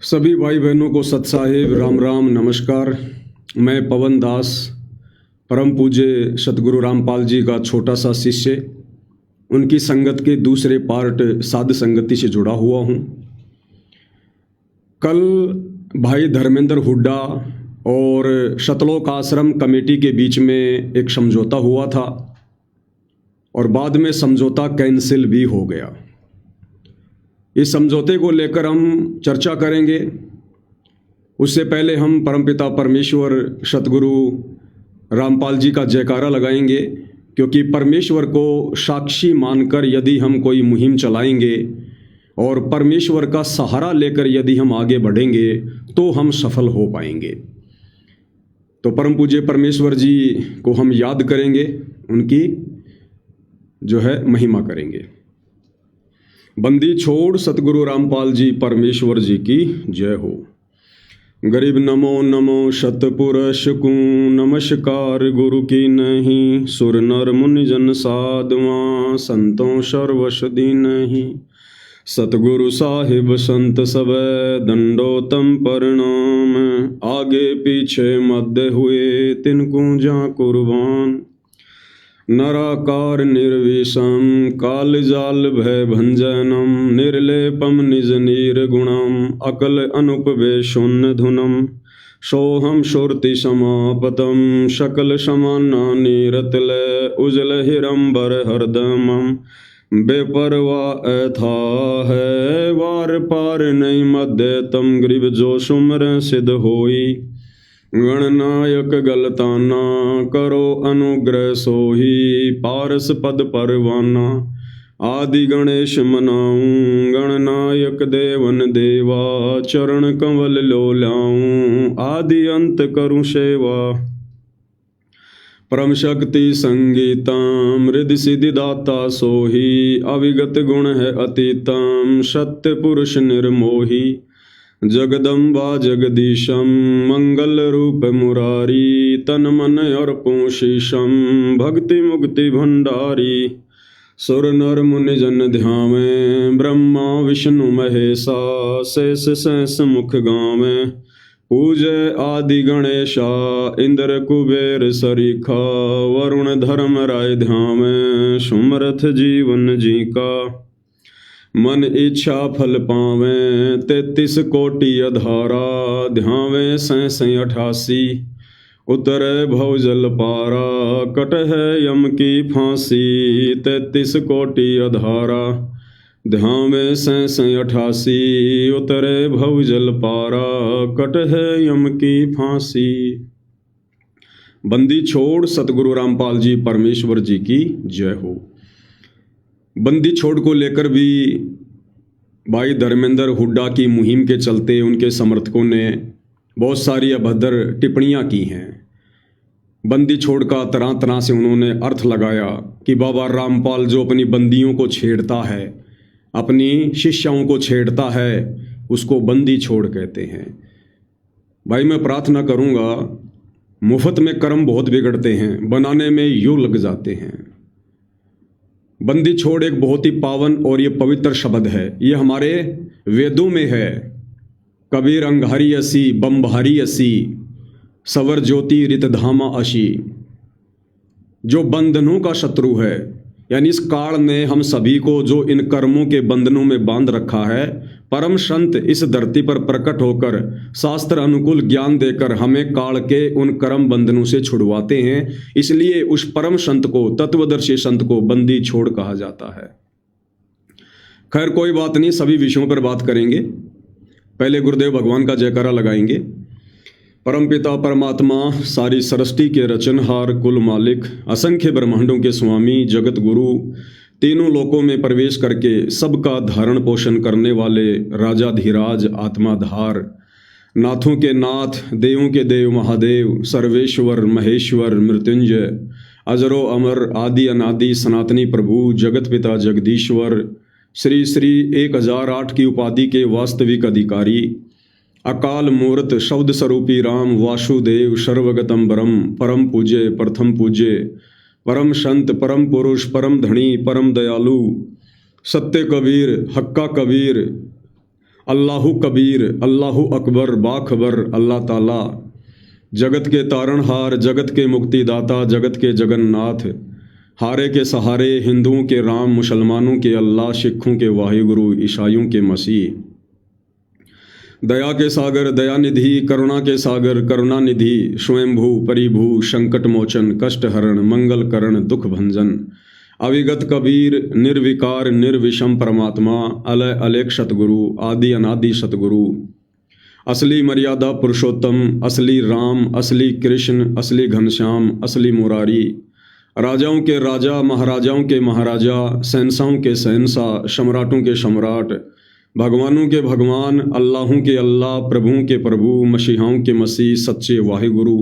सभी भाई बहनों को सत साहिब राम राम नमस्कार। मैं पवन दास परम पूज्य सतगुरु रामपाल जी का छोटा सा शिष्य उनकी संगत के दूसरे पार्ट साध संगति से जुड़ा हुआ हूँ। कल भाई धर्मेंद्र हुड्डा और शतलोक आश्रम कमेटी के बीच में एक समझौता हुआ था और बाद में समझौता कैंसिल भी हो गया। इस समझौते को लेकर हम चर्चा करेंगे। उससे पहले हम परमपिता परमेश्वर सतगुरु रामपाल जी का जयकारा लगाएंगे, क्योंकि परमेश्वर को साक्षी मानकर यदि हम कोई मुहिम चलाएंगे और परमेश्वर का सहारा लेकर यदि हम आगे बढ़ेंगे तो हम सफल हो पाएंगे। तो परम पूज्य परमेश्वर जी को हम याद करेंगे, उनकी जो है महिमा करेंगे। बंदी छोड़ सतगुरु रामपाल जी परमेश्वर जी की जय हो। गरीब नमो नमो शतपुरुष को नमस्कार गुरु की नहीं, सुर नर मुनि जन साधुआ संतों सर्वसदी नहीं। सतगुरु साहिब संत सब दंडोतम परिणाम, आगे पीछे मध्य हुए तिनको जा कुर्बान। नराकार निर्विषम काल जाल भय भंजनम, निर्लेपम निज निर्गुणम अकल अनुपवे शून्य धुनम। सोहम सुरति समापतम सकल समाना निरतल, उजल हिरंबर हरदमम बेपरवा अथा है। वार पार नहीं मध्य तम ग्रीव जो सुमर सिद्ध होई। गणनायक गलताना करो अनुग्रह सोही, पारस पद परवाना आदि गणेश मनाऊं। गणनायक देवन देवा चरण कंवल लो लाऊं, आदि अंत करूं सेवा। परम शक्ति संगीतम हृदय सिद्धि दाता सोही, अविगत गुण है अतीतम सत्य पुरुष निर्मोही। जगदम्बा जगदीशम मंगल रूप मुरारी, तन मन अर्पो शीशम भक्ति मुक्ति भंडारी। सुर नर मुनि जन ध्यावें ब्रह्मा विष्णु महेशा, शेष शेष मुख गावें। पूजय आदि गणेशा इंद्र कुबेर सरीखा, वरुण धर्म राय ध्यावें सुमरथ जीवन जी का। मन इच्छा फल पावें 33 कोटि अधारा, ध्यावें 88 उतरे भव जल पारा। कट है यम की फांसी 33 कोटि अधारा, ध्यावें 88 उतरे भव जल पारा। कट है यम की फांसी। बंदी छोड़ सतगुरु रामपाल जी परमेश्वर जी की जय हो। बंदी छोड़ को लेकर भी भाई धर्मेंद्र हुड्डा की मुहिम के चलते उनके समर्थकों ने बहुत सारी अभद्र टिप्पणियां की हैं। बंदी छोड़ का तरह तरह से उन्होंने अर्थ लगाया कि बाबा रामपाल जो अपनी बंदियों को छेड़ता है, अपनी शिष्याओं को छेड़ता है, उसको बंदी छोड़ कहते हैं। भाई मैं प्रार्थना करूंगा, मुफ्त में कर्म बहुत बिगड़ते हैं, बनाने में युग लग जाते हैं। बंदी छोड़ एक बहुत ही पावन और ये पवित्र शब्द है, ये हमारे वेदों में है। कबीर अंगहरी असी बम्बहरी असी, सवर ज्योति रित धामा अशी। जो बंधनों का शत्रु है, यानी इस काल ने हम सभी को जो इन कर्मों के बंधनों में बांध रखा है, परम संत इस धरती पर प्रकट होकर शास्त्र अनुकूल ज्ञान देकर हमें काल के उन कर्म बंधनों से छुड़वाते हैं। इसलिए उस परम संत को, तत्वदर्शी संत को बंदी छोड़ कहा जाता है। खैर कोई बात नहीं, सभी विषयों पर बात करेंगे। पहले गुरुदेव भगवान का जयकारा लगाएंगे। परमपिता परमात्मा सारी सृष्टि के रचनहार, कुल मालिक, असंख्य ब्रह्मांडों के स्वामी, जगत गुरु, तीनों लोकों में प्रवेश करके सबका धारण पोषण करने वाले राजाधिराज, आत्माधार, नाथों के नाथ, देवों के देव महादेव, सर्वेश्वर महेश्वर मृत्युंजय, अजरो अमर, आदि अनादि सनातनी प्रभु, जगत पिता जगदीश्वर, श्री श्री 1008 की उपाधि के वास्तविक अधिकारी, अकाल मूर्त शब्द स्वरूपी राम वासुदेव, सर्वगतम ब्रह्म, परम पूज्य, प्रथम पूज्य, परम संत, परम पुरुष, परम धनी, परम दयालु, सत्य कबीर, हक्का कबीर, अल्लाहु कबीर अल्लाहु अकबर बाखबर अल्लाह ताला, जगत के तारणहार जगत के मुक्तिदाता जगत के जगन्नाथ, हारे के सहारे हिंदुओं के राम मुसलमानों के अल्लाह सिखों के वाहिगुरु ईसाइयों के मसीह, दया के सागर दयानिधि करुणा के सागर करुणानिधि, स्वयंभू परिभू संकट मोचन कष्ट हरण मंगल करण दुख भंजन, अविगत कबीर निर्विकार निर्विषम परमात्मा, अलय अलेख सतगुरु आदि अनादि सतगुरु, असली मर्यादा पुरुषोत्तम असली राम असली कृष्ण असली घनश्याम असली मुरारी, राजाओं के राजा महाराजाओं के महाराजा शहंशाहों के शहंशाह सम्राटों के सम्राट, भगवानों के भगवान अल्लाहों के अल्लाह प्रभुओं के प्रभु मसीहाओं के मसीह सच्चे वाहिगुरु,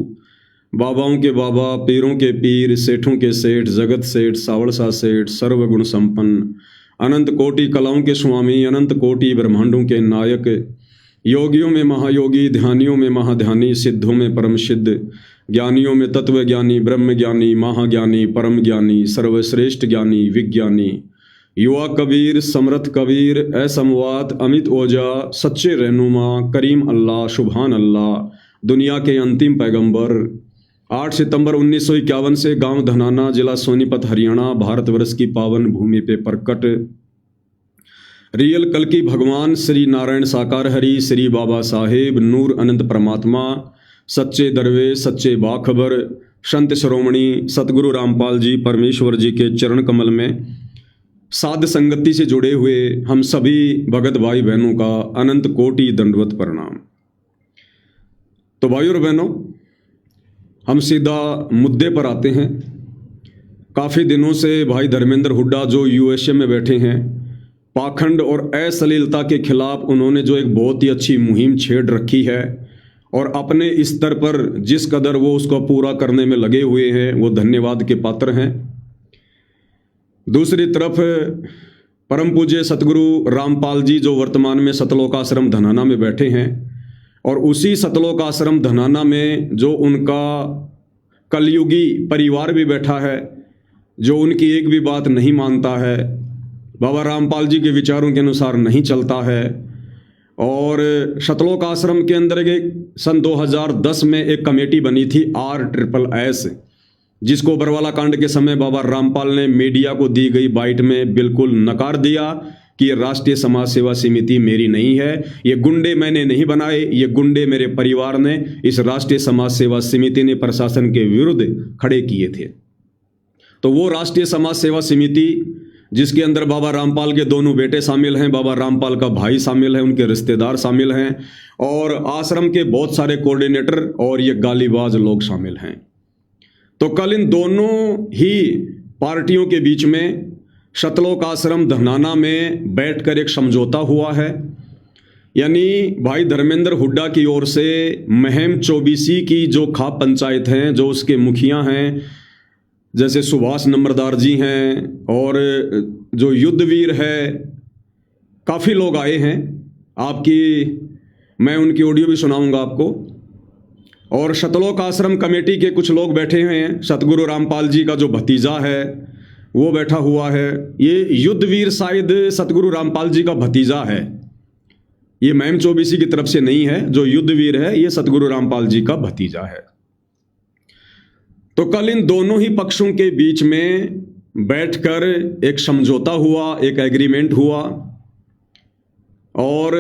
बाबाओं के बाबा पीरों के पीर सेठों के सेठ जगत सेठ सावड़सा सेठ सर्वगुण संपन्न, अनंत कोटि कलाओं के स्वामी अनंत कोटि ब्रह्मांडों के नायक, योगियों में महायोगी ध्यानियों में महाध्यानी सिद्धों में परम सिद्ध, ज्ञानियों में तत्व ज्ञानी ब्रह्म ज्ञानी महाज्ञानी परम ज्ञानी सर्वश्रेष्ठ ज्ञानी विज्ञानी, युवा कबीर समर्थ कबीर असमवात अमित ओजा सच्चे रहनुमा करीम अल्लाह सुभान अल्लाह, दुनिया के अंतिम पैगंबर। 8 सितंबर 1951 से गांव धनाना जिला सोनीपत हरियाणा भारतवर्ष की पावन भूमि पे प्रकट रियल कल की भगवान श्री नारायण साकार हरि श्री बाबा साहेब नूर अनंत परमात्मा सच्चे दरवेश सच्चे बाखबर संत शिरोमणि सतगुरु रामपाल जी परमेश्वर जी के चरण कमल में साध संगति से जुड़े हुए हम सभी भगत भाई बहनों का अनंत कोटि दंडवत प्रणाम। तो भाइयों और बहनों, हम सीधा मुद्दे पर आते हैं। काफ़ी दिनों से भाई धर्मेंद्र हुड्डा जो यूएसए में बैठे हैं, पाखंड और अश्लीलता के खिलाफ उन्होंने जो एक बहुत ही अच्छी मुहिम छेड़ रखी है और अपने स्तर पर जिस कदर वो उसको पूरा करने में लगे हुए हैं वो धन्यवाद के पात्र हैं। दूसरी तरफ परम पूज्य सतगुरु रामपाल जी जो वर्तमान में सतलोक आश्रम धनाना में बैठे हैं और उसी सतलोक आश्रम धनाना में जो उनका कलयुगी परिवार भी बैठा है जो उनकी एक भी बात नहीं मानता है, बाबा रामपाल जी के विचारों के अनुसार नहीं चलता है। और सतलोक आश्रम के अंदर एक सन 2010 में एक कमेटी बनी थी RSSS, जिसको बरवाला कांड के समय बाबा रामपाल ने मीडिया को दी गई बाइट में बिल्कुल नकार दिया कि ये राष्ट्रीय समाज सेवा समिति मेरी नहीं है, ये गुंडे मैंने नहीं बनाए, ये गुंडे मेरे परिवार ने इस राष्ट्रीय समाज सेवा समिति ने प्रशासन के विरुद्ध खड़े किए थे। तो वो राष्ट्रीय समाज सेवा समिति जिसके अंदर बाबा रामपाल के दोनों बेटे शामिल हैं, बाबा रामपाल का भाई शामिल है, उनके रिश्तेदार शामिल हैं और आश्रम के बहुत सारे कोऑर्डिनेटर और ये गालीबाज लोग शामिल हैं। तो कल इन दोनों ही पार्टियों के बीच में सतलोक आश्रम धनाना में बैठकर एक समझौता हुआ है। यानी भाई धर्मेंद्र हुड्डा की ओर से महम 24 की जो खाप पंचायत हैं, जो उसके मुखिया हैं, जैसे सुभाष नंबरदार जी हैं और जो युद्धवीर है, काफ़ी लोग आए हैं। मैं उनकी ऑडियो भी सुनाऊंगा आपको। और सतलोक आश्रम कमेटी के कुछ लोग बैठे हुए हैं। सतगुरु रामपाल जी का जो भतीजा है वो बैठा हुआ है। ये युद्धवीर शायद सतगुरु रामपाल जी का भतीजा है, ये महम 24 की तरफ से नहीं है। जो युद्धवीर है ये सतगुरु रामपाल जी का भतीजा है। तो कल इन दोनों ही पक्षों के बीच में बैठकर एक समझौता हुआ, एक एग्रीमेंट हुआ और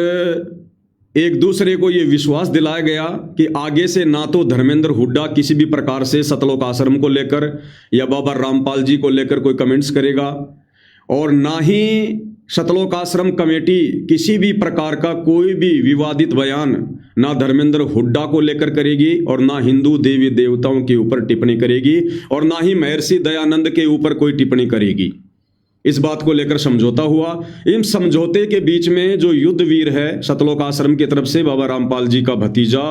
एक दूसरे को ये विश्वास दिलाया गया कि आगे से ना तो धर्मेंद्र हुड्डा किसी भी प्रकार से सतलोक आश्रम को लेकर या बाबा रामपाल जी को लेकर कोई कमेंट्स करेगा और ना ही सतलोक आश्रम कमेटी किसी भी प्रकार का कोई भी विवादित बयान ना धर्मेंद्र हुड्डा को लेकर करेगी और ना हिंदू देवी देवताओं के ऊपर टिप्पणी करेगी और ना ही महर्षि दयानंद के ऊपर कोई टिप्पणी करेगी। इस बात को लेकर समझौता हुआ। इन समझौते के बीच में जो युद्धवीर है सतलोक आश्रम की तरफ से बाबा रामपाल जी का भतीजा,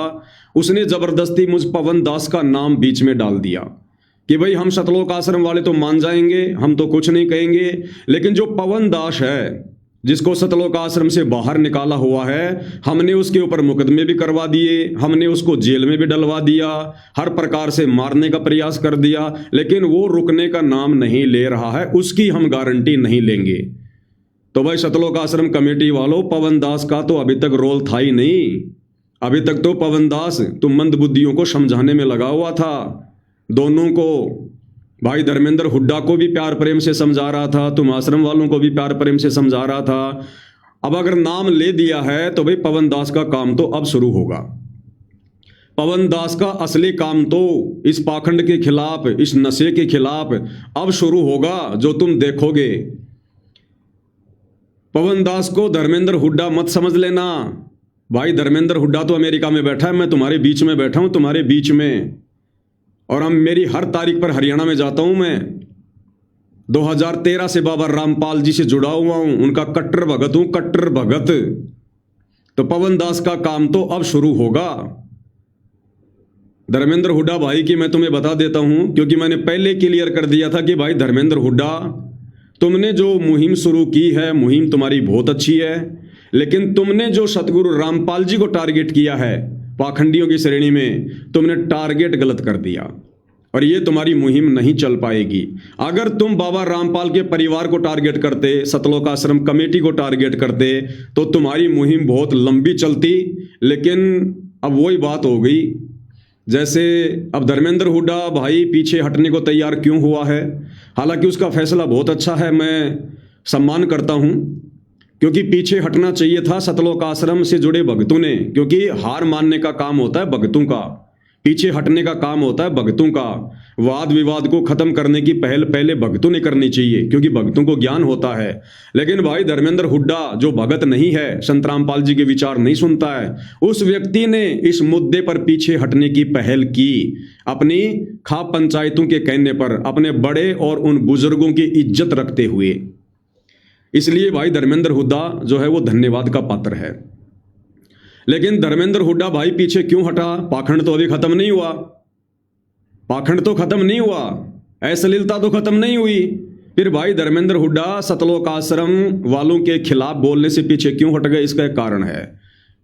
उसने जबरदस्ती मुझ पवन दास का नाम बीच में डाल दिया कि भाई हम सतलोक आश्रम वाले तो मान जाएंगे, हम तो कुछ नहीं कहेंगे, लेकिन जो पवन दास है जिसको सतलोक आश्रम से बाहर निकाला हुआ है, हमने उसके ऊपर मुकदमे भी करवा दिए, हमने उसको जेल में भी डलवा दिया, हर प्रकार से मारने का प्रयास कर दिया, लेकिन वो रुकने का नाम नहीं ले रहा है, उसकी हम गारंटी नहीं लेंगे। तो भाई सतलोक आश्रम कमेटी वालों, पवन दास का तो अभी तक रोल था ही नहीं। अभी तक तो पवन दास तुम मंदबुद्धियों को समझाने में लगा हुआ था, दोनों को, भाई धर्मेंद्र हुड्डा को भी प्यार प्रेम से समझा रहा था, तुम आश्रम वालों को भी प्यार प्रेम से समझा रहा था। अब अगर नाम ले दिया है तो भाई पवन दास का काम तो अब शुरू होगा। पवन दास का असली काम तो इस पाखंड के खिलाफ, इस नशे के खिलाफ अब शुरू होगा, जो तुम देखोगे। पवन दास को धर्मेंद्र हुड्डा मत समझ लेना। भाई धर्मेंद्र हुड्डा तो अमेरिका में बैठा है, मैं तुम्हारे बीच में बैठा हूं, तुम्हारे बीच में। और हम, मेरी हर तारीख पर हरियाणा में जाता हूं मैं। 2013 से बाबा रामपाल जी से जुड़ा हुआ हूं, उनका कट्टर भगत हूं, कट्टर भगत। तो पवन दास का काम तो अब शुरू होगा। धर्मेंद्र हुड्डा भाई की मैं तुम्हें बता देता हूं, क्योंकि मैंने पहले क्लियर कर दिया था कि भाई धर्मेंद्र हुड्डा, तुमने जो मुहिम शुरू की है, मुहिम तुम्हारी बहुत अच्छी है, लेकिन तुमने जो सतगुरु रामपाल जी को टारगेट किया है पाखंडियों की श्रेणी में, तुमने टारगेट गलत कर दिया और ये तुम्हारी मुहिम नहीं चल पाएगी। अगर तुम बाबा रामपाल के परिवार को टारगेट करते, सतलोक आश्रम कमेटी को टारगेट करते, तो तुम्हारी मुहिम बहुत लंबी चलती। लेकिन अब वही बात हो गई, जैसे अब धर्मेंद्र हुड्डा भाई पीछे हटने को तैयार क्यों हुआ है। हालांकि उसका फैसला बहुत अच्छा है, मैं सम्मान करता हूं, क्योंकि पीछे हटना चाहिए था सतलोक आश्रम से जुड़े भक्तों ने, क्योंकि हार मानने का काम होता है भक्तों का, पीछे हटने का काम होता है भक्तों का। वाद विवाद को खत्म करने की पहल पहले भक्तों ने करनी चाहिए, क्योंकि भक्तों को ज्ञान होता है। लेकिन भाई धर्मेंद्र हुड्डा जो भगत नहीं है, संत रामपाल जी के विचार नहीं सुनता है, उस व्यक्ति ने इस मुद्दे पर पीछे हटने की पहल की, अपनी खाप पंचायतों के कहने पर, अपने बड़े और उन बुजुर्गों की इज्जत रखते हुए। इसलिए भाई धर्मेंद्र हुड्डा जो है वो धन्यवाद का पात्र है। लेकिन धर्मेंद्र हुड्डा भाई पीछे क्यों हटा? पाखंड तो अभी खत्म नहीं हुआ, पाखंड तो खत्म नहीं हुआ, अश्लीलता तो खत्म नहीं हुई। फिर भाई धर्मेंद्र हुड्डा सतलोक आश्रम वालों के खिलाफ बोलने से पीछे क्यों हट गए? इसका एक कारण है।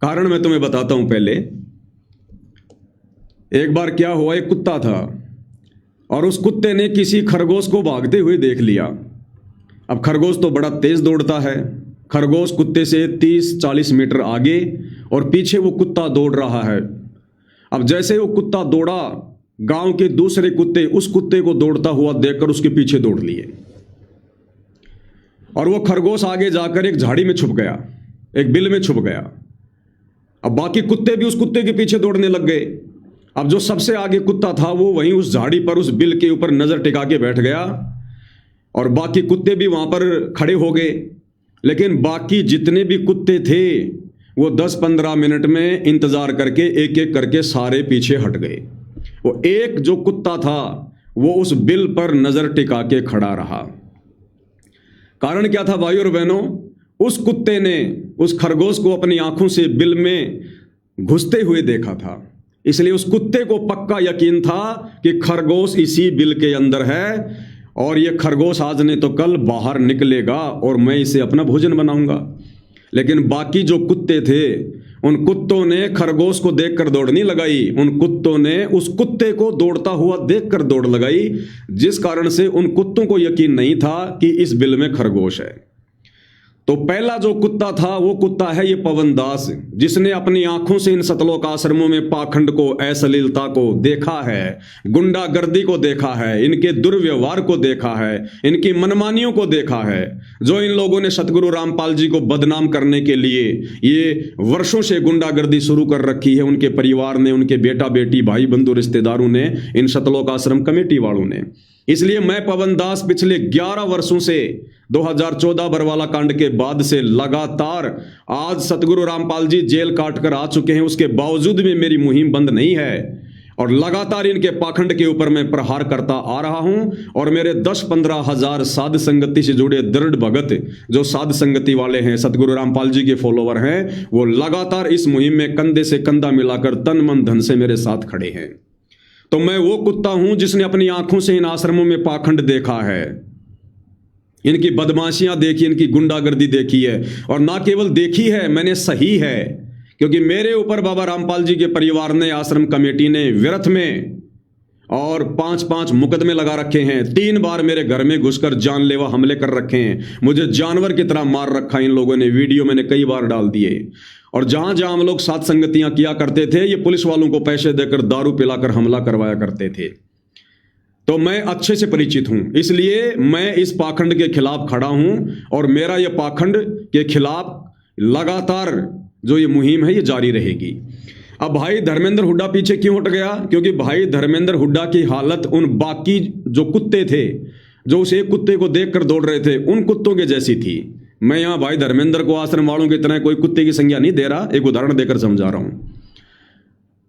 कारण मैं तुम्हें बताता हूं। पहले एक बार क्या हुआ, एक कुत्ता था और उस कुत्ते ने किसी खरगोश को भागते हुए देख लिया। अब खरगोश तो बड़ा तेज दौड़ता है, खरगोश कुत्ते से 30-40 मीटर आगे और पीछे वो कुत्ता दौड़ रहा है। अब जैसे वो कुत्ता दौड़ा, गांव के दूसरे कुत्ते उस कुत्ते को दौड़ता हुआ देखकर उसके पीछे दौड़ लिए और वो खरगोश आगे जाकर एक झाड़ी में छुप गया, एक बिल में छुप गया। अब बाकी कुत्ते भी उस कुत्ते के पीछे दौड़ने लग गए। अब जो सबसे आगे कुत्ता था वो वहीं उस झाड़ी पर, उस बिल के ऊपर नजर टिका के बैठ गया और बाकी कुत्ते भी वहां पर खड़े हो गए। लेकिन बाकी जितने भी कुत्ते थे वो 10-15 मिनट में इंतजार करके एक एक करके सारे पीछे हट गए। वो एक जो कुत्ता था वो उस बिल पर नजर टिका के खड़ा रहा। कारण क्या था भाई और बहनों? उस कुत्ते ने उस खरगोश को अपनी आंखों से बिल में घुसते हुए देखा था, इसलिए उस कुत्ते को पक्का यकीन था कि खरगोश इसी बिल के अंदर है और ये खरगोश आज नहीं तो कल बाहर निकलेगा और मैं इसे अपना भोजन बनाऊंगा। लेकिन बाकी जो कुत्ते थे, उन कुत्तों ने खरगोश को देखकर दौड़ नहीं लगाई, उन कुत्तों ने उस कुत्ते को दौड़ता हुआ देखकर दौड़ लगाई, जिस कारण से उन कुत्तों को यकीन नहीं था कि इस बिल में खरगोश है। तो पहला जो कुत्ता था वो कुत्ता है ये पवन दास, जिसने अपनी आंखों से इन सतलोक आश्रमों में पाखंड को, अश्लीलता को देखा है, गुंडागर्दी को देखा है, इनके दुर्व्यवहार को देखा है, इनकी मनमानियों को देखा है। जो इन लोगों ने सतगुरु रामपाल जी को बदनाम करने के लिए ये वर्षों से गुंडागर्दी शुरू कर रखी है, उनके परिवार ने, उनके बेटा बेटी, भाई बंधु, रिश्तेदारों ने, इन सतलोक आश्रम कमेटी वालों ने। इसलिए मैं पवन दास पिछले 11 वर्षों से 2014 बरवाला कांड के बाद से लगातार, आज सतगुरु रामपाल जी जेल काट कर आ चुके हैं, उसके बावजूद भी मेरी मुहिम बंद नहीं है और लगातार इनके पाखंड के ऊपर मैं प्रहार करता आ रहा हूं। और मेरे 10-15 हजार साध संगति से जुड़े दृढ़ भगत, जो साध संगति वाले हैं, सतगुरु रामपाल जी के फॉलोवर हैं, वो लगातार इस मुहिम में कंधे से कंधा मिलाकर तन मन धन से मेरे साथ खड़े हैं। तो मैं वो कुत्ता हूं जिसने अपनी आंखों से इन आश्रमों में पाखंड देखा है, इनकी बदमाशियां देखी, इनकी गुंडागर्दी देखी है। और ना केवल देखी है, मैंने सही है, क्योंकि मेरे ऊपर बाबा रामपाल जी के परिवार ने, आश्रम कमेटी ने व्यर्थ में और 5-5 मुकदमे लगा रखे हैं। 3 बार मेरे घर में घुसकर जानलेवा हमले कर रखे हैं। मुझे जानवर की तरह मार रखा इन लोगों ने। वीडियो मैंने कई बार डाल दिए। और जहां जहां हम लोग साथ संगतियां किया करते थे, ये पुलिस वालों को पैसे देकर दारू पिलाकर हमला करवाया करते थे। तो मैं अच्छे से परिचित हूं, इसलिए मैं इस पाखंड के खिलाफ खड़ा हूं और मेरा ये पाखंड के खिलाफ लगातार जो ये मुहिम है ये जारी रहेगी। अब भाई धर्मेंद्र हुड्डा पीछे क्यों हट गया? क्योंकि भाई धर्मेंद्र हुड्डा की हालत उन बाकी जो कुत्ते थे, जो उस एक कुत्ते को देखकर दौड़ रहे थे, उन कुत्तों के जैसी थी। मैं यहां भाई धर्मेंद्र को आश्रम वालों की तरह कोई कुत्ते की संज्ञा नहीं दे रहा, एक उदाहरण देकर समझा रहा हूं।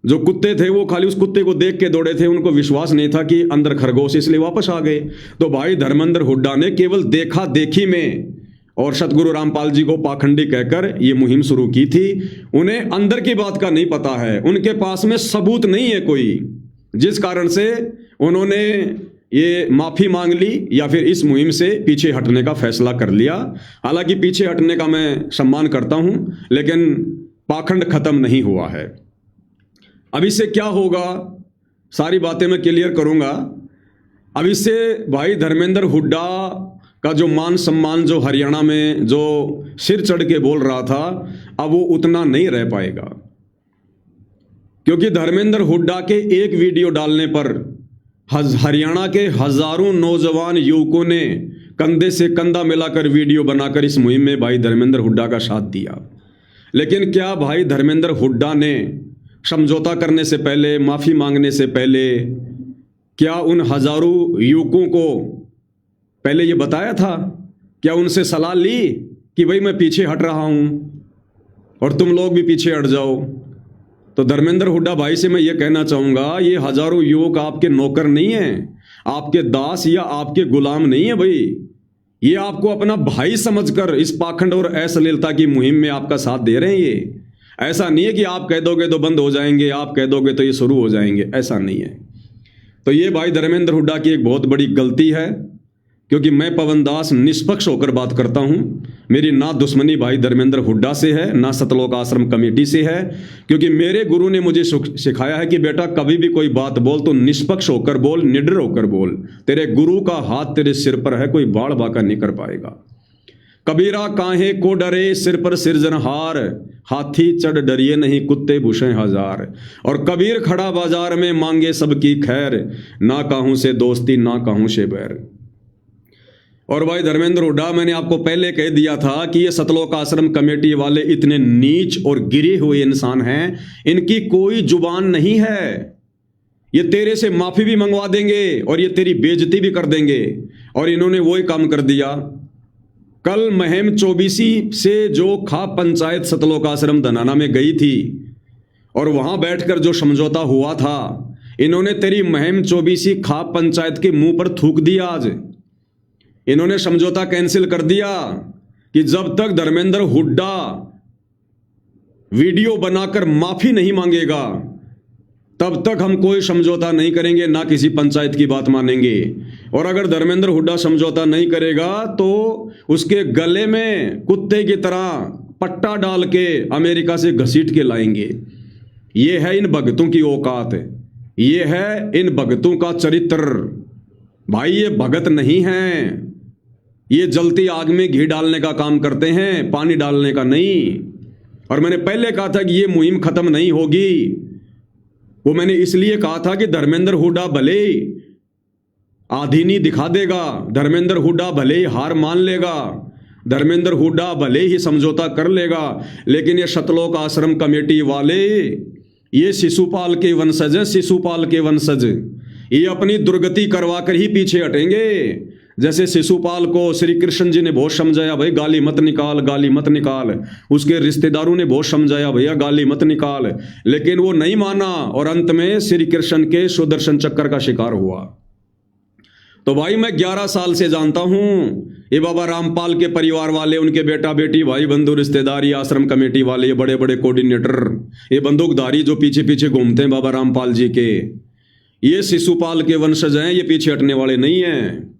जो कुत्ते थे वो खाली उस कुत्ते को देख के दौड़े थे, उनको विश्वास नहीं था कि अंदर खरगोश, इसलिए वापस आ गए। तो भाई धर्मेंद्र हुड्डा ने केवल देखा देखी में और सतगुरु रामपाल जी को पाखंडी कहकर ये मुहिम शुरू की थी। उन्हें अंदर की बात का नहीं पता है, उनके पास में सबूत नहीं है कोई, जिस कारण से उन्होंने ये माफी मांग ली या फिर इस मुहिम से पीछे हटने का फैसला कर लिया। हालांकि पीछे हटने का मैं सम्मान करता हूं, लेकिन पाखंड खत्म नहीं हुआ है। अब इससे क्या होगा, सारी बातें मैं क्लियर करूंगा। अब इससे भाई धर्मेंद्र हुड्डा का जो मान सम्मान जो हरियाणा में जो सिर चढ़ के बोल रहा था, अब वो उतना नहीं रह पाएगा। क्योंकि धर्मेंद्र हुड्डा के एक वीडियो डालने पर हरियाणा के हजारों नौजवान युवकों ने कंधे से कंधा मिलाकर वीडियो बनाकर इस मुहिम में भाई धर्मेंद्र हुड्डा का साथ दिया। लेकिन क्या भाई धर्मेंद्र हुड्डा ने समझौता करने से पहले, माफी मांगने से पहले, क्या उन हजारों युवकों को पहले ये बताया था? क्या उनसे सलाह ली कि भाई मैं पीछे हट रहा हूं और तुम लोग भी पीछे हट जाओ? तो धर्मेंद्र हुड्डा भाई से मैं ये कहना चाहूंगा, ये हजारों युवक आपके नौकर नहीं हैं, आपके दास या आपके गुलाम नहीं है भाई। ये आपको अपना भाई समझकर इस पाखंड और अश्लीलता की मुहिम में आपका साथ दे रहे हैं। ये ऐसा नहीं है कि आप कह दोगे तो बंद हो जाएंगे, आप कह दोगे तो ये शुरू हो जाएंगे, ऐसा नहीं है। तो ये भाई धर्मेंद्र हुड्डा की एक बहुत बड़ी गलती है, क्योंकि मैं पवन दास निष्पक्ष होकर बात करता हूं। मेरी ना दुश्मनी भाई धर्मेंद्र हुड्डा से है, ना सतलोक आश्रम कमेटी से है, क्योंकि मेरे गुरु ने मुझे सिखाया है कि बेटा कभी भी कोई बात बोल तो निष्पक्ष होकर बोल, निडर होकर बोल। तेरे गुरु का हाथ तेरे सिर पर है, कोई बाढ़ बाका नहीं कर पाएगा। कबीरा काहे को डरे सिर पर सिरजनहार, हाथी चढ़ डरिए नहीं कुत्ते भूषे हजार। और कबीर खड़ा बाजार में मांगे सबकी खैर, ना काहू से दोस्ती ना काहू से बैर। और भाई धर्मेंद्र हुड्डा, मैंने आपको पहले कह दिया था कि ये सतलोक आश्रम कमेटी वाले इतने नीच और गिरे हुए इंसान हैं, इनकी कोई जुबान नहीं है। ये तेरे से माफी भी मंगवा देंगे और ये तेरी बेइज्जती भी कर देंगे। और इन्होंने वही काम कर दिया। कल महम 24 से जो खाप पंचायत सतलोक आश्रम धनाना में गई थी और वहां बैठकर जो समझौता हुआ था, इन्होंने तेरी महम 24 खाप पंचायत के मुंह पर थूक दिया। आज इन्होंने समझौता कैंसिल कर दिया कि जब तक धर्मेंद्र हुड्डा वीडियो बनाकर माफी नहीं मांगेगा तब तक हम कोई समझौता नहीं करेंगे, ना किसी पंचायत की बात मानेंगे। और अगर धर्मेंद्र हुड्डा समझौता नहीं करेगा तो उसके गले में कुत्ते की तरह पट्टा डाल के अमेरिका से घसीट के लाएंगे। ये है इन भगतों की औकात, ये है इन भगतों का चरित्र। भाई ये भगत नहीं है, ये जलती आग में घी डालने का काम करते हैं, पानी डालने का नहीं। और मैंने पहले कहा था कि ये मुहिम खत्म नहीं होगी। वो मैंने इसलिए कहा था कि धर्मेंद्र हुड्डा भले आधीनी दिखा देगा, धर्मेंद्र हुड्डा भले ही हार मान लेगा, धर्मेंद्र हुड्डा भले ही समझौता कर लेगा, लेकिन ये सतलोक आश्रम कमेटी वाले ये शिशुपाल के वंशज हैं, शिशुपाल के वंशज। ये अपनी दुर्गति करवा कर ही पीछे हटेंगे। जैसे शिशुपाल को श्री कृष्ण जी ने बहुत समझाया, भाई गाली मत निकाल, गाली मत निकाल। उसके रिश्तेदारों ने बहुत समझाया, भैया गाली मत निकाल, लेकिन वो नहीं माना और अंत में श्री कृष्ण के सुदर्शन चक्कर का शिकार हुआ। तो भाई मैं 11 साल से जानता हूं ये बाबा रामपाल के परिवार वाले, उनके बेटा बेटी, भाई बंधु रिश्तेदार, ये आश्रम कमेटी वाले, ये बड़े बड़े कोऑर्डिनेटर, ये बंदूकधारी जो पीछे पीछे घूमते हैं बाबा रामपाल जी के, ये शिशुपाल के वंशज हैं, ये पीछे हटने वाले नहीं हैं।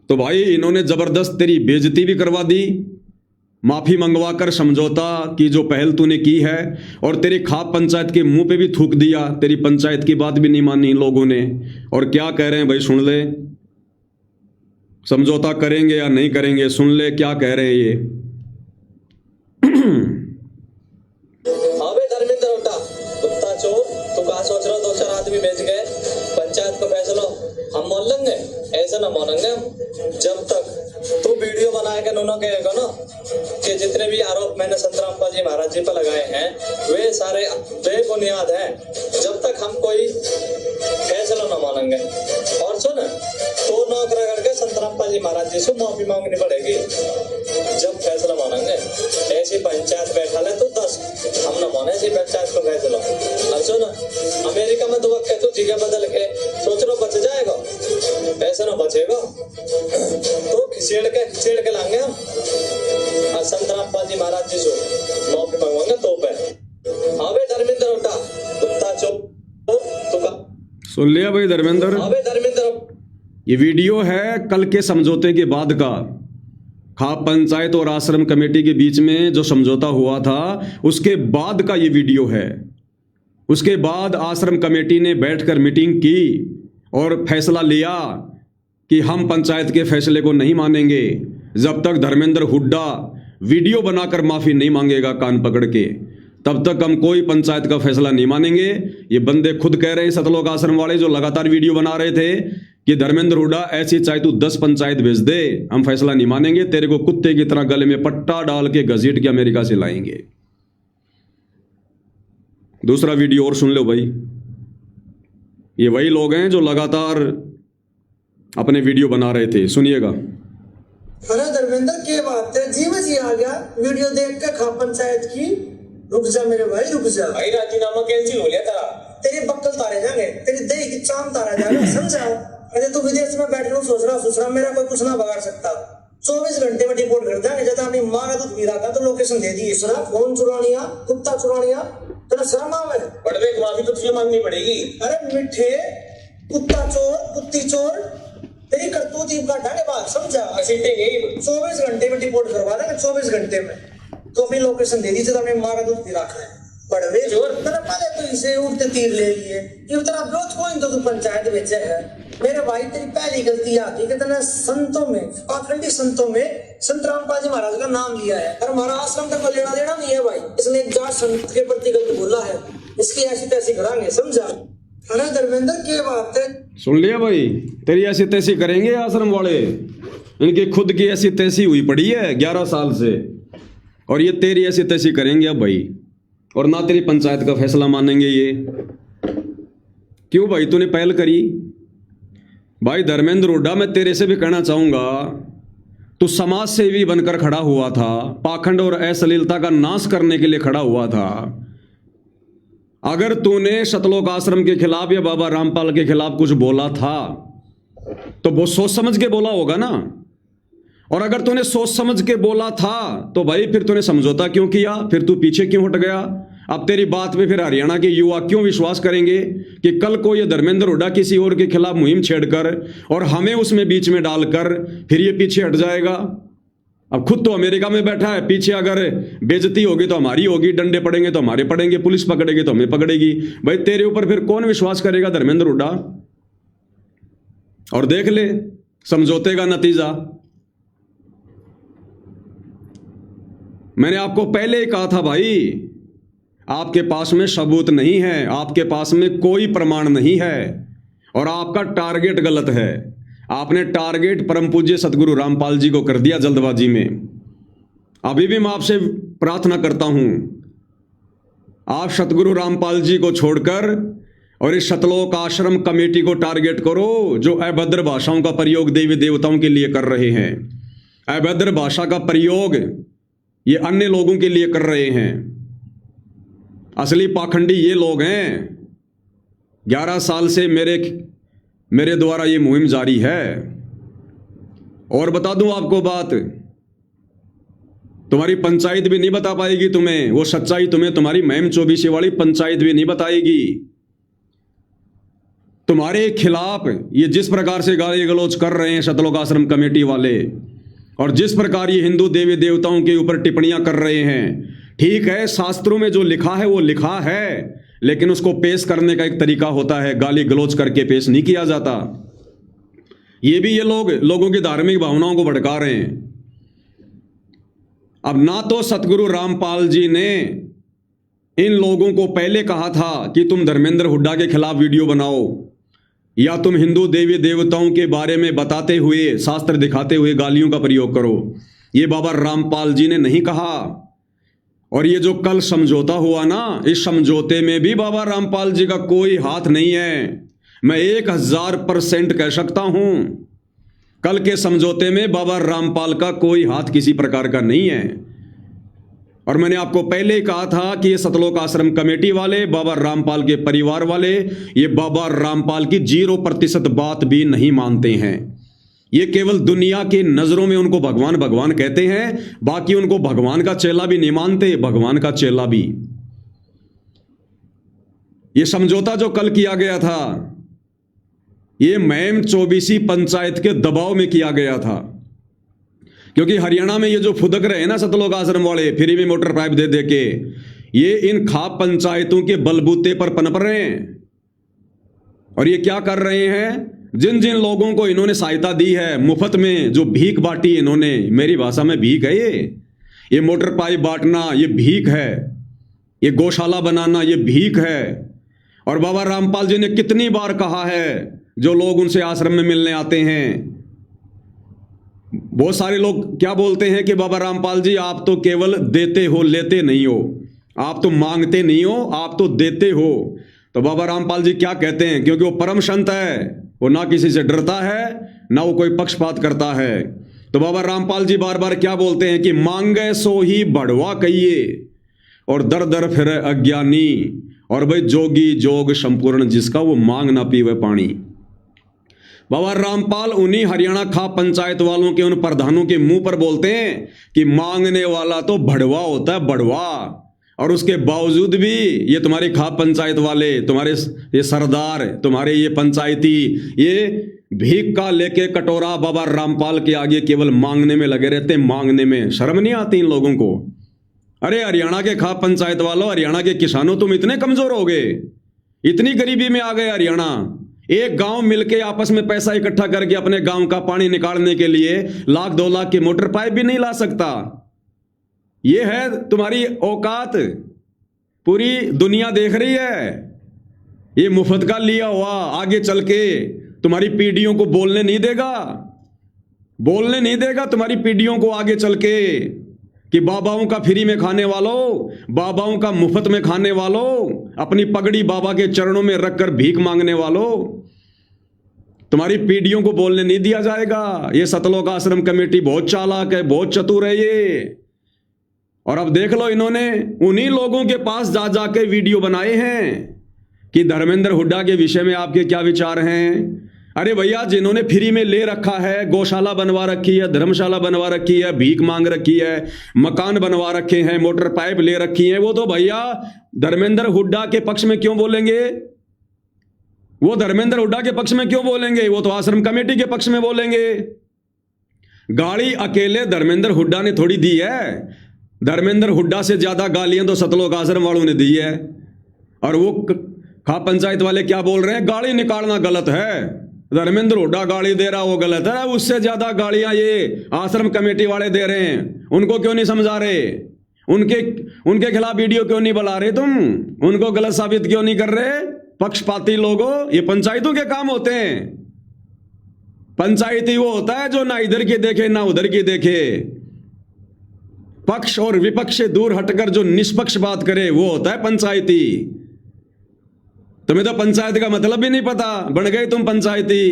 तो भाई इन्होंने जबरदस्त तेरी बेइज्जती भी करवा दी माफ़ी मंगवा कर समझौता की जो पहल तूने की है, और तेरी खाप पंचायत के मुंह पे भी थूक दिया, तेरी पंचायत की बात भी नहीं मानी इन लोगों ने। और क्या कह रहे हैं भाई, सुन ले, समझौता करेंगे या नहीं करेंगे, सुन ले क्या कह रहे हैं ये। अबे धर्मेंद्र उठा, कुत्ता चोर, तू कहा सोच रहा, दो चार आदमी बेच गए, पंचायत को फैसला हम मान लेंगे, ऐसा ना मानेंगे हम। जब तक तू वीडियो बनाएगा नोनो कहेगा ना कि जितने भी आरोप मैंने संतराम जी महाराज जी पर लगाए हैं वे सारे बेबुनियाद हैं, जब तक हम कोई फैसला ना मानेंगे। और सुन, तो नौकरा करके संतराम जी महाराज जी से माफी मांगनी पड़ेगी जब फैसला मानेंगे। ऐसी पंचायत बैठा ले तो 10, हम ना माने ऐसी पंचायत को फैसला। और सुन, अमेरिका में 2 वक्त तो जगह बदल के सोच लो बच जाएगा, ऐसा ना बचेगा तो खिसेड़ के लाएंगे हम। और संतराम जी महाराज जी से माफी मांगेंगे तो पे। अबे धर्मेंद्र उठा, कुत्ता चुप। सुन लिया भाई धर्मेंद्र, अबे धर्मेंद्र, ये वीडियो है कल के समझौते के बाद का। खाप पंचायत और आश्रम कमेटी के बीच में जो समझौता हुआ था उसके बाद का ये वीडियो है। उसके बाद आश्रम कमेटी ने बैठकर मीटिंग की और फैसला लिया कि हम पंचायत के फैसले को नहीं मानेंगे जब तक धर्मेंद्र हुड्डा वीडियो बनाकर माफी नहीं मांगेगा कान पकड़ के, तब तक हम कोई पंचायत का फैसला नहीं मानेंगे। ये बंदे खुद कह रहे हैं, सतलोक आश्रम वाले जो लगातार वीडियो बना रहे थे कि धर्मेंद्र हुड्डा ऐसी चाहे तू 10 पंचायत भेज दे, हम फैसला नहीं मानेंगे, तेरे को कुत्ते की तरह गले में पट्टा डाल के घसीट के अमेरिका से लाएंगे। दूसरा वीडियो और सुन लो भाई, ये वही लोग हैं जो लगातार अपने वीडियो बना रहे थे, सुनिएगा। अरे धर्मेंद्र क्या बात है, जी में जी आ गया वीडियो देख के खाप पंचायत की। रुक जा मेरे भाई, रुक जा भाई, राजीनामा कैंसिल हो गया तेरा। तेरे बक्कल तारे जाएंगे, तेरी दही की चाम तारा जाएगा, समझा। अरे तू विदेश में बैठ लो, सोच रहा मेरा कोई कुछ ना बगाड़ सकता। 24 घंटे में रिपोर्ट कर देंगे, जब अपनी माँ का दूध पी रहा था तो लोकेशन दे दी। सरा फोन चुरानिया, कुत्ता चुरानिया, तेरा शर्म आवे? बड़े माफी तो तुझे मांगनी पड़ेगी। अरे मिठे कुत्ता चोर, कुत्ती चोर, तेरी करतूत का ढंग बात समझा। 24 घंटे में रिपोर्ट करवा देंगे, 24 घंटे में। तो अपनी लोकेशन दे दी, जब अपनी माँ का दूध पी रखा है। बड़वे चोर, तेरा पहले तो इसे उठते तीर ले लिए, ये तेरा विरोध कोई तो तू पंचायत बेचे है। मेरे भाई तेरी पहली गलती आती कि तेने संतों में, पाखंडी संतों में संत रामपाल जी महाराज का नाम लिया है, और हमारा आश्रम तक को लेना देना नहीं है भाई। इसने एक जाट संत के प्रति गलत बोला है, इसकी ऐसी तैसी करांगे, समझा। अरे धर्मेंद्र क्या बात है, सुन लिया भाई, तेरी ऐसी तैसी करेंगे आश्रम वाले। इनकी खुद की ऐसी तैसी हुई पड़ी है 11 साल से, और ये तेरी ऐसी तैसी करेंगे अब भाई, और ना तेरी पंचायत का फैसला मानेंगे ये। क्यों भाई, तूने पहल करी भाई। धर्मेंद्र हुड्डा, मैं तेरे से भी कहना चाहूंगा, तू समाज सेवी बनकर खड़ा हुआ था, पाखंड और अश्लीलता का नाश करने के लिए खड़ा हुआ था। अगर तूने सतलोक आश्रम के खिलाफ या बाबा रामपाल के खिलाफ कुछ बोला था तो वो सोच समझ के बोला होगा ना। और अगर तूने सोच समझ के बोला था तो भाई फिर तूने समझौता क्यों किया, फिर तू पीछे क्यों हट गया। अब तेरी बात पे फिर हरियाणा के युवा क्यों विश्वास करेंगे कि कल को ये धर्मेंद्र हुड्डा किसी और के खिलाफ मुहिम छेड़कर और हमें उसमें बीच में डालकर फिर ये पीछे हट जाएगा। अब खुद तो अमेरिका में बैठा है, पीछे अगर बेइज्जती होगी तो हमारी होगी, डंडे पड़ेंगे तो हमारे पड़ेंगे, पुलिस पकड़ेगी तो हमें पकड़ेगी। भाई तेरे ऊपर फिर कौन विश्वास करेगा धर्मेंद्र हुड्डा। और देख ले समझौते का नतीजा। मैंने आपको पहले ही कहा था भाई, आपके पास में सबूत नहीं है, आपके पास में कोई प्रमाण नहीं है और आपका टारगेट गलत है। आपने टारगेट परम पूज्य सतगुरु रामपाल जी को कर दिया जल्दबाजी में। अभी भी मैं आपसे प्रार्थना करता हूं, आप सतगुरु रामपाल जी को छोड़कर और इस सतलोक आश्रम कमेटी को टारगेट करो, जो अभद्र भाषाओं का प्रयोग देवी देवताओं के लिए कर रहे हैं। अभद्र भाषा का प्रयोग ये अन्य लोगों के लिए कर रहे हैं। असली पाखंडी ये लोग हैं। 11 साल से मेरे द्वारा ये मुहिम जारी है। और बता दूं आपको बात, तुम्हारी पंचायत भी नहीं बता पाएगी तुम्हें वो सच्चाई, तुम्हें तुम्हारी महम 24 वाली पंचायत भी नहीं बताएगी। तुम्हारे खिलाफ ये जिस प्रकार से गाली गलौज कर रहे हैं सतलोक आश्रम कमेटी वाले, और जिस प्रकार ये हिंदू देवी देवताओं के ऊपर टिप्पणियां कर रहे हैं, ठीक है, शास्त्रों में जो लिखा है वो लिखा है, लेकिन उसको पेश करने का एक तरीका होता है, गाली गलौज करके पेश नहीं किया जाता। ये भी ये लोगों की धार्मिक भावनाओं को भड़का रहे हैं। अब ना तो सतगुरु रामपाल जी ने इन लोगों को पहले कहा था कि तुम धर्मेंद्र हुड्डा के खिलाफ वीडियो बनाओ, या तुम हिंदू देवी देवताओं के बारे में बताते हुए, शास्त्र दिखाते हुए गालियों का प्रयोग करो। ये बाबा रामपाल जी ने नहीं कहा। और ये जो कल समझौता हुआ ना, इस समझौते में भी बाबा रामपाल जी का कोई हाथ नहीं है। मैं 1000% कह सकता हूं, कल के समझौते में बाबा रामपाल का कोई हाथ किसी प्रकार का नहीं है। और मैंने आपको पहले ही कहा था कि ये सतलोक आश्रम कमेटी वाले, बाबा रामपाल के परिवार वाले, ये बाबा रामपाल की 0% बात भी नहीं मानते हैं। ये केवल दुनिया की नजरों में उनको भगवान भगवान कहते हैं, बाकी उनको भगवान का चेला भी नहीं मानते, भगवान का चेला भी। ये समझौता जो कल किया गया था, ये मैम चौबीसी पंचायत के दबाव में किया गया था, क्योंकि हरियाणा में ये जो फुदक रहे हैं ना सतलोक आश्रम वाले, फ्री में मोटर पाइप दे दे के, ये इन खाप पंचायतों के बलबूते पर पनप रहे हैं। और ये क्या कर रहे हैं, जिन जिन लोगों को इन्होंने सहायता दी है, मुफ्त में जो भीख बांटी इन्होंने, मेरी भाषा में भीख है ये मोटर पाइप बांटना ये भीख है, ये गौशाला बनाना ये भीख है। और बाबा रामपाल जी ने कितनी बार कहा है, जो लोग उनसे आश्रम में मिलने आते हैं, बहुत सारे लोग क्या बोलते हैं कि बाबा रामपाल जी आप तो केवल देते हो, लेते नहीं हो, आप तो मांगते नहीं हो, आप तो देते हो। तो बाबा रामपाल जी क्या कहते हैं, क्योंकि वो परम संत है, वो ना किसी से डरता है, ना वो कोई पक्षपात करता है। तो बाबा रामपाल जी बार बार क्या बोलते हैं कि मांगे सो ही बढ़वा कहिए, और दर दर फिर अज्ञानी, और भाई जोगी जोग संपूर्ण जिसका वो मांग ना पीवे पानी। बाबा रामपाल उन्हीं हरियाणा खाप पंचायत वालों के उन प्रधानों के मुंह पर बोलते हैं कि मांगने वाला तो बढ़वा होता है, बढ़वा। और उसके बावजूद भी ये तुम्हारी खाप पंचायत वाले, तुम्हारे ये सरदार, तुम्हारे ये पंचायती, ये भीख का लेके कटोरा बाबा रामपाल के आगे केवल मांगने में लगे रहते हैं, मांगने में। शर्म नहीं आती इन लोगों को? अरे हरियाणा के खाप पंचायत वालों, हरियाणा के किसानों, तुम इतने कमजोर हो गए, इतनी गरीबी में आ गए हरियाणा। एक गांव मिलके आपस में पैसा इकट्ठा करके अपने गांव का पानी निकालने के लिए 1-2 लाख की मोटर पाइप भी नहीं ला सकता। ये है तुम्हारी औकात, पूरी दुनिया देख रही है। ये मुफ्त का लिया हुआ आगे चल के तुम्हारी पीढ़ियों को बोलने नहीं देगा, बोलने नहीं देगा तुम्हारी पीढ़ियों को आगे चल के कि बाबाओं का फ्री में खाने वालों, बाबाओं का मुफ्त में खाने वालों, अपनी पगड़ी बाबा के चरणों में रखकर भीख मांगने वालों, तुम्हारी पीढ़ियों को बोलने नहीं दिया जाएगा। ये सतलोक आश्रम कमेटी बहुत चालाक है, बहुत चतुर है ये। और अब देख लो, इन्होंने उन्हीं लोगों के पास जा जाके वीडियो बनाए हैं कि धर्मेंद्र हुड्डा के विषय में आपके क्या विचार हैं। अरे भैया, जिन्होंने फ्री में ले रखा है, गौशाला बनवा रखी है, धर्मशाला बनवा रखी है, भीख मांग रखी है, मकान बनवा रखे हैं, मोटर पाइप ले रखी है, वो तो भैया धर्मेंद्र हुड्डा के पक्ष में क्यों बोलेंगे? वो धर्मेंद्र हुड्डा के पक्ष में क्यों बोलेंगे? वो तो आश्रम कमेटी के पक्ष में बोलेंगे। गाली अकेले धर्मेंद्र हुड्डा ने थोड़ी दी है, धर्मेंद्र हुड्डा से ज्यादा गालियां तो सतलोक आश्रम वालों ने दी है। और वो खाप पंचायत वाले क्या बोल रहे हैं, गाली निकालना गलत है, धर्मेंद्र हुड्डा गाली दे रहा वो गलत है। उससे ज्यादा गालियां ये आश्रम कमेटी वाले दे रहे हैं। उनको क्यों नहीं समझा रहे? उनके खिलाफ वीडियो क्यों नहीं बना रहे तुम? उनको गलत साबित क्यों नहीं कर रहे? पक्षपाती लोगों, ये पंचायतों के काम होते हैं। पंचायती वो होता है जो ना इधर की देखे ना उधर की देखे, पक्ष और विपक्ष से दूर हटकर जो निष्पक्ष बात करे वो होता है पंचायती। तुम्हें तो पंचायत का मतलब भी नहीं पता, बन गए तुम पंचायती।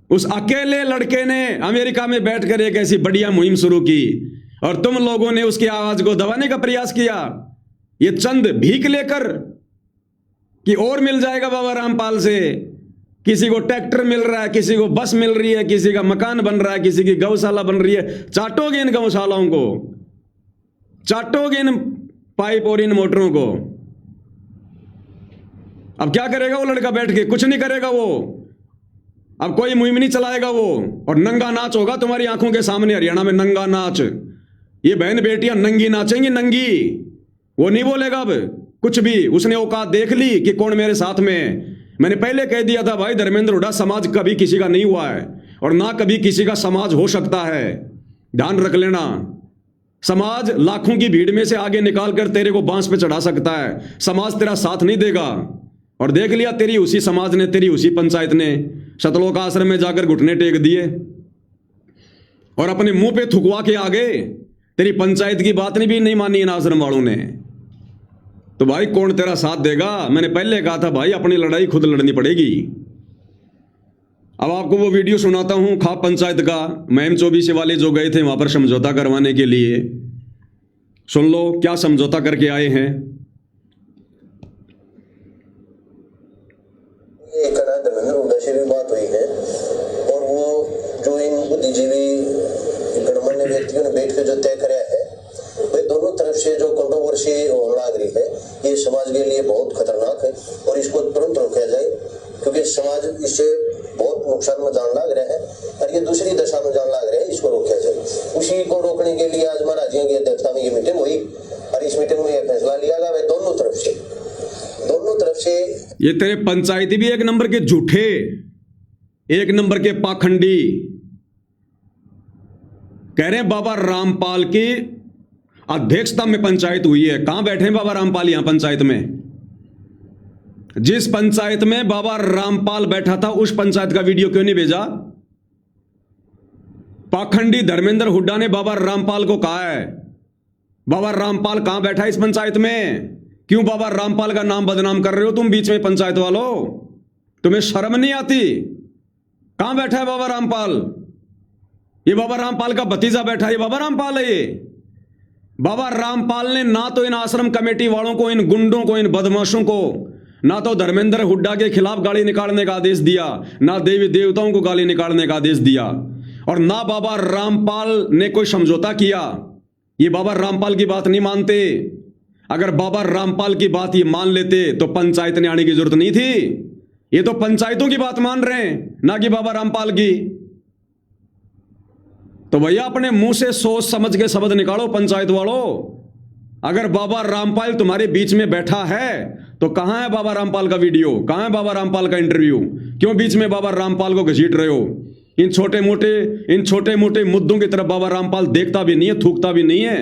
उस अकेले लड़के ने अमेरिका में बैठकर एक ऐसी बढ़िया मुहिम शुरू की और तुम लोगों ने उसकी आवाज को दबाने का प्रयास किया। ये चंद भीख लेकर कि और मिल जाएगा बाबा रामपाल से, किसी को ट्रैक्टर मिल रहा है, किसी को बस मिल रही है, किसी का मकान बन रहा है, किसी की गौशाला बन रही है। चाटोगे इन गौशालाओं को, चाटोगे इन पाइप और इन मोटरों को। अब क्या करेगा वो लड़का बैठ के? कुछ नहीं करेगा वो। अब कोई मुहिम नहीं चलाएगा वो, और नंगा नाच होगा तुम्हारी आंखों के सामने। हरियाणा में नंगा नाच, ये बहन बेटियां नंगी नाचेंगी, नंगी। वो नहीं बोलेगा अब कुछ भी, उसने औकात देख ली कि कौन मेरे साथ में है। मैंने पहले कह दिया था भाई, धर्मेंद्र हुड्डा समाज कभी किसी का नहीं हुआ है और ना कभी किसी का समाज हो सकता है, ध्यान रख लेना। समाज लाखों की भीड़ में से आगे निकाल कर तेरे को बांस पे चढ़ा सकता है, समाज तेरा साथ नहीं देगा। और देख लिया, तेरी उसी समाज ने, तेरी उसी पंचायत ने सतलोक आश्रम में जाकर घुटने टेक दिए और अपने मुंह पे थुकवा के आ गए। तेरी पंचायत की बात भी नहीं मानी इन आश्रम वालों ने। तो भाई कौन तेरा साथ देगा? मैंने पहले कहा था भाई, अपनी लड़ाई खुद लड़नी पड़ेगी। अब आपको वो वीडियो सुनाता हूं खाप पंचायत का, महम 24 वाले जो गए थे वहां पर समझौता करवाने के लिए। सुन लो क्या समझौता करके आए हैं। धर्मेंद्र हुड्डा से भी बात हुई है और वो जो इन बुद्धिजीवी गणमान्य व्यक्तियों ने बैठ के जो तय कराया है, वे दोनों तरफ से जो कंट्रोवर्सी होने लग रही है, ये समाज के लिए बहुत खतरनाक है और इसको तुरंत रोका जाए, क्योंकि समाज इससे बहुत नुकसान में जान लग रहा है और ये दूसरी दशा में जान लग रहा है। इसको रोका जाए। उसी को रोकने के लिए आज महाराज जी की अध्यक्षता में ये मीटिंग हुई और इस मीटिंग में यह फैसला लिया गया है दोनों तरफ से। ये तेरे पंचायती भी एक नंबर के झूठे, एक नंबर के पाखंडी कह रहे हैं बाबा रामपाल की अध्यक्षता में पंचायत हुई है। कहां बैठे हैं बाबा रामपाल? यहां पंचायत में, जिस पंचायत में बाबा रामपाल बैठा था उस पंचायत का वीडियो क्यों नहीं भेजा? पाखंडी धर्मेंद्र हुड्डा ने बाबा रामपाल को कहा है, बाबा रामपाल कहां बैठा है इस पंचायत में? क्यों बाबा रामपाल का नाम बदनाम कर रहे हो तुम बीच में पंचायत वालों? तुम्हें शर्म नहीं आती? कहां बैठा है बाबा रामपाल? ये बाबा रामपाल का भतीजा बैठा है, ये बाबा रामपाल है। ये बाबा रामपाल ने ना तो इन आश्रम कमेटी वालों को, इन गुंडों को, इन बदमाशों को, ना तो धर्मेंद्र हुड्डा के खिलाफ गाली निकालने का आदेश दिया, ना देवी देवताओं को गाली निकालने का आदेश दिया, और ना बाबा रामपाल ने कोई समझौता किया। ये बाबा रामपाल की बात नहीं मानते। अगर बाबा रामपाल की बात ये मान लेते तो पंचायत ने आने की जरूरत नहीं थी। ये तो पंचायतों की बात मान रहे हैं, ना कि बाबा रामपाल की। तो भैया अपने मुंह से सोच समझ के शब्द निकालो पंचायत वालों। अगर बाबा रामपाल तुम्हारे बीच में बैठा है तो कहां है बाबा रामपाल का वीडियो? कहां है बाबा रामपाल का इंटरव्यू? क्यों बीच में बाबा रामपाल को घसीट रहे हो? इन छोटे मोटे मुद्दों की तरफ बाबा रामपाल देखता भी नहीं है, थूकता भी नहीं है।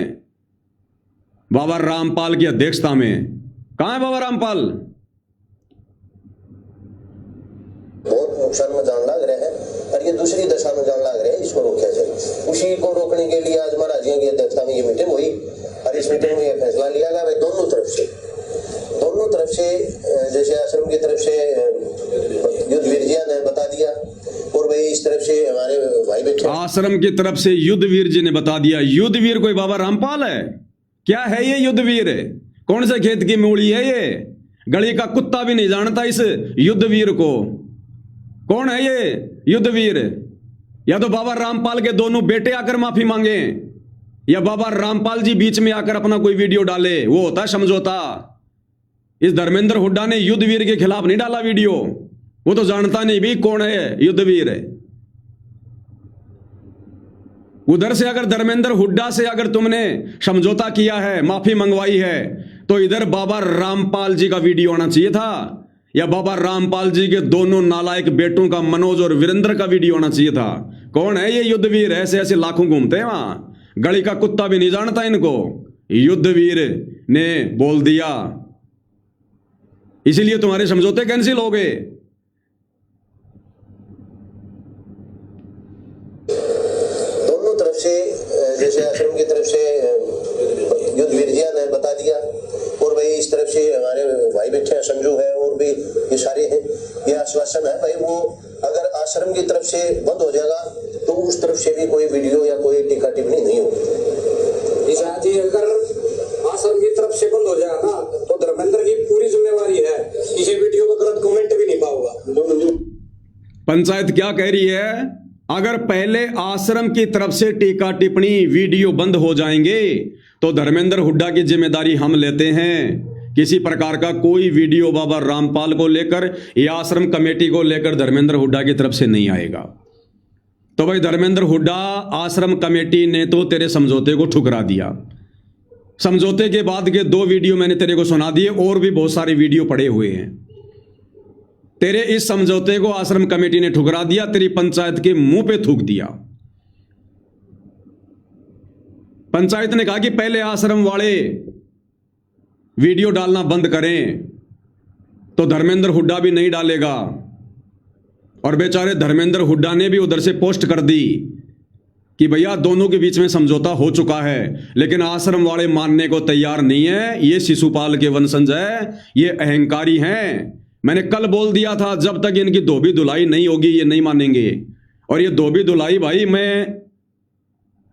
बाबा रामपाल की अध्यक्षता में कहां है बाबा रामपाल? बहुत नुकसान में जान लग रहा है और ये दूसरी दशा में जान लग रहा है। इसको रोका जाए। उसी को रोकने के लिए आज महाराज जी की अध्यक्षता में ये मीटिंग हुई और इस मीटिंग में यह फैसला लिया गया है दोनों तरफ से। जैसे आश्रम की तरफ से युद्धवीर जी ने बता दिया और भाई इस तरफ से हमारे भाई बैठे, आश्रम की तरफ से युद्धवीर जी ने बता दिया। युद्धवीर कोई बाबा रामपाल है? क्या है ये युद्धवीर? कौन से खेत की मूली है ये? गली का कुत्ता भी नहीं जानता इस युद्धवीर को। कौन है ये युद्धवीर? या तो बाबा रामपाल के दोनों बेटे आकर माफी मांगे, या बाबा रामपाल जी बीच में आकर अपना कोई वीडियो डाले, वो होता है समझौता। इस धर्मेंद्र हुड्डा ने युद्धवीर के खिलाफ नहीं डाला वीडियो, वो तो जानता नहीं भी कौन है युद्धवीर है। उधर से अगर धर्मेंद्र हुड्डा से अगर तुमने समझौता किया है, माफी मंगवाई है, तो इधर बाबा रामपाल जी का वीडियो आना चाहिए था, या बाबा रामपाल जी के दोनों नालायक बेटों का, मनोज और वीरेंद्र का वीडियो आना चाहिए था। कौन है ये युद्धवीर? ऐसे ऐसे लाखों घूमते हैं वहां, गली का कुत्ता भी नहीं जानता इनको। युद्धवीर ने बोल दिया, इसीलिए तुम्हारे समझौते कैंसिल हो गए। दोनों तरफ से, जैसे आश्रम की तरफ से युद्धवीर जी ने बता दिया और भाई इस तरफ से हमारे भाई बैठे हैं, संजू है और भी ये सारे हैं। ये आश्वासन है भाई, वो अगर आश्रम की तरफ से बंद हो जाएगा तो उस तरफ से भी कोई वीडियो या कोई टीका टिप्पणी नहीं होगी। अगर आश्रम की तरफ से बंद हो जाएगा ना तो धर्मेंद्र की पूरी जिम्मेवारी है, किसी वीडियो पर गलत कमेंट भी नहीं पाऊंगा। पंचायत क्या कह रही है? अगर पहले आश्रम की तरफ से टीका टिप्पणी वीडियो बंद हो जाएंगे तो धर्मेंद्र हुड्डा की जिम्मेदारी हम लेते हैं किसी प्रकार का कोई वीडियो बाबा रामपाल को लेकर या आश्रम कमेटी को लेकर धर्मेंद्र हुड्डा की तरफ से नहीं आएगा। तो भाई धर्मेंद्र हुड्डा, आश्रम कमेटी ने तो तेरे समझौते को ठुकरा दिया। समझौते के बाद के 2 वीडियो मैंने तेरे को सुना दिए, और भी बहुत सारे वीडियो पड़े हुए हैं। तेरे इस समझौते को आश्रम कमेटी ने ठुकरा दिया, तेरी पंचायत के मुंह पे थूक दिया। पंचायत ने कहा कि पहले आश्रम वाले वीडियो डालना बंद करें, तो धर्मेंद्र हुड्डा भी नहीं डालेगा। और बेचारे धर्मेंद्र हुड्डा ने भी उधर से पोस्ट कर दी कि भैया दोनों के बीच में समझौता हो चुका है, लेकिन आश्रम वाले मानने को तैयार नहीं है। ये शिशुपाल के वंशज है, ये अहंकारी हैं। मैंने कल बोल दिया था, जब तक इनकी धोबी धुलाई नहीं होगी ये नहीं मानेंगे। और ये धोबी धुलाई भाई,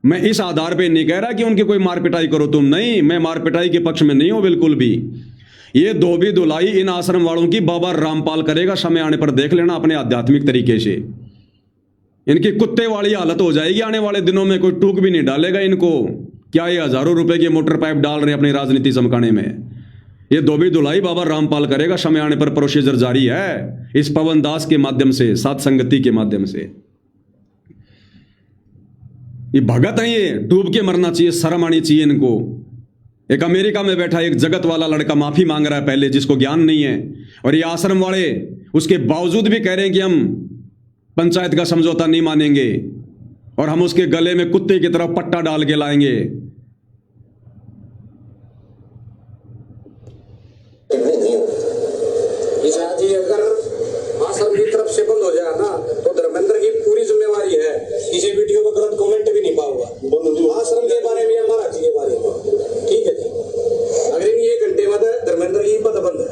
मैं इस आधार पे नहीं कह रहा कि उनकी कोई मार पिटाई करो तुम, नहीं, मैं मार पिटाई के पक्ष में नहीं हूं बिल्कुल भी। ये धोबी धुलाई इन आश्रम वालों की बाबा रामपाल करेगा, समय आने पर देख लेना अपने आध्यात्मिक तरीके से। इनकी कुत्ते वाली हालत हो जाएगी आने वाले दिनों में, कोई टूक भी नहीं डालेगा इनको। क्या ये हजारों रुपए के मोटर पाइप डाल रहे हैं अपनी राजनीति चमकाने में? ये धोबी धुलाई बाबा रामपाल करेगा, समय आने पर प्रोसीजर जारी है इस पवन दास के माध्यम से, सात संगति के माध्यम से। ये भगत है, ये डूब के मरना चाहिए, शर्म आनी चाहिए इनको। एक अमेरिका में बैठा एक जगत वाला लड़का माफी मांग रहा है पहले, जिसको ज्ञान नहीं है, और ये आश्रम वाले उसके बावजूद भी कह रहे हैं कि हम पंचायत का समझौता नहीं मानेंगे और हम उसके गले में कुत्ते की तरह पट्टा डाल के लाएंगे। जी अगर आश्रम की तरफ से बंद हो जाए ना, तो धर्मेंद्र की पूरी जिम्मेवारी है, किसी वीडियो पर गलत कमेंट भी नहीं पाऊंगा आश्रम के बारे में या महाराज जी के बारे में, ठीक है जी। अगर इन 1 घंटे बाद धर्मेंद्र की पद बंद है।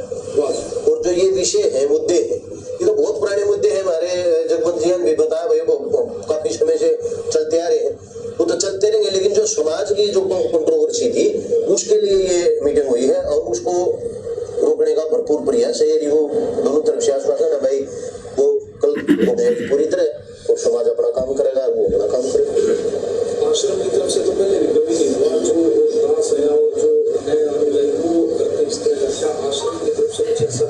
और जो ये विषय है, मुद्दे हैं, ये तो बहुत पुराने मुद्दे हैं। हमारे जगवंत जी ने भी बताया भाई, काफी समय से चलते आ रहे हैं, वो तो चलते रहेंगे। लेकिन जो समाज की जो कंट्रोवर्सी थी, उसके लिए ये मीटिंग हुई है और उसको रोकने का भरपूर प्रयास है। वो दोनों तरफ से आश्वासन है भाई, वो कल हो जाएगी पूरी तरह और समाज अपना काम करेगा, वो अपना काम करेगा। आश्रम की तरफ से तो पहले भी कभी नहीं हुआ, जो दास है और जो है वो करते इस तरह का। आश्रम की तरफ से कुछ ऐसा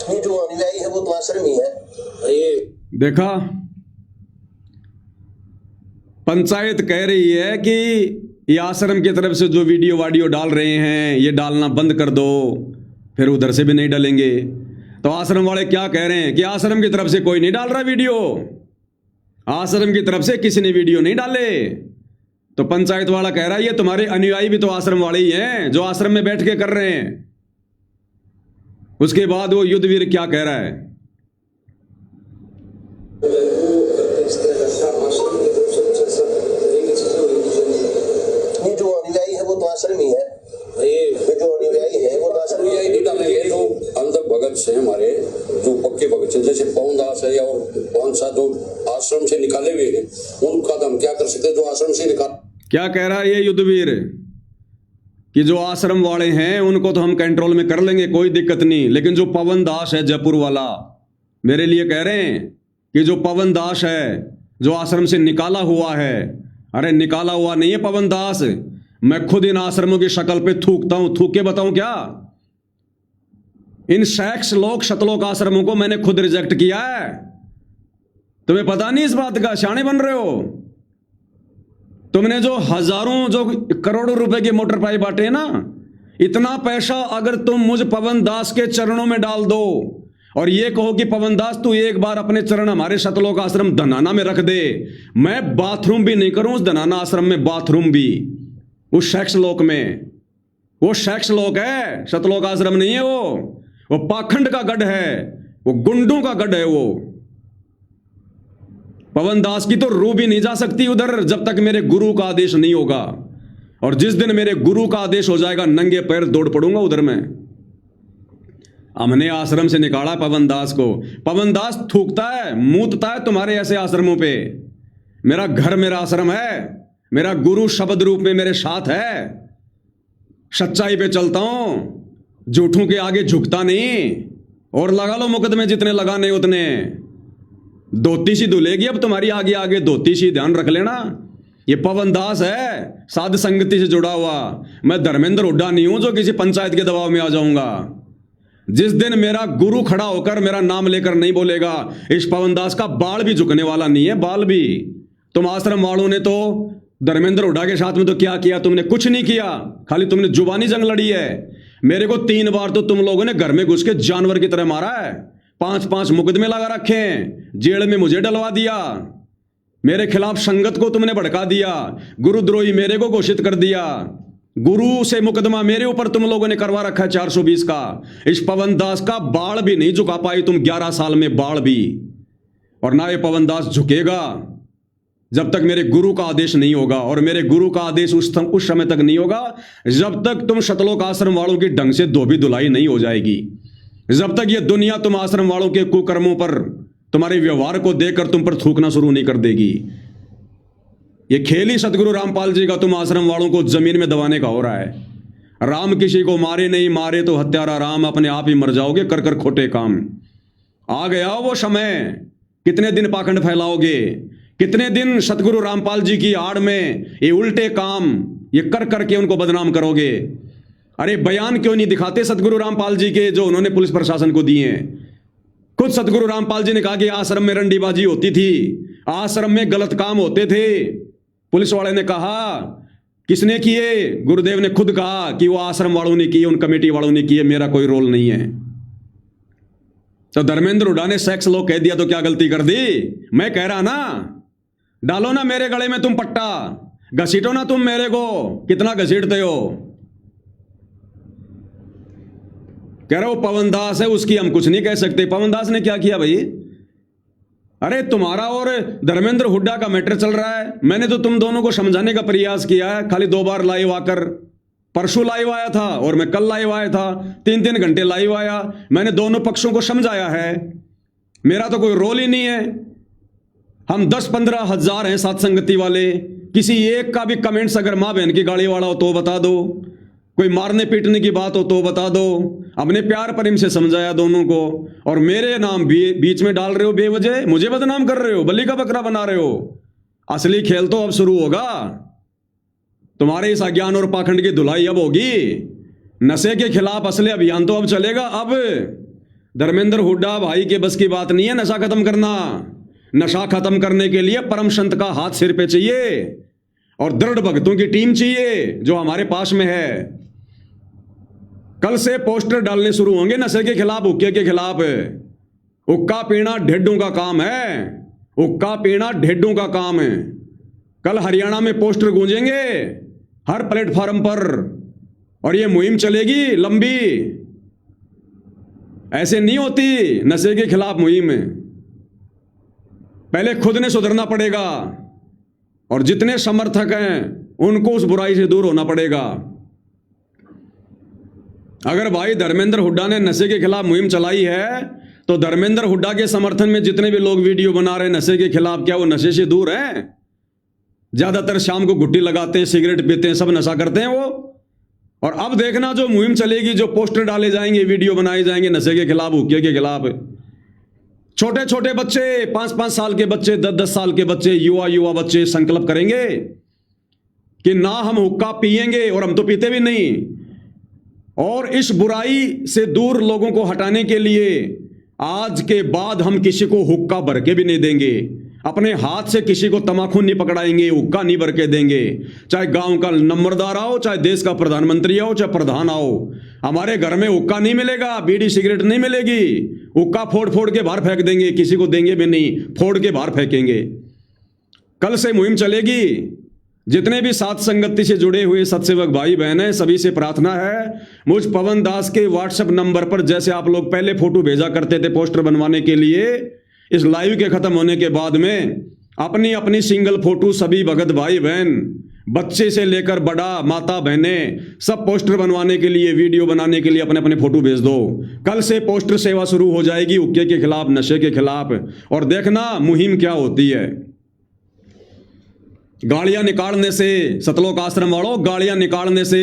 नहीं, जो अनुयायी है वो तो आश्रम ही है। ये देखा, पंचायत कह रही है कि ये आश्रम की तरफ से जो वीडियो डाल रहे हैं ये डालना बंद कर दो, फिर उधर से भी नहीं डालेंगे। तो आश्रम वाले क्या कह रहे हैं कि आश्रम की तरफ से कोई नहीं डाल रहा वीडियो, आश्रम की तरफ से किसी ने वीडियो नहीं डाले। तो पंचायत वाला कह रहा है ये तुम्हारे अनुयायी भी तो आश्रम वाले ही हैं जो आश्रम में बैठ के कर रहे हैं। उसके बाद वो युद्धवीर क्या कह रहा है, जो अनुयायी है वो तो आश्रम ही है। जो अनुयायी है वो तो आश्रम ही है। जो अंदर भगत से हमारे जो पक्के भगत हैं, जैसे पवन दास है और कौन सा जो आश्रम से निकाले हुए हैं, उनका तो हम क्या कर सकते हैं? जो आश्रम से निकाल, क्या कह रहा है ये युद्धवीर कि जो आश्रम वाले हैं उनको तो हम कंट्रोल में कर लेंगे, कोई दिक्कत नहीं, लेकिन जो पवन दास है जयपुर वाला, मेरे लिए कह रहे हैं कि जो पवन दास है जो आश्रम से निकाला हुआ है, अरे निकाला हुआ नहीं है पवन दास, मैं खुद इन आश्रमों की शक्ल पे थूकता हूं, थूक के बताऊं क्या? इन शैक्स लोक शतलोक आश्रमों को मैंने खुद रिजेक्ट किया है। तुम्हें पता नहीं इस बात का? शाणे बन रहे हो तुमने। जो हजारों जो करोड़ों रुपए के मोटर पाइप बांटे हैं ना, इतना पैसा अगर तुम मुझ पवन दास के चरणों में डाल दो और ये कहो कि पवन दास तू एक बार अपने चरण हमारे शतलोक आश्रम धनाना में रख दे, मैं बाथरूम भी नहीं करूं उस धनाना आश्रम में, बाथरूम भी उस शैक्स लोक में। वो शैक्स लोक है, शतलोक आश्रम नहीं है वो पाखंड का गढ़ है, वो गुंडों का गढ़ है। वो पवन दास की तो रूह भी नहीं जा सकती उधर जब तक मेरे गुरु का आदेश नहीं होगा, और जिस दिन मेरे गुरु का आदेश हो जाएगा नंगे पैर दौड़ पड़ूंगा उधर मैं। हमने आश्रम से निकाला पवन दास को, पवन दास थूकता है मूतता है तुम्हारे ऐसे आश्रमों पे। मेरा घर मेरा आश्रम है, मेरा गुरु शब्द रूप में मेरे साथ है, सच्चाई पे चलता हूं, झूठों के आगे झुकता नहीं। और लगा लो मुकदमे जितने लगाने उतने, धोती सी धुलेगी अब तुम्हारी आगे आगे, धोती सी ध्यान रख लेना। ये पवन दास है साध संगति से जुड़ा हुआ। मैं धर्मेंद्र हुड्डा नहीं हूं जो किसी पंचायत के दबाव में आ जाऊंगा। जिस दिन मेरा गुरु खड़ा होकर मेरा नाम लेकर नहीं बोलेगा, इस पवन दास का बाल भी झुकने वाला नहीं है, बाल भी। तुम आश्रम वालों ने तो धर्मेंद्र हुड्डा के साथ में तो क्या किया? तुमने कुछ नहीं किया, खाली तुमने जुबानी जंग लड़ी है। मेरे को 3 बार तो तुम लोगों ने घर में घुस के जानवर की तरह मारा है, 5-5 मुकदमे लगा रखे हैं, जेल में मुझे डलवा दिया, मेरे खिलाफ संगत को तुमने भड़का दिया, गुरुद्रोही मेरे को घोषित कर दिया, गुरु से मुकदमा मेरे ऊपर तुम लोगों ने करवा रखा है 420 का। इस पवन दास का बाल भी नहीं झुका पाई तुम 11 साल में, बाल भी। और ना ये पवन दास झुकेगा जब तक मेरे गुरु का आदेश नहीं होगा, और मेरे गुरु का आदेश उस समय तक नहीं होगा जब तक तुम सतलोक आश्रम वालों की ढंग से धोबी धुलाई नहीं हो जाएगी, जब तक ये दुनिया तुम आश्रम वालों के कुकर्मों पर, तुम्हारे व्यवहार को देखकर तुम पर थूकना शुरू नहीं कर देगी। ये खेल ही सतगुरु रामपाल जी का तुम आश्रम वालों को जमीन में दबाने का हो रहा है। राम किसी को मारे नहीं, मारे तो हत्यारा राम, अपने आप ही मर जाओगे कर कर खोटे काम। आ गया वो समय, कितने दिन पाखंड फैलाओगे, कितने दिन सतगुरु रामपाल जी की आड़ में ये उल्टे काम ये कर करके उनको बदनाम करोगे। अरे बयान क्यों नहीं दिखाते सतगुरु रामपाल जी के जो उन्होंने पुलिस प्रशासन को दिए हैं? खुद सतगुरु रामपाल जी ने कहा कि आश्रम में रंडीबाजी होती थी, आश्रम में गलत काम होते थे। पुलिस वाले ने कहा किसने किए? गुरुदेव ने खुद कहा कि वो आश्रम वालों ने किए, उन कमेटी वालों ने किए, मेरा कोई रोल नहीं है। तो धर्मेंद्र हुड्डा ने सेक्स लॉ कह दिया तो क्या गलती कर दी? मैं कह रहा ना, डालो ना मेरे गले में तुम पट्टा, घसीटो ना तुम मेरे को, कितना घसीटते हो। कह रहे हो पवन दास है, उसकी हम कुछ नहीं कह सकते। पवन दास ने क्या किया भाई? अरे तुम्हारा और धर्मेंद्र हुड्डा का मैटर चल रहा है, मैंने तो तुम दोनों को समझाने का प्रयास किया है, खाली 2 बार लाइव आकर, परसों लाइव आया था और मैं कल लाइव आया था, 3-3 घंटे लाइव आया, मैंने दोनों पक्षों को समझाया है। मेरा तो कोई रोल ही नहीं है। हम 10-15 हजार हैं साथ संगति वाले, किसी एक का भी कमेंट्स अगर माँ बहन की गाड़ी वाला हो तो बता दो, कोई मारने पीटने की बात हो तो बता दो। अपने प्यार प्रेम से समझाया दोनों को, और मेरे नाम बीच में डाल रहे हो बेवजह, मुझे बदनाम कर रहे हो, बलि का बकरा बना रहे हो। असली खेल तो अब शुरू होगा, तुम्हारे इस अज्ञान और पाखंड की धुलाई अब होगी। नशे के खिलाफ असली अभियान तो अब चलेगा। अब धर्मेंद्र हुड्डा भाई के बस की बात नहीं है नशा खत्म करना। नशा खत्म करने के लिए परम संत का हाथ सिर पे चाहिए और दृढ़ भक्तों की टीम चाहिए जो हमारे पास में है। कल से पोस्टर डालने शुरू होंगे नशे के खिलाफ, हुक्के के खिलाफ। हुक्का पीना ढेडों का काम है, हुक्का पीना ढेडों का काम है। कल हरियाणा में पोस्टर गूंजेंगे हर प्लेटफॉर्म पर, और ये मुहिम चलेगी लंबी। ऐसे नहीं होती नशे के खिलाफ मुहिम। पहले खुद ने सुधरना पड़ेगा, और जितने समर्थक हैं उनको उस बुराई से दूर होना पड़ेगा। अगर भाई धर्मेंद्र हुड्डा ने नशे के खिलाफ मुहिम चलाई है, तो धर्मेंद्र हुड्डा के समर्थन में जितने भी लोग वीडियो बना रहे हैं नशे के खिलाफ, क्या वो नशे से दूर हैं? ज्यादातर शाम को गुट्टी लगाते हैं, सिगरेट पीते हैं, सब नशा करते हैं वो। और अब देखना जो मुहिम चलेगी, जो पोस्टर डाले जाएंगे, वीडियो बनाए जाएंगे नशे के खिलाफ, हुक्के के खिलाफ। छोटे छोटे बच्चे, 5-5 साल के बच्चे, 10-10 साल के बच्चे, युवा बच्चे संकल्प करेंगे कि ना हम हुक्का पिएंगे, और हम तो पीते भी नहीं। और इस बुराई से दूर लोगों को हटाने के लिए आज के बाद हम किसी को हुक्का भर के भी नहीं देंगे। अपने हाथ से किसी को तमाकू नहीं पकड़ाएंगे, हुक्का नहीं भर के देंगे। चाहे गांव का नंबरदार आओ, चाहे देश का प्रधानमंत्री आओ, चाहे प्रधान आओ, हमारे घर में हुक्का नहीं मिलेगा, बीड़ी सिगरेट नहीं मिलेगी। हुक्का फोड़ फोड़ के बाहर फेंक देंगे, किसी को देंगे भी नहीं, फोड़ के बाहर फेंकेंगे। कल से मुहिम चलेगी। जितने भी साथ संगति से जुड़े हुए सत्सेवक भाई बहन हैं, सभी से प्रार्थना है, मुझ पवन दास के व्हाट्सएप नंबर पर जैसे आप लोग पहले फोटो भेजा करते थे पोस्टर बनवाने के लिए, इस लाइव के खत्म होने के बाद में अपनी अपनी सिंगल फोटो सभी भगत भाई बहन, बच्चे से लेकर बड़ा, माता बहने, सब पोस्टर बनवाने के लिए, वीडियो बनाने के लिए अपने अपने फोटो भेज दो। कल से पोस्टर सेवा शुरू हो जाएगी हुक्के के खिलाफ, नशे के खिलाफ। और देखना मुहिम क्या होती है। गालियां निकालने से, सतलोक आश्रम वालों, गालियां निकालने से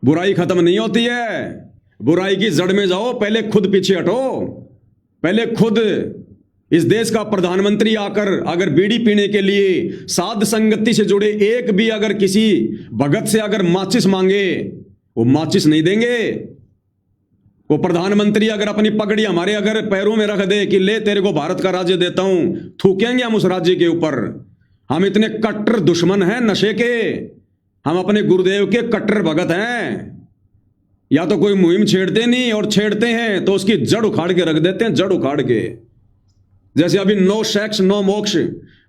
बुराई खत्म नहीं होती है। बुराई की जड़ में जाओ, पहले खुद पीछे हटो, पहले खुद इस देश का प्रधानमंत्री आकर अगर बीड़ी पीने के लिए साध संगति से जुड़े एक भी अगर किसी भगत से अगर माचिस मांगे, वो माचिस नहीं देंगे। वो प्रधानमंत्री अगर अपनी पगड़ी हमारे अगर पैरों में रख दे कि ले तेरे को भारत का राज्य देता हूं, थूकेंगे हम उस राज्य के ऊपर। हम इतने कट्टर दुश्मन हैं नशे के, हम अपने गुरुदेव के कट्टर भगत हैं। या तो कोई मुहिम छेड़ते नहीं, और छेड़ते हैं तो उसकी जड़ उखाड़ के रख देते हैं, जड़ उखाड़ के। जैसे अभी नो सेक्स नो मोक्ष,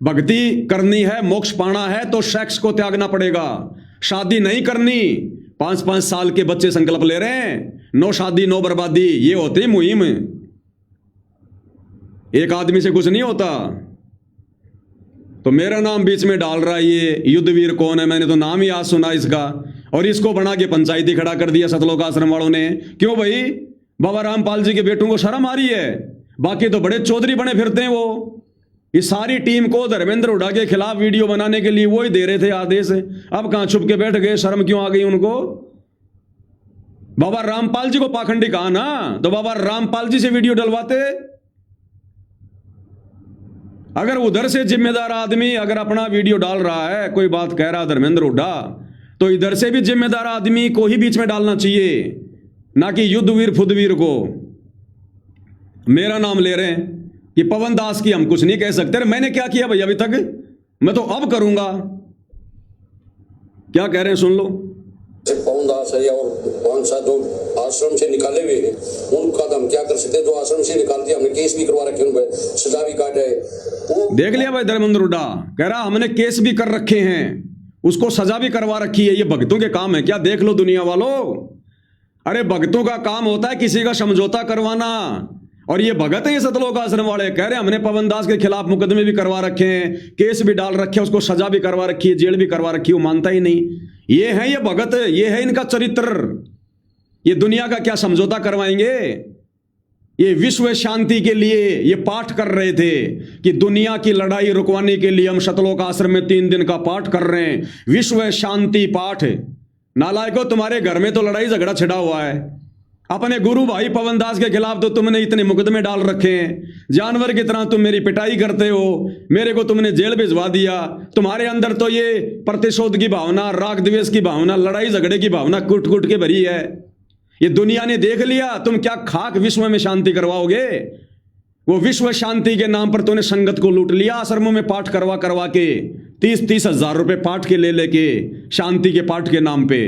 भक्ति करनी है, मोक्ष पाना है तो सेक्स को त्यागना पड़ेगा। शादी नहीं करनी, 5-5 साल के बच्चे संकल्प ले रहे हैं, नो शादी नो बर्बादी। ये होती मुहिम, एक आदमी से कुछ नहीं होता। तो मेरा नाम बीच में डाल रहा है ये युद्धवीर कौन है, मैंने तो नाम ही आज सुना इसका, और इसको बना के पंचायती खड़ा कर दिया सतलोक आश्रम वालों ने। क्यों भाई? बाबा रामपाल जी के बेटों को शर्म आ रही है? बाकी तो बड़े चौधरी बने फिरते हैं वो। इस सारी टीम को धर्मेंद्र हुड्डा के खिलाफ वीडियो बनाने के लिए वो ही दे रहे थे आदेश। अब कहां छुप के बैठ गए? शर्म क्यों आ गई उनको? बाबा रामपाल जी को पाखंडी कहा ना, तो बाबा रामपाल जी से वीडियो डलवाते। अगर उधर से जिम्मेदार आदमी अगर अपना वीडियो डाल रहा है, कोई बात कह रहा धर्मेंद्र हुड्डा, तो इधर से भी जिम्मेदार आदमी को ही बीच में डालना चाहिए, ना कि युद्धवीर फुद्धवीर को। मेरा नाम ले रहे हैं कि पवन दास की हम कुछ नहीं कह सकते। मैंने क्या किया भाई अभी तक? मैं तो अब करूंगा। क्या कह रहे हैं सुन लो। पवन दास है और 5-7 जो आश्रम से निकाले हुए हैं, उनका हम क्या कर सकते हैं? जो आश्रम से निकाल दिया, हमने केस भी करवा रखे, उन पर सजा भी काटे। वो देख लिया भाई धर्मेंद्र हुड्डा कह रहा हमने केस भी कर रखे हैं, उसको सजा भी करवा रखी है। ये भक्तों के काम है क्या? देख लो दुनिया वालों, अरे भक्तों का काम होता है किसी का समझौता करवाना। और ये भगत है, ये सतलोक आश्रम वाले कह रहे हैं हमने पवन दास के खिलाफ मुकदमे भी करवा रखे हैं, केस भी डाल रखे हैं, उसको सजा भी करवा रखी है, जेल भी करवा रखी है। वो मानता ही नहीं। ये है ये भगत, ये है इनका चरित्र। ये दुनिया का क्या समझौता करवाएंगे? ये विश्व शांति के लिए ये पाठ कर रहे थे कि दुनिया की लड़ाई रुकवाने के लिए हम सतलोक आश्रम में 3 दिन का पाठ कर रहे हैं, विश्व शांति पाठ। नालायकों, तुम्हारे घर में तो लड़ाई झगड़ा छिड़ा हुआ है। अपने गुरु भाई पवन दास के खिलाफ तो तुमने इतने मुकदमे डाल रखे हैं, जानवर की तरह तुम मेरी पिटाई करते हो, मेरे को तुमने जेल भिजवा दिया। तुम्हारे अंदर तो ये प्रतिशोध की भावना, राग द्वेष की भावना, लड़ाई झगड़े की भावना कुट कुट के भरी है। ये दुनिया ने देख लिया। तुम क्या खाक विश्व में शांति करवाओगे? वो विश्व शांति के नाम पर तुमने संगत को लूट लिया। आश्रमों में पाठ करवा करवा के 30-30 हजार रुपए पाठ के ले लेके, शांति के पाठ के नाम पे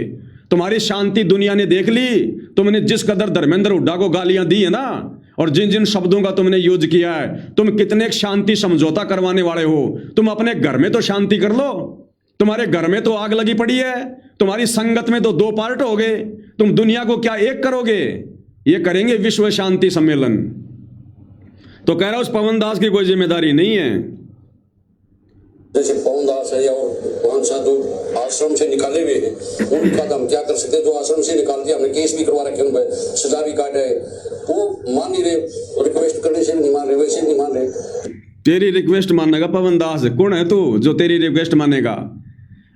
तुम्हारी शांति दुनिया ने देख ली। तुमने जिस कदर धर्मेंद्र हुड्डा को गालियां दी है ना, और जिन जिन शब्दों का तुमने यूज किया है, तुम कितने शांति समझौता करवाने वाले हो। तुम अपने घर में तो शांति कर लो, तुम्हारे घर में तो आग लगी पड़ी है, तुम्हारी संगत में तो 2 पार्ट हो गए। तुम दुनिया को क्या एक करोगे? ये करेंगे विश्व शांति सम्मेलन। तो कह रहा उस पवन दास की कोई जिम्मेदारी नहीं है। जैसे पवन दास है और 5-7 जो आश्रम से निकाले हुए हैं, उनका हम क्या कर सकते हैं? जो आश्रम से निकाल दिया, हमने केस भी करवा रखे, उन पर सजा भी काटे। वो मान नहीं रहे, रिक्वेस्ट करने से नहीं मान रहे, वैसे नहीं मान रहे। तेरी रिक्वेस्ट मानेगा पवन दास? कौन है तू जो तेरी रिक्वेस्ट मानेगा?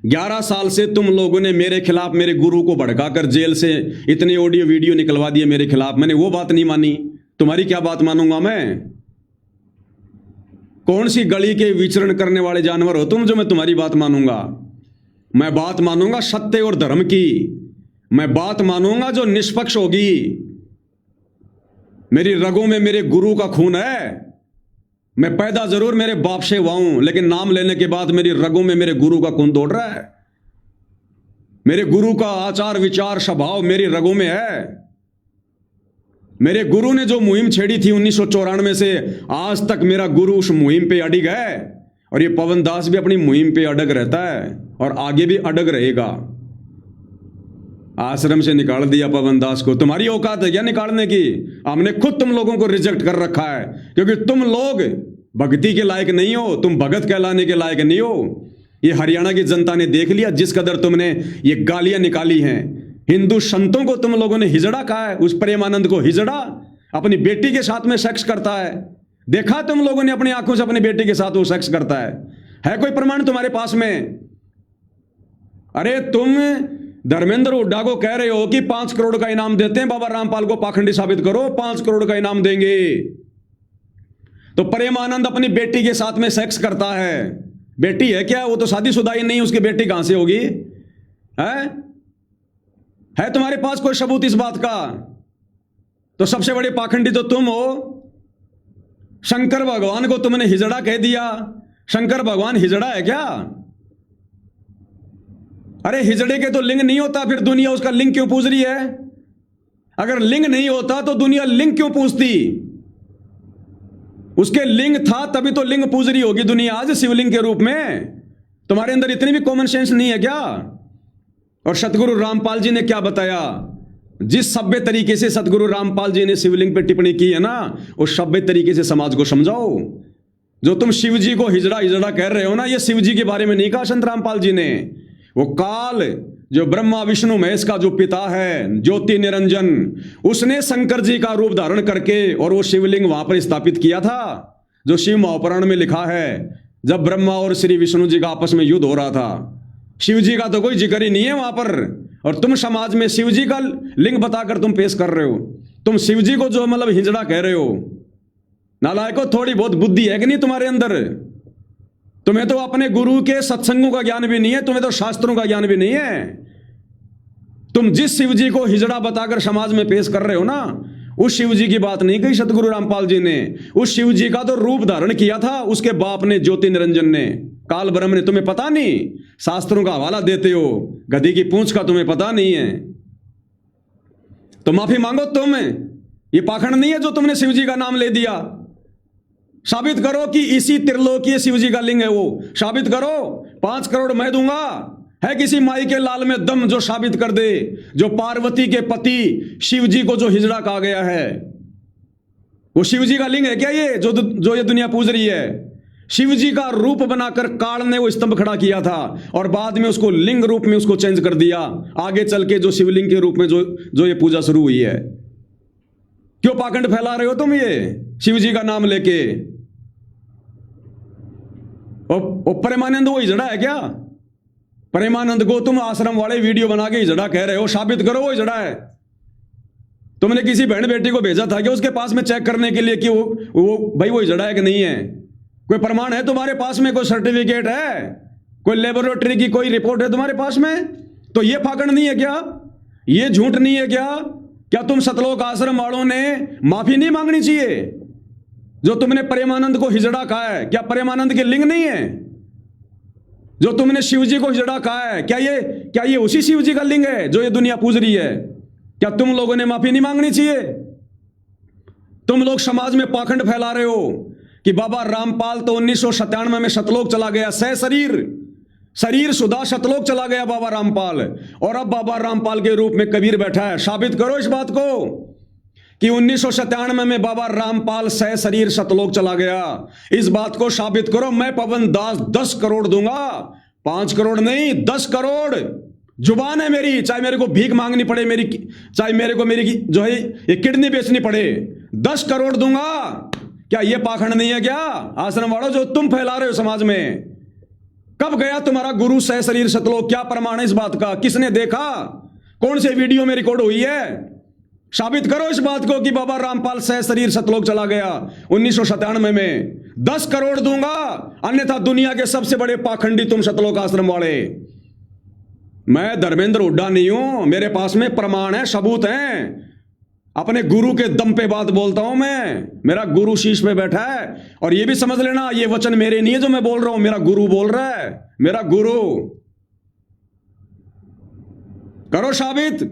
11 साल से तुम लोगों ने मेरे खिलाफ, मेरे गुरु को भड़काकर जेल से इतने ऑडियो वीडियो निकलवा दिए मेरे खिलाफ। मैंने वो बात नहीं मानी, तुम्हारी क्या बात मानूंगा मैं? कौन सी गली के विचरण करने वाले जानवर हो तुम जो मैं तुम्हारी बात मानूंगा? मैं बात मानूंगा सत्य और धर्म की। मैं बात मानूंगा जो निष्पक्ष होगी। मेरी रगों में मेरे गुरु का खून है। मैं पैदा जरूर मेरे बाप से हुआ हूं, लेकिन नाम लेने के बाद मेरी रगों में मेरे गुरु का खून दौड़ रहा है। मेरे गुरु का आचार विचार स्वभाव मेरी रगों में है। मेरे गुरु ने जो मुहिम छेड़ी थी 1994 से आज तक मेरा गुरु उस मुहिम पे अडिग है। और ये पवन दास भी अपनी मुहिम पे अडग रहता है और आगे भी अडग रहेगा। आश्रम से निकाल दिया पवन दास को, तुम्हारी औकात है क्या निकालने की? हमने खुद तुम लोगों को रिजेक्ट कर रखा है, क्योंकि तुम लोग भक्ति के लायक नहीं हो, तुम भगत कहलाने के लायक नहीं हो। ये हरियाणा की जनता ने देख लिया, जिस कदर तुमने ये गालियां निकाली हैं। हिंदू संतों को तुम लोगों ने हिजड़ा कहा है, उस प्रेमानंद को हिजड़ा, अपनी बेटी के साथ में सेक्स करता है। देखा तुम लोगों ने अपनी आंखों से अपनी बेटी के साथ वो सेक्स करता है कोई प्रमाण तुम्हारे पास में? अरे तुम धर्मेंद्र हुड्डा को कह रहे हो कि 5 करोड़ का इनाम देते हैं, बाबा रामपाल को पाखंडी साबित करो, 5 करोड़ का इनाम देंगे। तो प्रेमानंद अपनी बेटी के साथ में सेक्स करता है, बेटी है क्या? वो तो शादीशुदा ही नहीं, उसकी बेटी कहां से होगी? है तुम्हारे पास कोई सबूत इस बात का? तो सबसे बड़े पाखंडी तो तुम हो। शंकर भगवान को तुमने हिजड़ा कह दिया। शंकर भगवान हिजड़ा है क्या? अरे हिजड़े के तो लिंग नहीं होता, फिर दुनिया उसका लिंग क्यों पूज रही है? अगर लिंग नहीं होता तो दुनिया लिंग क्यों पूजती? उसके लिंग था तभी तो लिंग पूज रही होगी दुनिया आज शिवलिंग के रूप में। तुम्हारे अंदर इतनी भी कॉमन सेंस नहीं है क्या? और सतगुरु रामपाल जी ने क्या बताया? जिस सभ्य तरीके से सतगुरु रामपाल जी ने शिवलिंग पे टिप्पणी की है ना, उस सभ्य तरीके से समाज को समझाओ। जो तुम शिव जी को हिजड़ा हिजड़ा कह रहे हो ना, ये शिव जी के बारे में नहीं कहा संत रामपाल जी ने। वो काल जो ब्रह्मा विष्णु महेश का जो पिता है, ज्योति निरंजन, उसने शंकर जी का रूप धारण करके और वो शिवलिंग वहां पर स्थापित किया था, जो शिव महापुराण में लिखा है। जब ब्रह्मा और श्री विष्णु जी का आपस में युद्ध हो रहा था, शिव जी का तो कोई जिक्र ही नहीं है वहां पर, और तुम समाज में शिव जी का लिंग बताकर तुम पेश कर रहे हो। तुम शिव जी को जो मतलब हिजड़ा कह रहे हो। नालायको, थोड़ी बहुत बुद्धि है कि नहीं तुम्हारे अंदर? तुम्हें तो अपने गुरु के सत्संगों का ज्ञान भी नहीं है, तुम्हें तो शास्त्रों का ज्ञान भी नहीं है। तुम जिस शिव जी को हिजड़ा बताकर समाज में पेश कर रहे हो ना, उस शिव जी की बात नहीं कही सतगुरु रामपाल जी ने। उस शिव जी का तो रूप धारण किया था उसके बाप ने, ज्योति निरंजन ने, काल ब्रह्म ने। तुम्हें पता नहीं? शास्त्रों का हवाला देते हो, गधी की पूंछ का तुम्हें पता नहीं है। तो माफी मांगो तुम। ये पाखंड नहीं है जो तुमने शिव जी का नाम ले दिया। साबित करो कि इसी त्रिलोकीय शिव जी का लिंग है वो। साबित करो। 5 करोड़ मैं दूंगा। है किसी माई के लाल में दम जो साबित कर दे, जो पार्वती के पति शिव जी को जो हिजड़ा कहा गया है, वो शिव जी का लिंग है क्या ये जो ये दुनिया पूज रही है? शिव जी का रूप बनाकर काल ने वो स्तंभ खड़ा किया था और बाद में उसको लिंग रूप में उसको चेंज कर दिया। आगे चल के जो शिवलिंग के रूप में जो ये पूजा शुरू हुई है। क्यों पाखंड फैला रहे हो तुम ये शिव जी का नाम लेके? प्रेमानंद वो हिजड़ा है क्या? प्रेमानंद को तुम आश्रम वाले वीडियो बना के हिजड़ा कह रहे हो। साबित करो वो हिजड़ा है। तुमने किसी बहन बेटी को भेजा था कि उसके पास में चेक करने के लिए कि वो भाई वो हिजड़ा है कि नहीं है? कोई प्रमाण है तुम्हारे पास में? कोई सर्टिफिकेट है? कोई लेबोरेटरी की कोई रिपोर्ट है तुम्हारे पास में? तो ये पाखंड नहीं है क्या? ये झूठ नहीं है क्या? क्या तुम सतलोक आश्रम वालों ने माफी नहीं मांगनी चाहिए जो तुमने प्रेमानंद को हिजड़ा कहा है? क्या प्रेमानंद के लिंग नहीं है? जो तुमने शिव जी को हिजड़ा कहा है, क्या ये उसी शिव जी का लिंग है जो ये दुनिया पूज रही है? क्या तुम लोगों ने माफी नहीं मांगनी चाहिए? तुम लोग समाज में पाखंड फैला रहे हो कि बाबा रामपाल तो 1997 में सतलोक चला गया, शरीर सुधा सतलोक चला गया बाबा रामपाल, और अब बाबा रामपाल के रूप में कबीर बैठा है। साबित करो इस बात को कि 1997 में बाबा रामपाल शरीर सतलोक चला गया। इस बात को साबित करो। मैं पवन दास 10 करोड़ दूंगा, 5 करोड़ नहीं, 10 करोड़। जुबान है मेरी, चाहे मेरे को भीख मांगनी पड़े मेरी, चाहे मेरे को मेरी जो है ये किडनी बेचनी पड़े, 10 करोड़ दूंगा। क्या ये पाखंड नहीं है क्या आश्रम वालों जो तुम फैला रहे हो समाज में? कब गया तुम्हारा गुरु शरीर सतलोक? क्या प्रमाण है इस बात का? किसने देखा? कौन से वीडियो में रिकॉर्ड हुई है? साबित करो इस बात को कि बाबा रामपाल शरीर सतलोक चला गया 1997 में। 10 करोड़ दूंगा, अन्यथा दुनिया के सबसे बड़े पाखंडी तुम सतलोक आश्रम वाले। मैं धर्मेंद्र हुड्डा नहीं हूं, मेरे पास में प्रमाण है, सबूत हैं। अपने गुरु के दम पे बात बोलता हूं मैं। मेरा गुरु शीश पे बैठा है, और ये भी समझ लेना ये वचन मेरे नहीं है जो मैं बोल रहा हूं, मेरा गुरु बोल रहा है। मेरा गुरु। करो साबित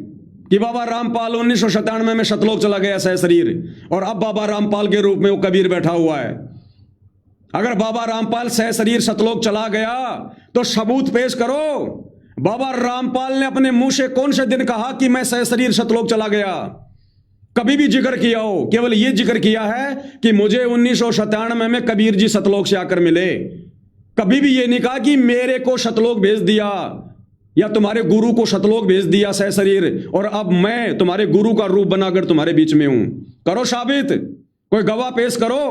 कि बाबा रामपाल 1997 में सतलोक चला गया शरीर, और अब बाबा रामपाल के रूप में वो कबीर बैठा हुआ है। अगर बाबा रामपाल शरीर सतलोक चला गया तो सबूत पेश करो। बाबा रामपाल ने अपने मुंह से कौन से दिन कहा कि मैं शरीर सतलोक चला गया? कभी भी जिक्र किया हो? केवल ये जिक्र किया है कि मुझे 1997 में कबीर जी सतलोक से आकर मिले। कभी भी ये नहीं कहा कि मेरे को सतलोक भेज दिया या तुम्हारे गुरु को सतलोक भेज दिया शरीर, और अब मैं तुम्हारे गुरु का रूप बनाकर तुम्हारे बीच में हूं। करो साबित, कोई गवाह पेश करो,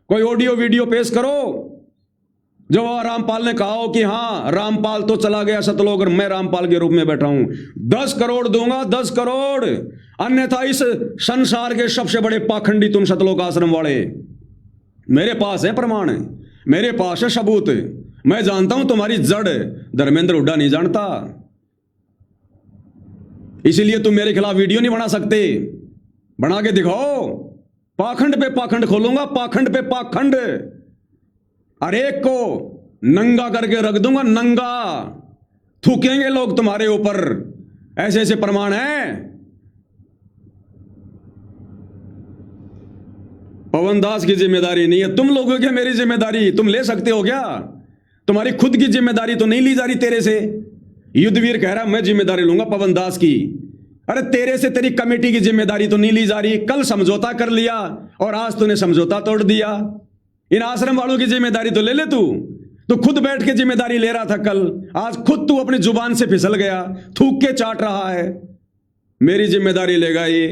कोई ऑडियो वीडियो पेश करो जो रामपाल ने कहा हो कि हां रामपाल तो चला गया सतलोक और मैं रामपाल के रूप में बैठा हूं। 10 करोड़ दूंगा, 10 करोड़। अन्यथा इस संसार के सबसे बड़े पाखंडी तुम सतलोक आश्रम वाले। मेरे पास है प्रमाण, मेरे पास है सबूत। मैं जानता हूं तुम्हारी जड़, धर्मेंद्र हुड्डा नहीं जानता। इसीलिए तुम मेरे खिलाफ वीडियो नहीं बना सकते। बना के दिखाओ, पाखंड पे पाखंड खोलूंगा, पाखंड पे पाखंड। हर एक को नंगा करके रख दूंगा, नंगा। थूकेंगे लोग तुम्हारे ऊपर, ऐसे ऐसे प्रमाण हैं। पवन दास की जिम्मेदारी नहीं है, तुम लोगों की मेरी जिम्मेदारी तुम ले सकते हो क्या? तुम्हारी खुद की जिम्मेदारी तो नहीं ली जा रही तेरे से। युद्धवीर कह रहा मैं जिम्मेदारी लूंगा पवन दास की। अरे तेरे से तेरी कमेटी की जिम्मेदारी तो नहीं ली जा रही। कल समझौता कर लिया और आज तूने समझौता तोड़ दिया। इन आश्रम वालों की जिम्मेदारी तो ले ले तू खुद बैठ के जिम्मेदारी ले रहा था कल, आज खुद तू अपनी जुबान से फिसल गया, थूक के चाट रहा है। मेरी जिम्मेदारी लेगा ये?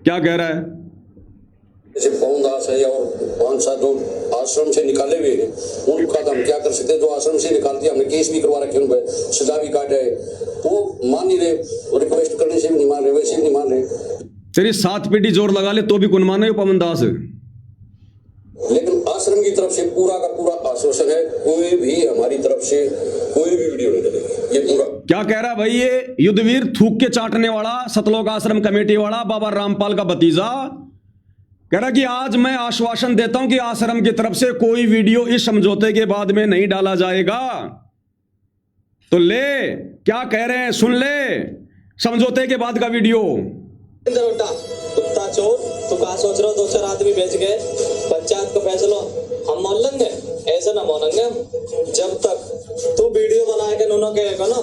क्या कह रहा है? जैसे पवन दास है और 5-7 जो आश्रम से निकाले हुए हैं, उनका तो हम क्या कर सकते हैं? जो आश्रम से निकाल दिया, हमने केस भी करवा रखे, उन पर सजा भी काटे, वो मान नहीं रहे, रिक्वेस्ट करने से भी नहीं मान रहे, वैसे भी नहीं मान रहे। तेरी 7 पीढ़ी जोर लगा ले तो भी कौन माने पवन दास? लेकिन आश्रम की तरफ से पूरा का पूरा आश्वासन है, कोई भी हमारी तरफ से कोई भी वीडियो नहीं डलेगी। ये पूरा क्या कह रहा भाई ये युद्धवीर, थूक के चाटने वाला, सतलोक आश्रम कमेटी वाला, बाबा रामपाल का भतीजा? कह रहा कि आज मैं आश्वासन देता हूं कि आश्रम की तरफ से कोई वीडियो इस समझौते के बाद में नहीं डाला जाएगा। तो ले, क्या कह रहे हैं सुन ले, समझौते के बाद का वीडियो। कुत्ता चोर, तू कहा सोच रहा हो 2-4 आदमी बेच गए, पंचायत का फैसला हम मान लेंगे? ऐसा ना मानेंगे हम। जब तक तू वीडियो बनाएगा उन्होंने कहेगा ना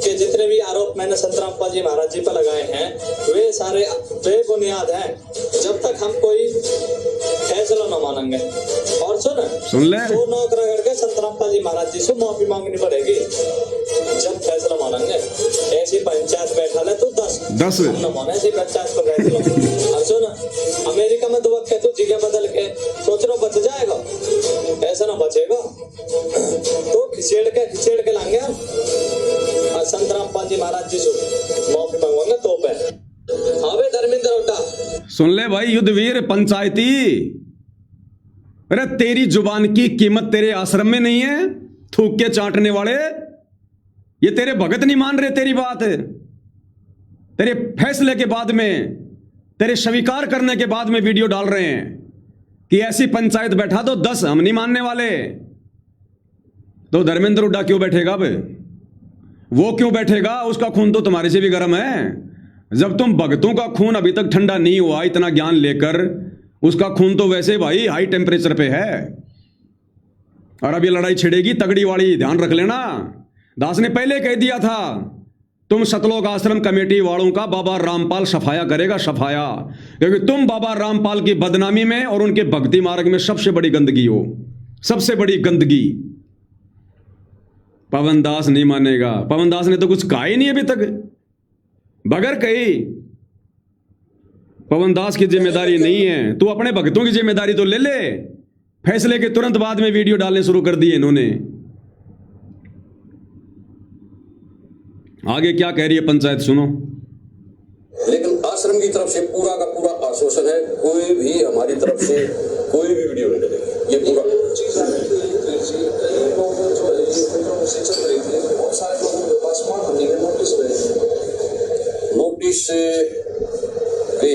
कि जितने भी आरोप मैंने संतराम जी महाराज जी पर लगाए हैं वे सारे बेबुनियाद हैं, जब तक हम कोई फैसला ना मानेंगे। और सुन ले, तो नौक रगड़ के संतराम जी महाराज जी से माफी मांगनी पड़ेगी जब फैसला मानेंगे। ऐसी पंचायत बैठा ले तू 10 न माने ऐसी पंचायत को फैसला। और सुन, अमेरिका में 2 वक्त तू जगह बदल के सोच रहा बच जाएगा, ऐसा ना बचेगा। तो खिचेड़ के लाएंगे हम और संतराम जी महाराज जी से माफी मांगेंगे तो पे। अबे धर्मेंद्र हुड्डा, सुन ले भाई युद्धवीर पंचायती, अरे तेरी जुबान की कीमत तेरे आश्रम में नहीं है। थूक के चाटने वाले, ये तेरे भगत नहीं मान रहे तेरी बात। तेरे फैसले के बाद में, तेरे स्वीकार करने के बाद में वीडियो डाल रहे हैं कि ऐसी पंचायत बैठा दो 10, हम नहीं मानने वाले। तो धर्मेंद्र हुड्डा क्यों बैठेगा? अब वो क्यों बैठेगा? उसका खून तो तुम्हारे से भी गर्म है। जब तुम भगतों का खून अभी तक ठंडा नहीं हुआ इतना ज्ञान लेकर, उसका खून तो वैसे भाई हाई टेम्परेचर पे है। और अब ये लड़ाई छिड़ेगी तगड़ी वाली, ध्यान रख लेना। दास ने पहले कह दिया था तुम सतलोक आश्रम कमेटी वालों का बाबा रामपाल सफाया करेगा, सफाया। क्योंकि तुम बाबा रामपाल की बदनामी में और उनके भक्ति मार्ग में सबसे बड़ी गंदगी हो, सबसे बड़ी गंदगी। पवन दास नहीं मानेगा। पवन दास ने तो कुछ कहा ही नहीं अभी तक, बगैर कही। पवन दास की जिम्मेदारी नहीं है, तू अपने भक्तों की जिम्मेदारी तो ले ले। फैसले के तुरंत बाद में वीडियो डालने शुरू कर दिए इन्होंने। आगे क्या कह रही है पंचायत सुनो। लेकिन आश्रम की तरफ से पूरा का पूरा आश्वासन है, कोई भी हमारी तरफ से कोई भी वीडियो नहीं डलेगी। ये पूरा नोटिस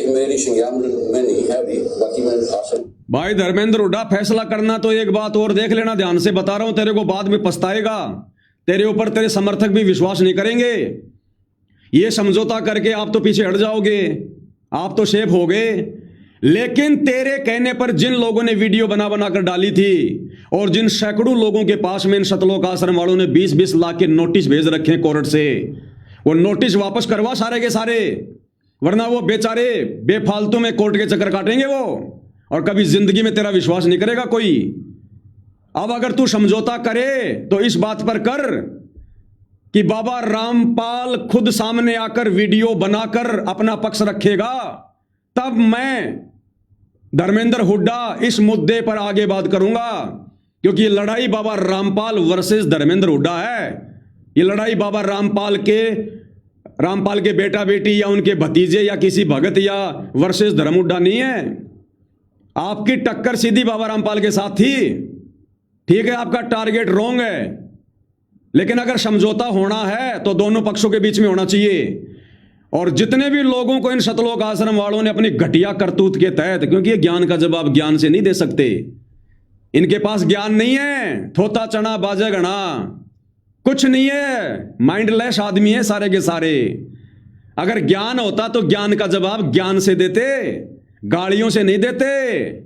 मेरी संज्ञान में नहीं है अभी, बाकी मैं आश्रम। भाई धर्मेंद्र हुड्डा, फैसला करना तो एक बात और देख लेना, ध्यान से बता रहा हूं, तेरे को बाद में पछताएगा। तेरे ऊपर तेरे समर्थक भी विश्वास नहीं करेंगे। ये समझौता करके आप तो पीछे हट जाओगे, आप तो सेफ हो गए। लेकिन तेरे कहने पर जिन लोगों ने वीडियो बना बना कर डाली थी और जिन सैकड़ों लोगों के पास में इन सतलोक आश्रम वालों ने 20-20 लाख के नोटिस भेज रखे हैं कोर्ट से, वो नोटिस वापस करवा सारे के सारे, वरना वो बेचारे बेफालतू में कोर्ट के चक्कर काटेंगे वो, और कभी जिंदगी में तेरा विश्वास नहीं करेगा कोई। अब अगर तू समझौता करे तो इस बात पर कर कि बाबा रामपाल खुद सामने आकर वीडियो बनाकर अपना पक्ष रखेगा, तब मैं धर्मेंद्र हुड्डा इस मुद्दे पर आगे बात करूंगा। क्योंकि ये लड़ाई बाबा रामपाल वर्सेस धर्मेंद्र हुड्डा है। ये लड़ाई बाबा रामपाल के बेटा बेटी या उनके भतीजे या किसी भगत या वर्सेस धर्म हुड्डा नहीं है। आपकी टक्कर सीधी बाबा रामपाल के साथ थी। ठीक है, आपका टारगेट रॉन्ग है, लेकिन अगर समझौता होना है तो दोनों पक्षों के बीच में होना चाहिए। और जितने भी लोगों को इन सतलोक आश्रम वालों ने अपनी घटिया करतूत के तहत, क्योंकि ये ज्ञान का जवाब ज्ञान से नहीं दे सकते, इनके पास ज्ञान नहीं है, थोता चना बाजे गणा कुछ नहीं है, माइंडलेस आदमी है सारे के सारे। अगर ज्ञान होता तो ज्ञान का जवाब ज्ञान से देते, गालियों से नहीं देते।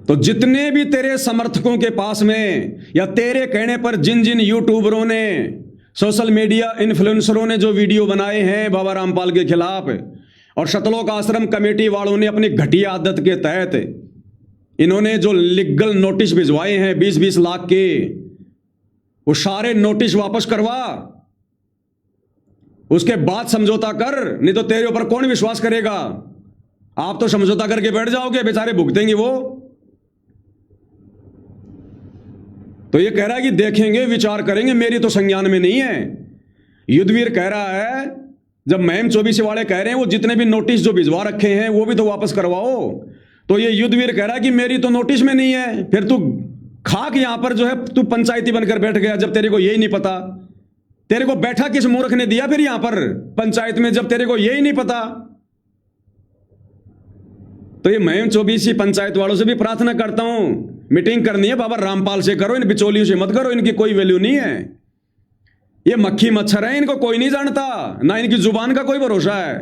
तो जितने भी तेरे समर्थकों के पास में या तेरे कहने पर जिन जिन यूट्यूबरों ने, सोशल मीडिया इन्फ्लुएंसरों ने जो वीडियो बनाए हैं बाबा रामपाल के खिलाफ, और सतलोक आश्रम कमेटी वालों ने अपनी घटिया आदत के तहत इन्होंने जो लीगल नोटिस भिजवाए हैं 20-20 लाख के, वो सारे नोटिस वापस करवा, उसके बाद समझौता कर, नहीं तो तेरे ऊपर कौन विश्वास करेगा। आप तो समझौता करके बैठ जाओगे, बेचारे भुगतेंगे वो। तो ये कह रहा है कि देखेंगे विचार करेंगे, मेरी तो संज्ञान में नहीं है। युद्धवीर कह रहा है, जब महम 24 वाले कह रहे हैं वो जितने भी नोटिस जो भिजवा रखे हैं वो भी तो वापस करवाओ, तो ये युद्धवीर कह रहा है कि मेरी तो नोटिस में नहीं है। फिर तू खाक यहां पर जो है तू पंचायती बनकर बैठ गया, जब तेरे को यही नहीं पता। तेरे को बैठा किस मूर्ख ने दिया फिर यहां पर पंचायत में, जब तेरे को यही नहीं पता। तो ये महम 24 पंचायत वालों से भी प्रार्थना करता हूं, मीटिंग करनी है बाबा रामपाल से करो, इन बिचौलियों से मत करो, इनकी कोई वैल्यू नहीं है। ये मक्खी मच्छर है, इनको कोई नहीं जानता, ना इनकी जुबान का कोई भरोसा है।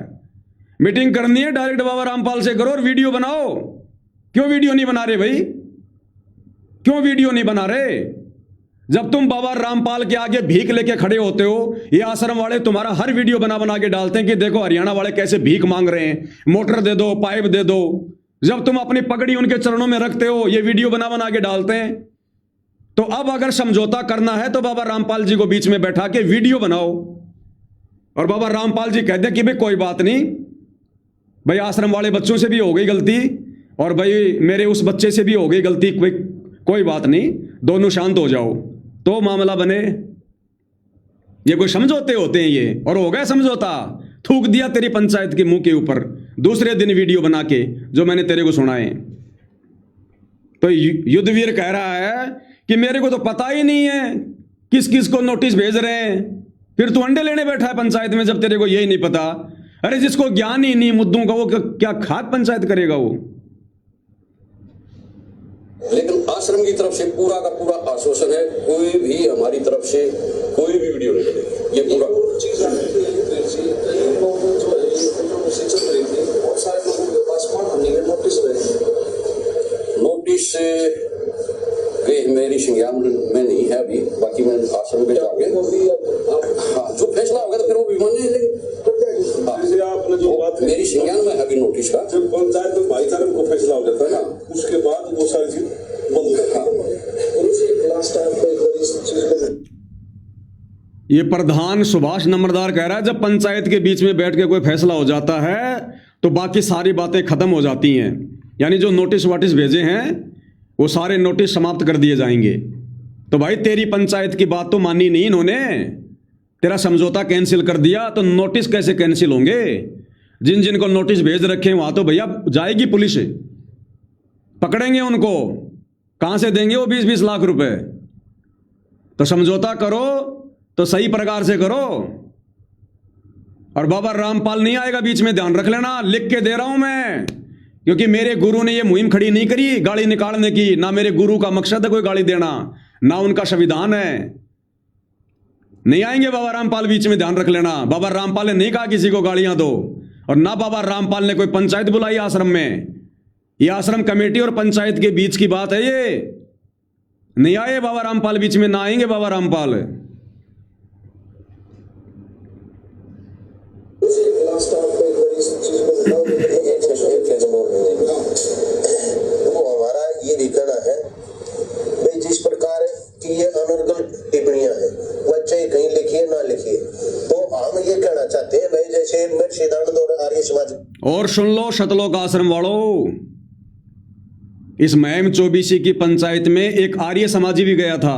मीटिंग करनी है डायरेक्ट बाबा रामपाल से करो और वीडियो बनाओ। क्यों वीडियो नहीं बना रहे भाई, क्यों वीडियो नहीं बना रहे? जब तुम बाबा रामपाल के आगे भीख लेके खड़े होते हो, ये आश्रम वाले तुम्हारा हर वीडियो बना बना के डालते हैं कि देखो हरियाणा वाले कैसे भीख मांग रहे हैं, मोटर दे दो, पाइप दे दो। जब तुम अपनी पगड़ी उनके चरणों में रखते हो, ये वीडियो बना बना के डालते हैं। तो अब अगर समझौता करना है तो बाबा रामपाल जी को बीच में बैठा के वीडियो बनाओ, और बाबा रामपाल जी कहते हैं कि भाई कोई बात नहीं भाई, आश्रम वाले बच्चों से भी हो गई गलती, और भाई मेरे उस बच्चे से भी हो गई गलती, कोई बात नहीं, दोनों शांत हो जाओ, तो मामला बने। ये कोई समझौते होते हैं ये? और हो गया समझौता, थूक दिया तेरी पंचायत के मुंह के ऊपर दूसरे दिन वीडियो बना के, जो मैंने तेरे को सुनाए। तो युद्धवीर कह रहा है कि मेरे को तो पता ही नहीं है किस किस को नोटिस भेज रहे हैं, फिर तू अंडे लेने बैठा है पंचायत में जब तेरे को यही नहीं पता। अरे जिसको ज्ञान ही नहीं मुद्दों का, वो क्या खाक पंचायत करेगा वो? लेकिन आश्रम की तरफ से पूरा का पूरा आश्वासन है, कोई भी हमारी तरफ से कोई भी वीडियो नहीं बनेगी। ये पूरा नोटिस मेरी संज्ञान में नहीं है अभी, बाकी मैं आश्रम पे जाके हाँ जो फैसला होगा तो फिर वो भी मान्य है। आपने जो बात मेरी संज्ञान में है अभी नोटिस का, जब पंचायत में भाईचारे को फैसला हो जाता है ना, उसके बाद वो सारी चीज बंद करता है। ये प्रधान सुभाष नंबरदार कह रहा है जब पंचायत के बीच में बैठ के कोई फैसला हो जाता है तो बाकी सारी बातें खत्म हो जाती हैं, यानी जो नोटिस वाटिस भेजे हैं वो सारे नोटिस समाप्त कर दिए जाएंगे। तो भाई तेरी पंचायत की बात तो मानी नहीं इन्होंने, तेरा समझौता कैंसिल कर दिया, तो नोटिस कैसे कैंसिल होंगे? जिन जिन को नोटिस भेज रखे हैं वहां तो भैया जाएगी पुलिस, पकड़ेंगे उनको, कहां से देंगे वो 20-20 लाख रुपए? तो समझौता करो तो सही प्रकार से करो। और बाबा रामपाल नहीं आएगा बीच में, ध्यान रख लेना, लिख के दे रहा हूं मैं, क्योंकि मेरे गुरु ने ये मुहिम खड़ी नहीं करी गाली निकालने की, ना मेरे गुरु का मकसद है कोई गाली देना, ना उनका संविधान है। नहीं आएंगे बाबा रामपाल बीच में, ध्यान रख लेना। बाबा रामपाल ने नहीं कहा किसी को गालियां दो, और ना बाबा रामपाल ने कोई पंचायत बुलाई आश्रम में। ये आश्रम कमेटी और पंचायत के बीच की बात है, ये नहीं आए बाबा रामपाल बीच में, ना आएंगे बाबा रामपाल। हमारा ये भी कहना है भाई, जिस प्रकार की ये अनर्गल टिप्पणियां हैं, वह चाहे कहीं लिखिए ना लिखिए, तो हम ये कहना चाहते हैं भाई, जैसे मेरे सिद्धांत और आर्य समाज। और सुन लो सतलोक आश्रम वालों, इस महम 24 की पंचायत में एक आर्य समाजी भी गया था,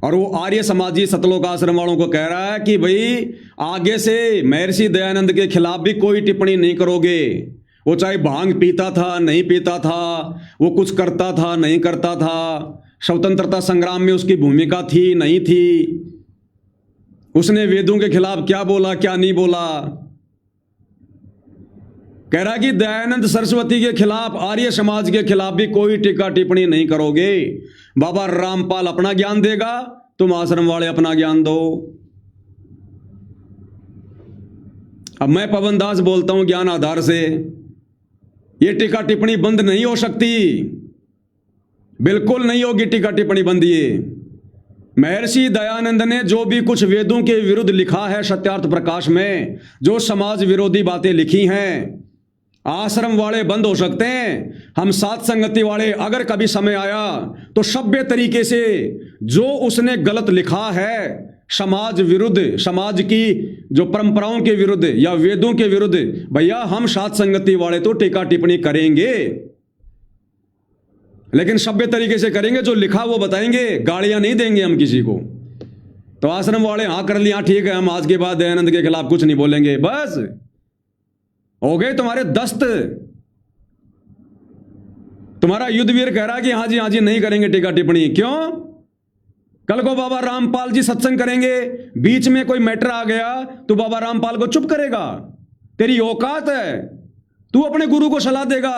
और वो आर्य समाजी सतलोक आश्रम वालों को कह रहा है कि भाई आगे से महर्षि दयानंद के खिलाफ भी कोई टिप्पणी नहीं करोगे। वो चाहे भांग पीता था नहीं पीता था, वो कुछ करता था नहीं करता था, स्वतंत्रता संग्राम में उसकी भूमिका थी नहीं थी, उसने वेदों के खिलाफ क्या बोला क्या नहीं बोला। कह रहा कि दयानंद सरस्वती के खिलाफ, आर्य समाज के खिलाफ भी कोई टीका टिप्पणी नहीं करोगे। बाबा रामपाल अपना ज्ञान देगा, तुम आश्रम वाले अपना ज्ञान दो। अब मैं पवन दास बोलता हूं ज्ञान आधार से, ये टीका टिप्पणी बंद नहीं हो सकती, बिल्कुल नहीं होगी टीका टिप्पणी बंद। ये महर्षि दयानंद ने जो भी कुछ वेदों के विरुद्ध लिखा है सत्यार्थ प्रकाश में, जो समाज विरोधी बातें लिखी हैं, आश्रम वाले बंद हो सकते हैं। हम सात संगति वाले अगर कभी समय आया तो सभ्य तरीके से जो उसने गलत लिखा है समाज विरुद्ध, समाज की जो परंपराओं के विरुद्ध या वेदों के विरुद्ध, भैया हम सात संगति वाले तो टीका टिप्पणी करेंगे, लेकिन सभ्य तरीके से करेंगे। जो लिखा वो बताएंगे, गालियां नहीं देंगे हम किसी को। तो आश्रम वाले हाँ कर लिया, ठीक है, हम आज के बाद दयानंद के खिलाफ कुछ नहीं बोलेंगे, बस हो गए तुम्हारे दस्त। तुम्हारा युद्धवीर कह रहा कि हाँ जी नहीं करेंगे टीका टिप्पणी। क्यों? कल को बाबा रामपाल जी सत्संग करेंगे, बीच में कोई मैटर आ गया तो बाबा रामपाल को चुप करेगा? तेरी औकात है? तू अपने गुरु को सलाह देगा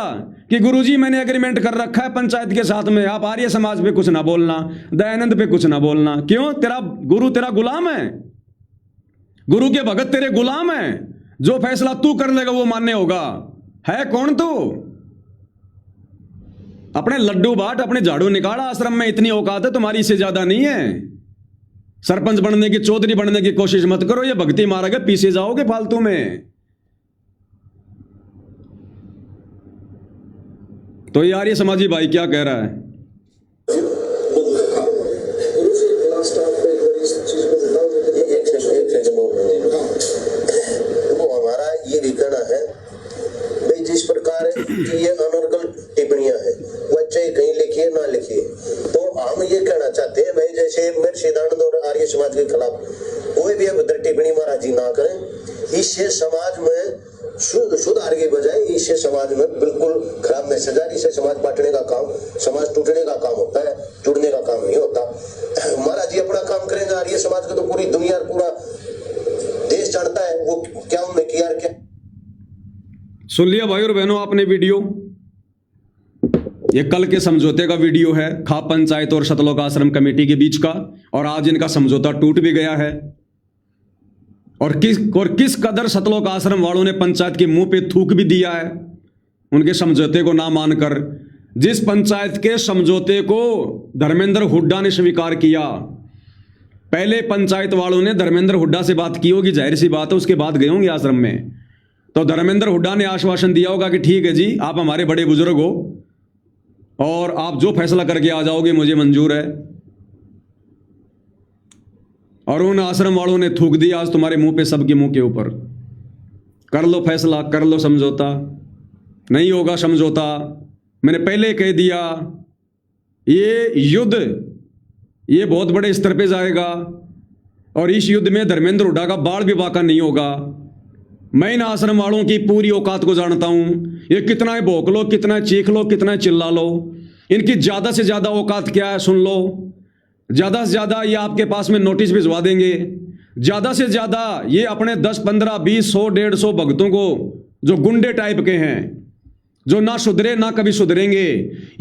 कि गुरुजी मैंने एग्रीमेंट कर रखा है पंचायत के साथ में, आप आर्य समाज पे कुछ ना बोलना, दयानंद पे कुछ ना बोलना। क्यों? तेरा गुरु तेरा गुलाम है, गुरु के भगत तेरे गुलाम है, जो फैसला तू कर लेगा वो मान्य होगा। है कौन तू? अपने लड्डू बाट, अपने झाड़ू निकाला, आश्रम में इतनी औकात है तुम्हारी, इससे ज्यादा नहीं है। सरपंच बनने की, चौधरी बनने की कोशिश मत करो, ये भक्ति मारोगे पीछे जाओगे फालतू में। तो यार ये समाजी भाई क्या कह रहा है? ये अनर्गल टिप्पणियां हैं, बच्चे कहीं लिखिए ना लिखिए, तो हम ये कहना चाहते हैं भाई जैसे महर्षि दयानंद और आर्य समाज के खिलाफ कोई भी अभद्र टिप्पणी महाराज जी ना करें। इससे समाज में सुधार के बजाय इससे समाज में बिल्कुल खराब मैसेज आ, इससे समाज बांटने का काम, समाज टूटने का काम होता है, जुड़ने का काम नहीं होता। महाराज जी अपना काम करेंगे, आर्य समाज को तो पूरी दुनिया पूरा देश जानता है वो क्या उन्होंने किया। क्या सुन लिया भाई और बहनों आपने वीडियो? ये कल के समझौते का वीडियो है, खाप पंचायत और सतलोक आश्रम कमेटी के बीच का, और आज इनका समझौता टूट भी गया है। और किस कदर सतलोक आश्रम वालों ने पंचायत के मुंह पे थूक भी दिया है उनके समझौते को ना मानकर। जिस पंचायत के समझौते को धर्मेंद्र हुड्डा ने स्वीकार किया, पहले पंचायत वालों ने धर्मेंद्र हुड्डा से बात की होगी, जाहिर सी बात है, उसके बाद गए होंगे आश्रम में। तो धर्मेंद्र हुड्डा ने आश्वासन दिया होगा कि ठीक है जी, आप हमारे बड़े बुजुर्ग हो और आप जो फैसला करके आ जाओगे मुझे मंजूर है। और उन आश्रम वालों ने थूक दिया आज तुम्हारे मुंह पे, सबके मुंह के ऊपर, कर लो फैसला, कर लो समझौता। नहीं होगा समझौता, मैंने पहले कह दिया, ये युद्ध ये बहुत बड़े स्तर पे जाएगा और इस युद्ध में धर्मेंद्र हुड्डा का बाल भी बाका नहीं होगा। मैं इन आश्रम वालों की पूरी औकात को जानता हूं, ये कितना भौंक लो, कितना चीख लो, कितना चिल्ला लो, इनकी ज्यादा से ज्यादा औकात क्या है सुन लो। ज्यादा से ज्यादा ये आपके पास में नोटिस भिजवा देंगे, ज्यादा से ज्यादा ये अपने 10, 15, 20, 100, 150 भक्तों को, जो गुंडे टाइप के हैं, जो ना सुधरे ना कभी सुधरेंगे,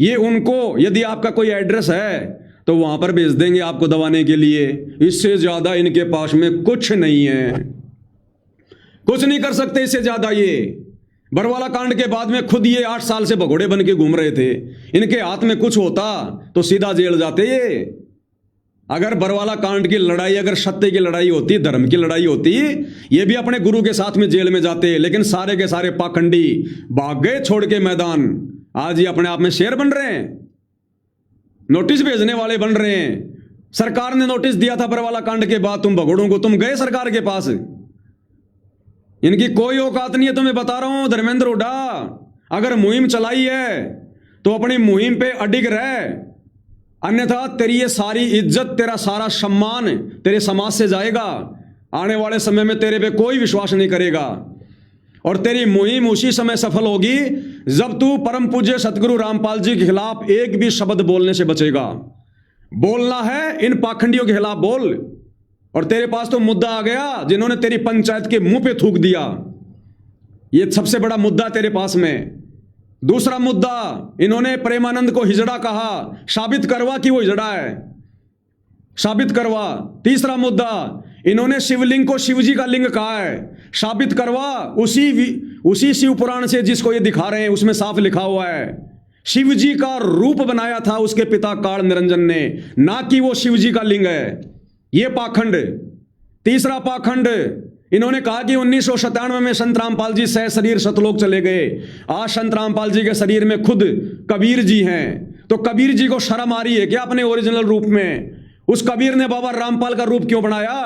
ये उनको यदि आपका कोई एड्रेस है तो वहां पर भेज देंगे आपको दबाने के लिए। इससे ज्यादा इनके पास में कुछ नहीं है, कुछ नहीं कर सकते इससे ज्यादा। ये बरवाला कांड के बाद में खुद ये 8 साल से भगोड़े बन के घूम रहे थे, इनके हाथ में कुछ होता तो सीधा जेल जाते ये। अगर बरवाला कांड की लड़ाई, अगर सत्य की लड़ाई होती, धर्म की लड़ाई होती, ये भी अपने गुरु के साथ में जेल में जाते। लेकिन सारे के सारे पाखंडी भाग गए छोड़ के मैदान। आज ये अपने आप में शेर बन रहे हैं, नोटिस भेजने वाले बन रहे हैं। सरकार ने नोटिस दिया था बरवाला कांड के बाद, तुम भगोड़ों को, तुम गए सरकार के पास। इनकी कोई औकात नहीं है, तुम्हें बता रहा हूं धर्मेंद्र हुड्डा। अगर मुहिम चलाई है तो अपनी मुहिम पे अडिग रहे, अन्यथा तेरी ये सारी इज्जत, तेरा सारा सम्मान तेरे समाज से जाएगा। आने वाले समय में तेरे पे कोई विश्वास नहीं करेगा और तेरी मुहिम उसी समय सफल होगी जब तू परम पूज्य सतगुरु रामपाल जी के खिलाफ एक भी शब्द बोलने से बचेगा। बोलना है इन पाखंडियों के खिलाफ बोल। और तेरे पास तो मुद्दा आ गया जिन्होंने तेरी पंचायत के मुंह पे थूक दिया, ये सबसे बड़ा मुद्दा तेरे पास में। दूसरा मुद्दा, इन्होंने प्रेमानंद को हिजड़ा कहा, साबित करवा कि वो हिजड़ा है, साबित करवा। तीसरा मुद्दा, इन्होंने शिवलिंग को शिवजी का लिंग कहा है, साबित करवा। उसी शिव पुराण से जिसको ये दिखा रहे हैं उसमें साफ लिखा हुआ है शिवजी का रूप बनाया था उसके पिता काल निरंजन ने, ना कि वो शिवजी का लिंग है। ये पाखंड। तीसरा पाखंड, इन्होंने कहा कि 1997 में संत रामपाल जी सह शरीर सतलोक चले गए। आज संत रामपाल जी के शरीर में खुद कबीर जी हैं, तो कबीर जी को शर्म आ रही है क्या अपने ओरिजिनल रूप में? उस कबीर ने बाबा रामपाल का रूप क्यों बनाया?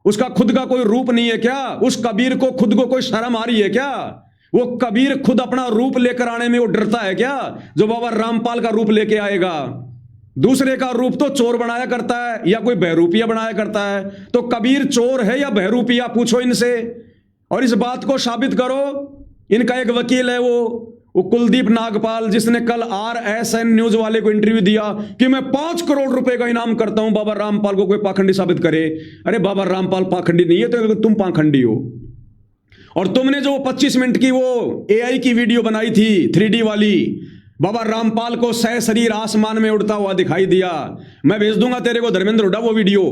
उसका खुद का कोई रूप नहीं है क्या? उस कबीर को खुद को कोई शर्म आ रही है क्या? वो कबीर खुद अपना रूप लेकर आने में वो डरता है क्या जो बाबा रामपाल का रूप लेके आएगा? दूसरे का रूप तो चोर बनाया करता है या कोई बहरूपिया बनाया करता है, तो कबीर चोर है या बहरूपिया? पूछो इनसे और इस बात को साबित करो। इनका एक वकील है वो कुलदीप नागपाल, जिसने कल RSN न्यूज वाले को इंटरव्यू दिया कि मैं 5 करोड़ रुपए का इनाम करता हूं बाबा रामपाल को कोई पाखंडी साबित करे। अरे बाबा रामपाल पाखंडी नहीं है तो तुम पाखंडी हो। और तुमने जो 25 मिनट की वो AI की वीडियो बनाई थी 3D वाली, बाबा रामपाल को सह शरीर आसमान में उड़ता हुआ दिखाई दिया। मैं भेज दूंगा तेरे को धर्मेंद्र हुड्डा वो वीडियो।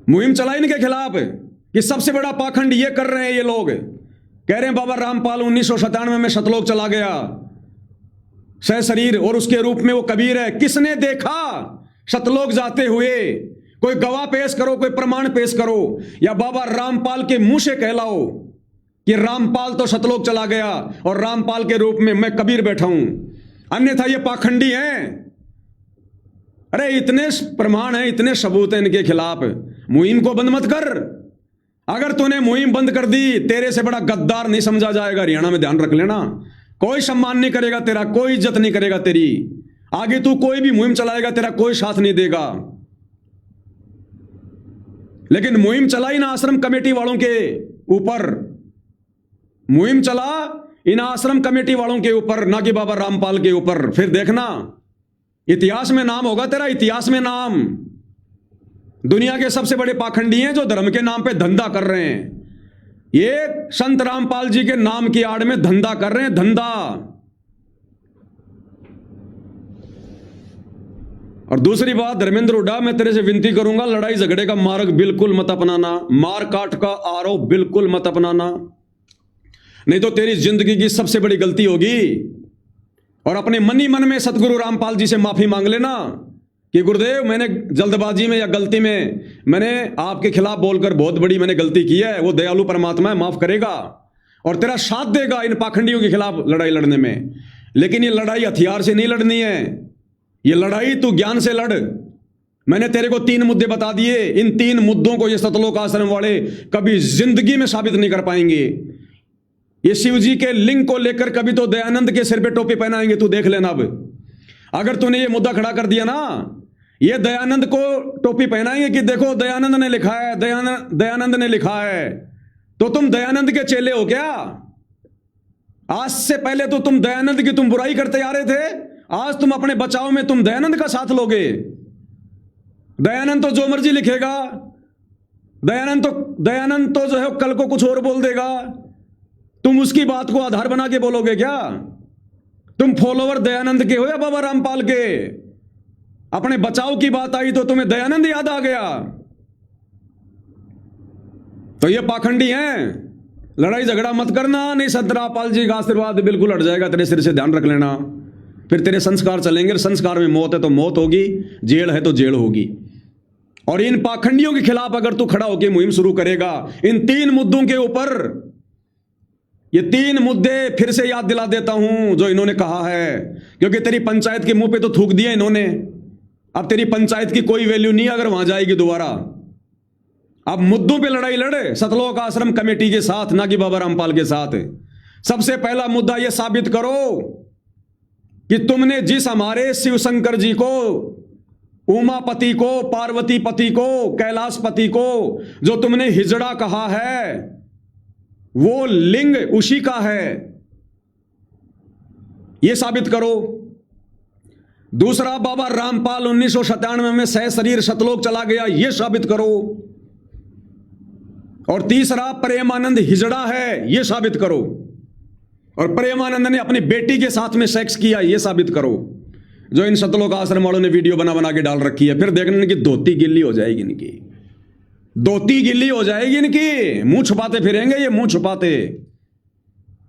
मुहिम चलाई इनके खिलाफ कि सबसे बड़ा पाखंड ये कर रहे हैं। ये लोग कह रहे हैं बाबा रामपाल 1997 में सतलोक चला गया सह शरीर और उसके रूप में वो कबीर है। किसने देखा सतलोक जाते हुए? कोई गवाह पेश करो, कोई प्रमाण पेश करो, या बाबा रामपाल के मुंह से कहलाओ कि रामपाल तो सतलोक चला गया और रामपाल के रूप में मैं कबीर बैठा हूं। अन्यथा ये पाखंडी हैं। अरे इतने प्रमाण हैं, इतने सबूत हैं इनके खिलाफ। मुहिम को बंद मत कर। अगर तूने मुहिम बंद कर दी, तेरे से बड़ा गद्दार नहीं समझा जाएगा हरियाणा में, ध्यान रख लेना। कोई सम्मान नहीं करेगा तेरा, कोई इज्जत नहीं करेगा तेरी। आगे तू कोई भी मुहिम चलाएगा तेरा कोई साथ नहीं देगा। लेकिन मुहिम चलाई ना आश्रम कमेटी वालों के ऊपर, मुहिम चला इन आश्रम कमेटी वालों के ऊपर, ना कि बाबा रामपाल के ऊपर। फिर देखना इतिहास में नाम होगा तेरा, इतिहास में नाम। दुनिया के सबसे बड़े पाखंडी हैं जो धर्म के नाम पे धंधा कर रहे हैं। ये संत रामपाल जी के नाम की आड़ में धंधा कर रहे हैं, धंधा। और दूसरी बात धर्मेंद्र हुड्डा, मैं तेरे से विनती करूंगा, लड़ाई झगड़े का मार्ग बिल्कुल मत अपनाना, मार काट का आरोप बिल्कुल मत अपनाना, नहीं तो तेरी जिंदगी की सबसे बड़ी गलती होगी। और अपने मन ही मन में सतगुरु रामपाल जी से माफी मांग लेना कि गुरुदेव मैंने जल्दबाजी में या गलती में मैंने आपके खिलाफ बोलकर बहुत बड़ी मैंने गलती की है। वो दयालु परमात्मा है, माफ करेगा और तेरा साथ देगा इन पाखंडियों के खिलाफ लड़ाई लड़ने में। लेकिन ये लड़ाई हथियार से नहीं लड़नी है, ये लड़ाई तू ज्ञान से लड़। मैंने तेरे को 3 मुद्दे बता दिए। इन 3 मुद्दों को ये सतलोक आश्रम वाले कभी जिंदगी में साबित नहीं कर पाएंगे। ये शिव जी के लिंग को लेकर कभी तो दयानंद के सिर पे टोपी पहनाएंगे, तू देख लेना। अब अगर तूने ये मुद्दा खड़ा कर दिया ना, ये दयानंद को टोपी पहनाएंगे कि देखो दयानंद ने लिखा है, दयानंद ने लिखा है। तो तुम दयानंद के चेले हो क्या? आज से पहले तो तुम दयानंद की तुम बुराई करते आ रहे थे, आज तुम अपने बचाव में तुम दयानंद का साथ लोगे। दयानंद तो जो मर्जी लिखेगा, दयानंद तो जो है कल को कुछ और बोल देगा, तुम उसकी बात को आधार बना के बोलोगे क्या? तुम फॉलोवर दयानंद के हो या बाबा रामपाल के? अपने बचाव की बात आई तो तुम्हें दयानंद याद आ गया। तो ये पाखंडी हैं। लड़ाई झगड़ा मत करना, नहीं संत रामपाल जी का आशीर्वाद बिल्कुल हट जाएगा तेरे सिर से, ध्यान रख लेना। फिर तेरे संस्कार चलेंगे, संस्कार में मौत है तो मौत होगी, जेल है तो जेल होगी। और इन पाखंडियों के खिलाफ अगर तू खड़ा होकर मुहिम शुरू करेगा इन 3 मुद्दों के ऊपर, ये 3 मुद्दे फिर से याद दिला देता हूं जो इन्होंने कहा है, क्योंकि तेरी पंचायत के मुंह पे तो थूक दिया इन्होंने। अब तेरी पंचायत की कोई वैल्यू नहीं अगर वहां जाएगी दोबारा। अब मुद्दों पे लड़ाई लड़े सतलोक आश्रम कमेटी के साथ, ना कि बाबा रामपाल के साथ। सबसे पहला मुद्दा यह साबित करो कि तुमने जिस हमारे शिव शंकर जी को, उमापति को, पार्वती पति को, कैलाश पति को जो तुमने हिजड़ा कहा है, वो लिंग उसी का है, यह साबित करो। दूसरा, बाबा रामपाल 1997 में सशरीर सतलोक चला गया, यह साबित करो। और तीसरा, प्रेमानंद हिजड़ा है, यह साबित करो। और प्रेमानंद ने अपनी बेटी के साथ में सेक्स किया, यह साबित करो। जो इन सतलोक आश्रम वालों ने वीडियो बना बना के डाल रखी है, फिर देखने इनकी धोती गिल्ली हो जाएगी, इनकी धोती गिल्ली हो जाएगी, इनकी मुंह छुपाते फिरेंगे ये, मुंह छुपाते।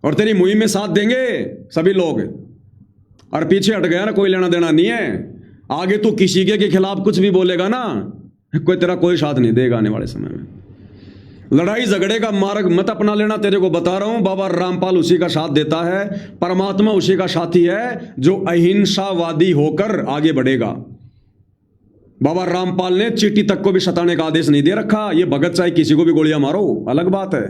और तेरी मुहिम में साथ देंगे सभी लोग, और पीछे हट गया ना, कोई लेना देना नहीं है। आगे तू किसी के खिलाफ कुछ भी बोलेगा ना, कोई तेरा कोई साथ नहीं देगा आने वाले समय में। लड़ाई झगड़े का मार्ग मत अपना लेना, तेरे को बता रहा हूं। बाबा रामपाल उसी का साथ देता है, परमात्मा उसी का साथी है जो अहिंसावादी होकर आगे बढ़ेगा। बाबा रामपाल ने चींटी तक को भी सताने का आदेश नहीं दे रखा। ये भगत चाहे किसी को भी गोलियां मारो, अलग बात है।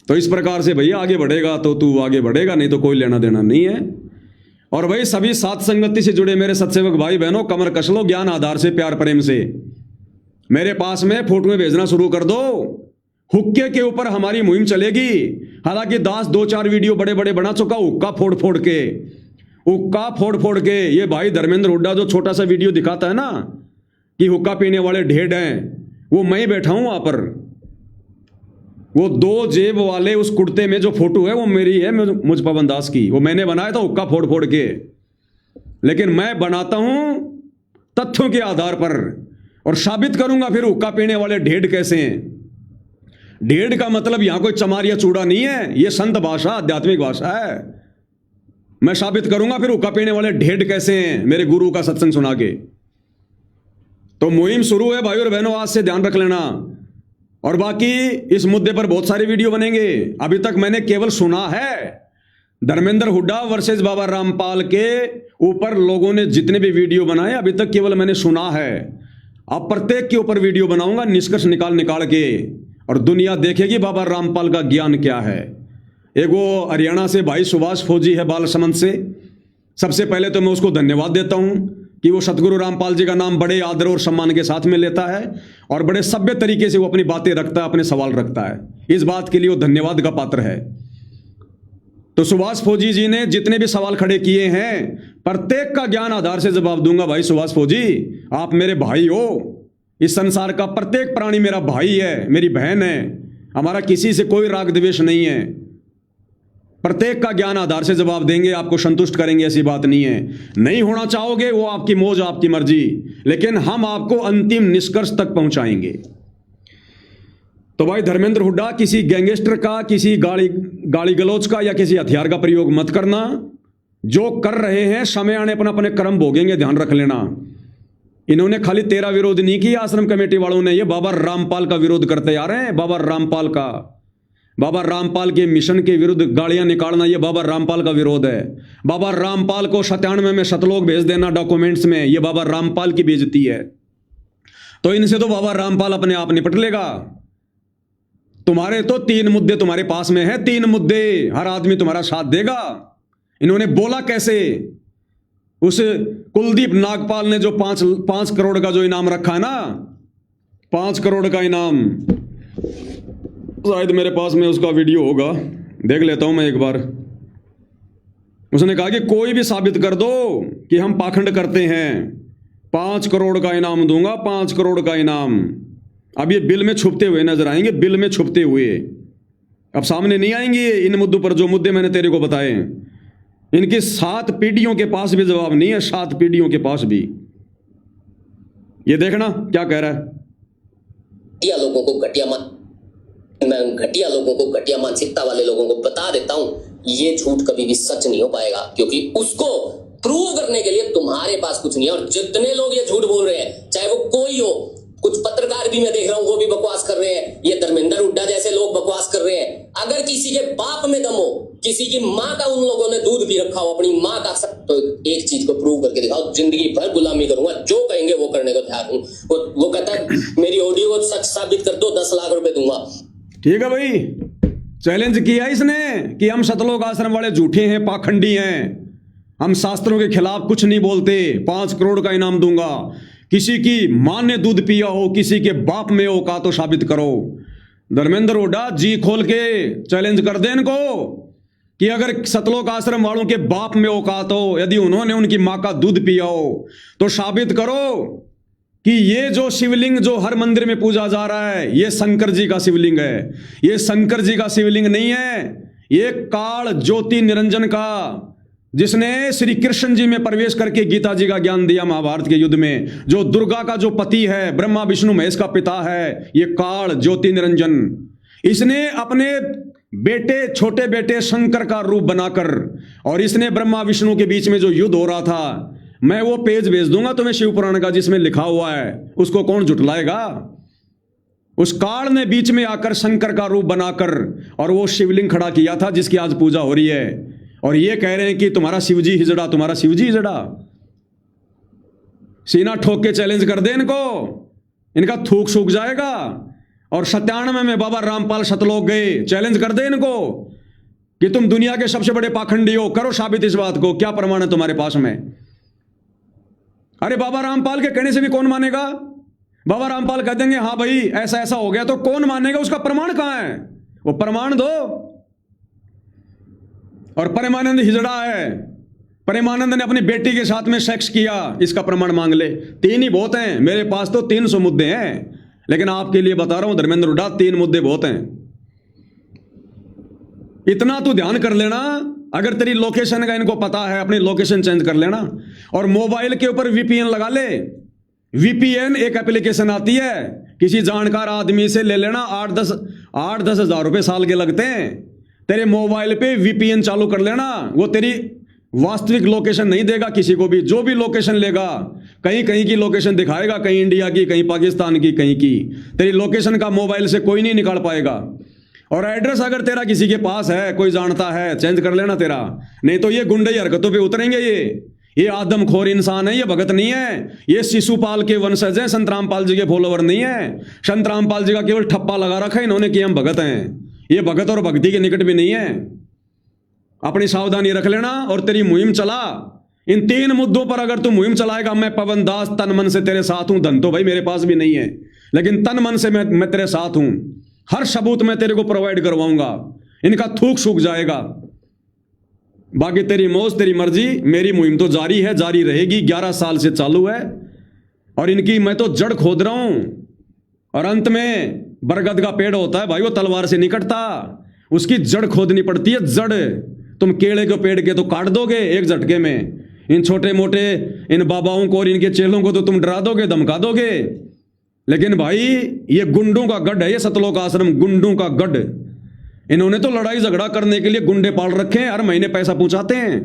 तो इस प्रकार से भैया आगे बढ़ेगा तो तू आगे बढ़ेगा, नहीं तो कोई लेना देना नहीं है। और भाई सभी सात संगति से जुड़े मेरे सत्सेवक भाई बहनों, कमर कस लो ज्ञान आधार से, प्यार प्रेम से। मेरे पास में फोटो भेजना शुरू कर दो। हुक्के के ऊपर हमारी मुहिम चलेगी। हालांकि दास 2-4 वीडियो बड़े बड़े बना चुका, हुक्का फोड़ फोड़ के, हुक्का फोड़ फोड़ के। ये भाई धर्मेंद्र हुड्डा जो छोटा सा वीडियो दिखाता है ना कि हुक्का पीने वाले ढेड हैं, वो मैं ही बैठा हूं वहां पर। वो 2 जेब वाले उस कुर्ते में जो फोटो है वो मेरी है, मुझ पवन दास की। वो मैंने बनाया था हुक्का फोड़ फोड़ के। लेकिन मैं बनाता हूं तथ्यों के आधार पर, और साबित करूंगा फिर हुक्का पीने वाले ढेड कैसे हैं। ढेड का मतलब यहां कोई चमार या चूड़ा नहीं है, यह संत भाषा, आध्यात्मिक भाषा है। मैं साबित करूंगा फिर हुक्का पीने वाले ढेड कैसे हैं, मेरे गुरु का सत्संग सुना के। तो मुहिम शुरू है भाई और बहनों, आज से ध्यान रख लेना। और बाकी इस मुद्दे पर बहुत सारे वीडियो बनेंगे। अभी तक मैंने केवल सुना है धर्मेंद्र हुड्डा वर्सेस बाबा रामपाल के ऊपर लोगों ने जितने भी वीडियो बनाए, अभी तक केवल मैंने सुना है। अब प्रत्येक के ऊपर वीडियो बनाऊंगा, निष्कर्ष निकाल निकाल के, और दुनिया देखेगी बाबा रामपाल का ज्ञान क्या है। एक वो हरियाणा से भाई सुभाष फौजी है बालसमंद से। सबसे पहले तो मैं उसको धन्यवाद देता हूं कि वो सतगुरु रामपाल जी का नाम बड़े आदर और सम्मान के साथ में लेता है, और बड़े सभ्य तरीके से वो अपनी बातें रखता है, अपने सवाल रखता है। इस बात के लिए वो धन्यवाद का पात्र है। तो सुभाष फौजी जी ने जितने भी सवाल खड़े किए हैं, प्रत्येक का ज्ञान आधार से जवाब दूंगा। भाई सुभाष फौजी, आप मेरे भाई हो। इस संसार का प्रत्येक प्राणी मेरा भाई है, मेरी बहन है। हमारा किसी से कोई राग द्वेष नहीं है। प्रत्येक का ज्ञान आधार से जवाब देंगे, आपको संतुष्ट करेंगे, ऐसी बात नहीं है। नहीं होना चाहोगे वो आपकी मौज, आपकी मर्जी, लेकिन हम आपको अंतिम निष्कर्ष तक पहुंचाएंगे। तो भाई धर्मेंद्र हुड्डा, किसी गैंगस्टर का, किसी गाली गलौज का या किसी हथियार का प्रयोग मत करना। जो कर रहे हैं समय आने अपना अपने कर्म भोगेंगे, ध्यान रख लेना। इन्होंने खाली तेरा विरोध नहीं किया आश्रम कमेटी वालों ने, ये बाबा रामपाल का विरोध करते आ रहे हैं। बाबा रामपाल का, बाबा रामपाल के मिशन के विरुद्ध गालियां निकालना, ये बाबा रामपाल का विरोध है। बाबा रामपाल को 97 में सतलोक भेज देना डॉक्यूमेंट्स में, ये बाबा रामपाल की बेइज्जती है। तो इनसे तो बाबा रामपाल अपने आप निपट लेगा। तुम्हारे तो 3 मुद्दे तुम्हारे पास में है, 3 मुद्दे, हर आदमी तुम्हारा साथ देगा। इन्होंने बोला कैसे? उस कुलदीप नागपाल ने जो 5 करोड़ का जो इनाम रखा है ना, 5 करोड़ का इनाम, शायद मेरे पास में उसका वीडियो होगा, देख लेता हूं मैं एक बार। उसने कहा कि कोई भी साबित कर दो कि हम पाखंड करते हैं, 5 करोड़ का इनाम दूंगा, 5 करोड़ का इनाम। अब ये बिल में छुपते हुए नजर आएंगे, बिल में छुपते हुए। अब सामने नहीं आएंगे इन मुद्दों पर, जो मुद्दे मैंने तेरे को बताए। इनकी 7 पीढ़ियों के पास भी जवाब नहीं है, 7 पीढ़ियों के पास भी। ये देखना क्या कह रहा है। घटिया लोगों को मैं घटिया लोगों को, घटिया मानसिकता वाले लोगों को बता देता हूं, ये झूठ कभी भी सच नहीं हो पाएगा, क्योंकि उसको प्रूव करने के लिए तुम्हारे पास कुछ नहीं है। और जितने लोग ये झूठ बोल रहे हैं, चाहे वो कोई हो, कुछ पत्रकार भी मैं देख रहा हूं वो भी बकवास कर रहे हैं, ये धर्मेंद्र हुड्डा जैसे लोग बकवास कर रहे हैं। अगर किसी के बाप में दम हो, किसी की माँ का उन लोगों ने दूध पी रखा हो, अपनी माँ का, तो एक चीज को प्रूव करके दिखाओ, जिंदगी भर गुलामी करूंगा, जो कहेंगे वो करने को तैयार हूं। वो कहता है मेरी ऑडियो को सच साबित कर दो, 10 लाख रुपए दूंगा। ठीक है भाई, चैलेंज किया इसने कि हम सतलोक आश्रम वाले झूठे हैं, पाखंडी हैं, हम शास्त्रों के खिलाफ कुछ नहीं बोलते, 5 करोड़ का इनाम दूंगा, किसी की मां ने दूध पिया हो, किसी के बाप में हो का तो साबित करो। धर्मेंद्र हुड्डा जी खोल के चैलेंज कर दे इनको कि अगर सतलोक आश्रम वालों के बाप में औकात हो, यदि उन्होंने उनकी मां का दूध पिया हो, तो साबित करो कि ये जो शिवलिंग जो हर मंदिर में पूजा जा रहा है, ये शंकर जी का शिवलिंग है। ये शंकर जी का शिवलिंग नहीं है, ये काल ज्योति निरंजन का, जिसने श्री कृष्ण जी में प्रवेश करके गीता जी का ज्ञान दिया महाभारत के युद्ध में, जो दुर्गा का जो पति है, ब्रह्मा विष्णु महेश का पिता है, ये काल ज्योति निरंजन। इसने अपने बेटे, छोटे बेटे शंकर का रूप बनाकर, और इसने ब्रह्मा विष्णु के बीच में जो युद्ध हो रहा था, मैं वो पेज भेज दूंगा तुम्हें शिव पुराण का जिसमें लिखा हुआ है, उसको कौन झुटलाएगा। उस काल ने बीच में आकर शंकर का रूप बनाकर और वो शिवलिंग खड़ा किया था जिसकी आज पूजा हो रही है, और ये कह रहे हैं कि तुम्हारा शिवजी हिजड़ा, तुम्हारा शिवजी हिजड़ा। सीना ठोक के चैलेंज कर दे इनको, इनका थूक सूख जाएगा। और 97 में बाबा रामपाल सतलोक गए, चैलेंज कर दे इनको कि तुम दुनिया के सबसे बड़े पाखंडी हो, करो साबित इस बात को, क्या प्रमाण है तुम्हारे पास में। अरे बाबा रामपाल के कहने से भी कौन मानेगा। बाबा रामपाल कह देंगे हाँ भाई ऐसा ऐसा हो गया, तो कौन मानेगा, उसका प्रमाण कहां है, वो प्रमाण दो। और प्रेमानंद हिजड़ा है, प्रेमानंद ने अपनी बेटी के साथ में सेक्स किया, इसका प्रमाण मांग ले। 3 ही बहुत हैं, मेरे पास तो 300 मुद्दे हैं, लेकिन आपके लिए बता रहा हूं धर्मेंद्र हुड्डा, 3 मुद्दे बहुत हैं। इतना तो ध्यान कर लेना, अगर तेरी लोकेशन का इनको पता है, अपनी लोकेशन चेंज कर लेना, और मोबाइल के ऊपर वीपीएन लगा ले। वीपीएन एक एप्लीकेशन आती है, किसी जानकार आदमी से ले लेना, 8-10 हजार रुपए साल के लगते हैं। तेरे मोबाइल पे वीपीएन चालू कर लेना, वो तेरी वास्तविक लोकेशन नहीं देगा किसी को भी। जो भी लोकेशन लेगा, कहीं कहीं की लोकेशन दिखाएगा, कहीं इंडिया की, कहीं पाकिस्तान की, कहीं की। तेरी लोकेशन का मोबाइल से कोई नहीं निकाल पाएगा। और एड्रेस अगर तेरा किसी के पास है, कोई जानता है, चेंज कर लेना तेरा, नहीं तो ये गुंडे हरकतों पे उतरेंगे। ये आदमखोर इंसान है, ये भगत नहीं है, ये शिशुपाल के वंशज हैं, संत रामपाल जी के फॉलोवर नहीं है। संत रामपाल जी का केवल ठप्पा लगा रखा है इन्होंने कि हम भगत हैं। ये भगत और भक्ति के निकट भी नहीं है। अपनी सावधानी रख लेना और तेरी मुहिम चला। इन 3 मुद्दों पर अगर तू मुहिम चलाएगा, मैं पवन दास तन मन से तेरे साथ हूं। धन तो भाई मेरे पास भी नहीं है, लेकिन तन मन से मैं तेरे साथ हूं। हर सबूत मैं तेरे को प्रोवाइड करवाऊंगा, इनका थूक सूख जाएगा। बाकी तेरी मौज, तेरी मर्जी, मेरी मुहिम तो जारी है, जारी रहेगी। 11 साल से चालू है, और इनकी मैं तो जड़ खोद रहा हूं। और अंत में बरगद का पेड़ होता है भाई, वो तलवार से नहीं कटता, उसकी जड़ खोदनी पड़ती है। जड़ तुम केले के पेड़ के तो काट दोगे एक झटके में। इन छोटे मोटे इन बाबाओं को और इनके चेलों को तो तुम डरा दोगे, धमका दोगे, लेकिन भाई ये गुंडों का गढ़ है, ये सतलोक आश्रम गुंडों का गढ़। इन्होंने तो लड़ाई झगड़ा करने के लिए गुंडे पाल रखे हैं, हर महीने पैसा पहुंचाते हैं।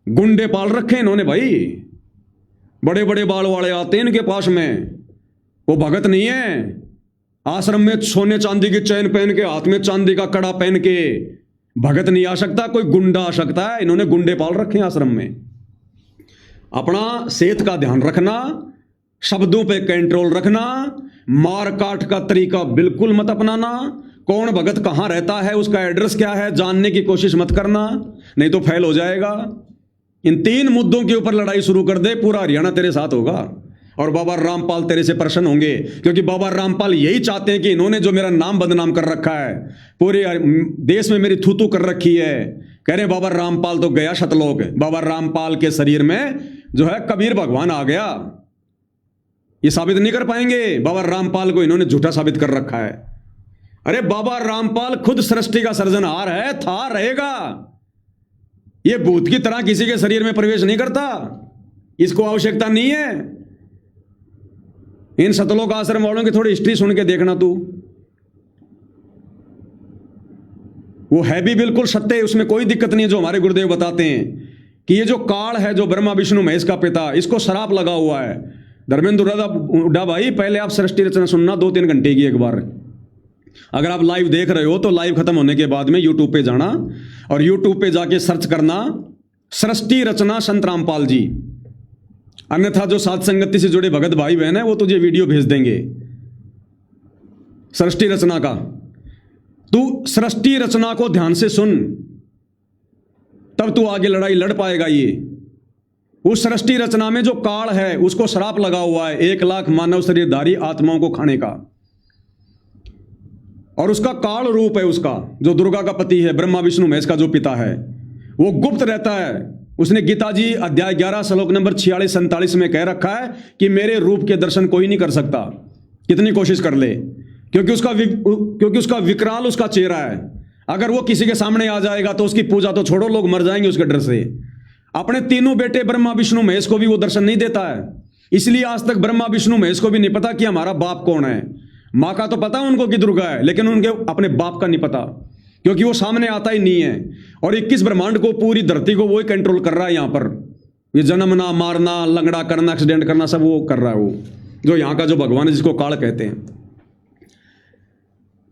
गुंडे पाल रखे हैं इन्होंने भाई, बड़े बड़े बाल वाले आते हैं इनके पास में। वो भगत नहीं है। आश्रम में सोने चांदी की चैन पहन के, हाथ में चांदी का कड़ा पहन के भगत नहीं आ सकता, कोई गुंडा आ सकता है। इन्होंने गुंडे पाल रखे हैं आश्रम में। अपना सेहत का ध्यान रखना, शब्दों पे कंट्रोल रखना, मार काट का तरीका बिल्कुल मत अपनाना। कौन भगत कहां रहता है, उसका एड्रेस क्या है, जानने की कोशिश मत करना, नहीं तो फेल हो जाएगा। इन 3 मुद्दों के ऊपर लड़ाई शुरू कर दे, पूरा हरियाणा तेरे साथ होगा। और बाबा रामपाल तेरे से प्रसन्न होंगे, क्योंकि बाबा रामपाल यही चाहते हैं कि इन्होंने जो मेरा नाम बदनाम कर रखा है, पूरे देश में मेरी थूतू कर रखी है। कह रहे बाबा रामपाल तो गया सतलोक, बाबा रामपाल के शरीर में जो है कबीर भगवान आ गया। ये साबित नहीं कर पाएंगे, बाबा रामपाल को इन्होंने झूठा साबित कर रखा है। अरे बाबा रामपाल खुद सृष्टि का सर्जनहार है, था, रहेगा। ये भूत की तरह किसी के शरीर में प्रवेश नहीं करता, इसको आवश्यकता नहीं है। इन सतलोक आश्रम वालों की थोड़ी हिस्ट्री सुन के देखना तू, वो है भी बिल्कुल सत्य, उसमें कोई दिक्कत नहीं है। जो हमारे गुरुदेव बताते हैं कि ये जो काल है, जो ब्रह्मा विष्णु महेश का पिता, इसको श्राप लगा हुआ है। धर्मेंद्र हुड्डा भाई, पहले आप सृष्टि रचना सुनना 2-3 घंटे की एक बार। अगर आप लाइव देख रहे हो तो लाइव खत्म होने के बाद में यूट्यूब पे जाना और यूट्यूब पे जाके सर्च करना सृष्टि रचना संत रामपाल जी। अन्यथा जो साध संगति से जुड़े भगत भाई बहन है वो तुझे वीडियो भेज देंगे सृष्टि रचना का। तू सृष्टि रचना को ध्यान से सुन, तब तू आगे लड़ाई लड़ पाएगा। ये उस सृष्टि रचना में जो काल है उसको श्राप लगा हुआ है 1 लाख मानव शरीरधारी आत्माओं को खाने का, और उसका काल रूप है उसका, जो दुर्गा का पति है, ब्रह्मा विष्णु महेश का जो पिता है, वो गुप्त रहता है। उसने गीता जी अध्याय 11 श्लोक नंबर 46-47 में कह रखा है कि मेरे रूप के दर्शन कोई नहीं कर सकता, कितनी कोशिश कर ले, क्योंकि उसका विकराल उसका चेहरा है। अगर वो किसी के सामने आ जाएगा तो उसकी पूजा तो छोड़ो, लोग मर जाएंगे उसके डर से। अपने तीनों बेटे ब्रह्मा विष्णु महेश को भी वो दर्शन नहीं देता है, इसलिए आज तक ब्रह्मा विष्णु महेश को भी नहीं पता कि हमारा बाप कौन है। माँ का तो पता उनको कि दुर्गा है, लेकिन उनके अपने बाप का नहीं पता, क्योंकि वो सामने आता ही नहीं है। और 21 ब्रह्मांड को, पूरी धरती को वो ही कंट्रोल कर रहा है। यहाँ पर ये जन्मना, मारना, लंगड़ा करना, एक्सीडेंट करना, सब वो कर रहा है, वो जो यहाँ का जो भगवान है जिसको काल कहते हैं।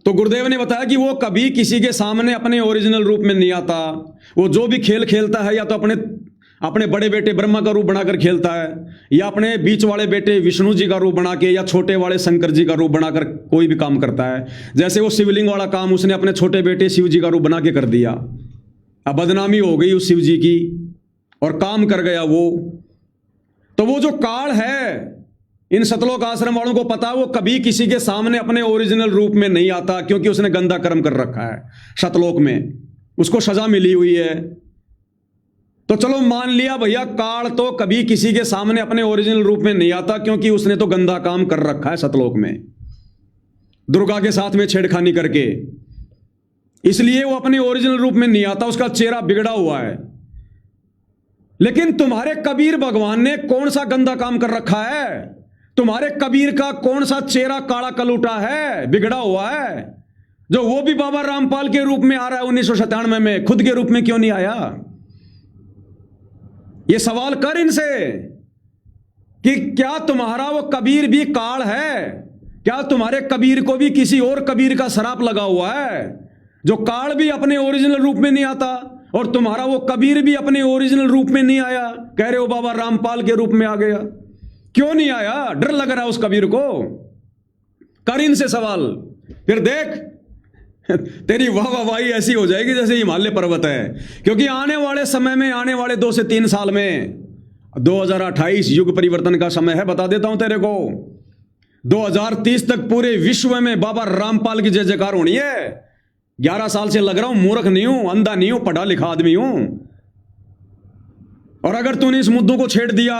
तो गुरुदेव ने बताया कि वो कभी किसी के सामने अपने ओरिजिनल रूप में नहीं आता। वो जो भी खेल खेलता है या तो अपने बड़े बेटे ब्रह्मा का रूप बनाकर खेलता है, या अपने बीच वाले बेटे विष्णु जी का रूप बना के, या छोटे वाले शंकर जी का रूप बनाकर कोई भी काम करता है। जैसे वो शिवलिंग वाला काम उसने अपने छोटे बेटे शिव जी का रूप बना के कर दिया। अब बदनामी हो गई उस शिव जी की और काम कर गया वो। तो वो जो काल है, इन सतलोक आश्रम वालों को पता, वो कभी किसी के सामने अपने ओरिजिनल रूप में नहीं आता, क्योंकि उसने गंदा कर्म कर रखा है सतलोक में, उसको सजा मिली हुई है। तो चलो मान लिया भैया, काल तो कभी किसी के सामने अपने ओरिजिनल रूप में नहीं आता, क्योंकि उसने तो गंदा काम कर रखा है सतलोक में, दुर्गा के साथ में छेड़खानी करके, इसलिए वो अपने ओरिजिनल रूप में नहीं आता, उसका चेहरा बिगड़ा हुआ है। लेकिन तुम्हारे कबीर भगवान ने कौन सा गंदा काम कर रखा है? तुम्हारे कबीर का कौन सा चेहरा काला कलूटा है, बिगड़ा हुआ है, जो वो भी बाबा रामपाल के रूप में आ रहा है 1997 में, खुद के रूप में क्यों नहीं आया? ये सवाल कर इनसे कि क्या तुम्हारा वो कबीर भी काल है? क्या तुम्हारे कबीर को भी किसी और कबीर का शराप लगा हुआ है, जो काल भी अपने ओरिजिनल रूप में नहीं आता, और तुम्हारा वो कबीर भी अपने ओरिजिनल रूप में नहीं आया? कह रहे हो बाबा रामपाल के रूप में आ गया, क्यों नहीं आया? डर लग रहा है उस कबीर को? कर इनसे सवाल, फिर देख तेरी वाहवाही ऐसी हो जाएगी जैसे हिमालय पर्वत है। क्योंकि आने वाले समय में, आने वाले 2 से 3 साल में, 2028 युग परिवर्तन का समय है, बता देता हूं तेरे को। 2030 तक पूरे विश्व में बाबा रामपाल की जय जयकार होनी है। 11 साल से लग रहा हूं, मूर्ख नहीं हूं, अंधा नहीं हूं, पढ़ा लिखा आदमी हूं। और अगर तूने इस मुद्दों को छेड़ दिया,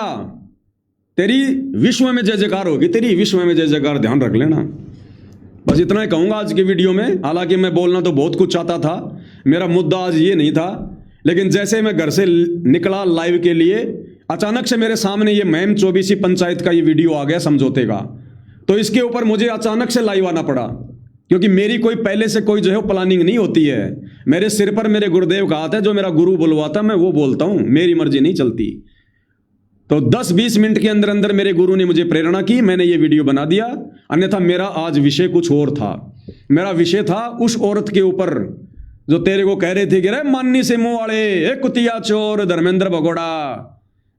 तेरी विश्व में जय जयकार होगी, तेरी विश्व में जय जयकार, ध्यान रख लेना। बस इतना ही कहूंगा आज की वीडियो में। हालांकि मैं बोलना तो बहुत कुछ चाहता था, मेरा मुद्दा आज ये नहीं था, लेकिन जैसे मैं घर से निकला लाइव के लिए, अचानक से मेरे सामने ये महम 24 पंचायत का ये वीडियो आ गया समझौते का। तो इसके ऊपर मुझे अचानक से लाइव आना पड़ा, क्योंकि मेरी कोई पहले से कोई जो है प्लानिंग नहीं होती है। मेरे सिर पर मेरे गुरुदेव का हाथ है, जो मेरा गुरु बुलवाता मैं वो बोलता हूं, मेरी मर्जी नहीं चलती। तो 10-20 मिनट के अंदर अंदर मेरे गुरु ने मुझे प्रेरणा की, मैंने ये वीडियो बना दिया। अन्यथा मेरा आज विषय कुछ और था। मेरा विषय था उस औरत के ऊपर जो तेरे को कह रहे थे कि रे मान्नी से मुंह वाले, ए कुतिया चोर, धर्मेंद्र भगोड़ा।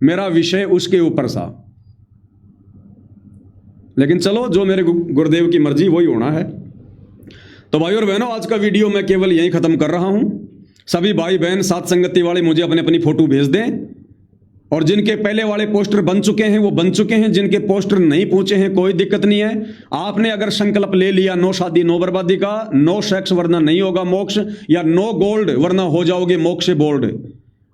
मेरा विषय उसके ऊपर था। लेकिन चलो, जो मेरे गुरुदेव की मर्जी वही होना है। तो भाई और बहनों, आज का वीडियो मैं केवल यहीं खत्म कर रहा हूं। सभी भाई बहन साथ संगति वाले मुझे अपनी अपनी फोटो भेज दें, और जिनके पहले वाले पोस्टर बन चुके हैं वो बन चुके हैं, जिनके पोस्टर नहीं पहुंचे हैं कोई दिक्कत नहीं है। आपने अगर संकल्प ले लिया नो शादी नो बर्बादी का, नो सेक्स वरना नहीं होगा मोक्ष, या नो गोल्ड वरना हो जाओगे मोक्ष से बोल्ड,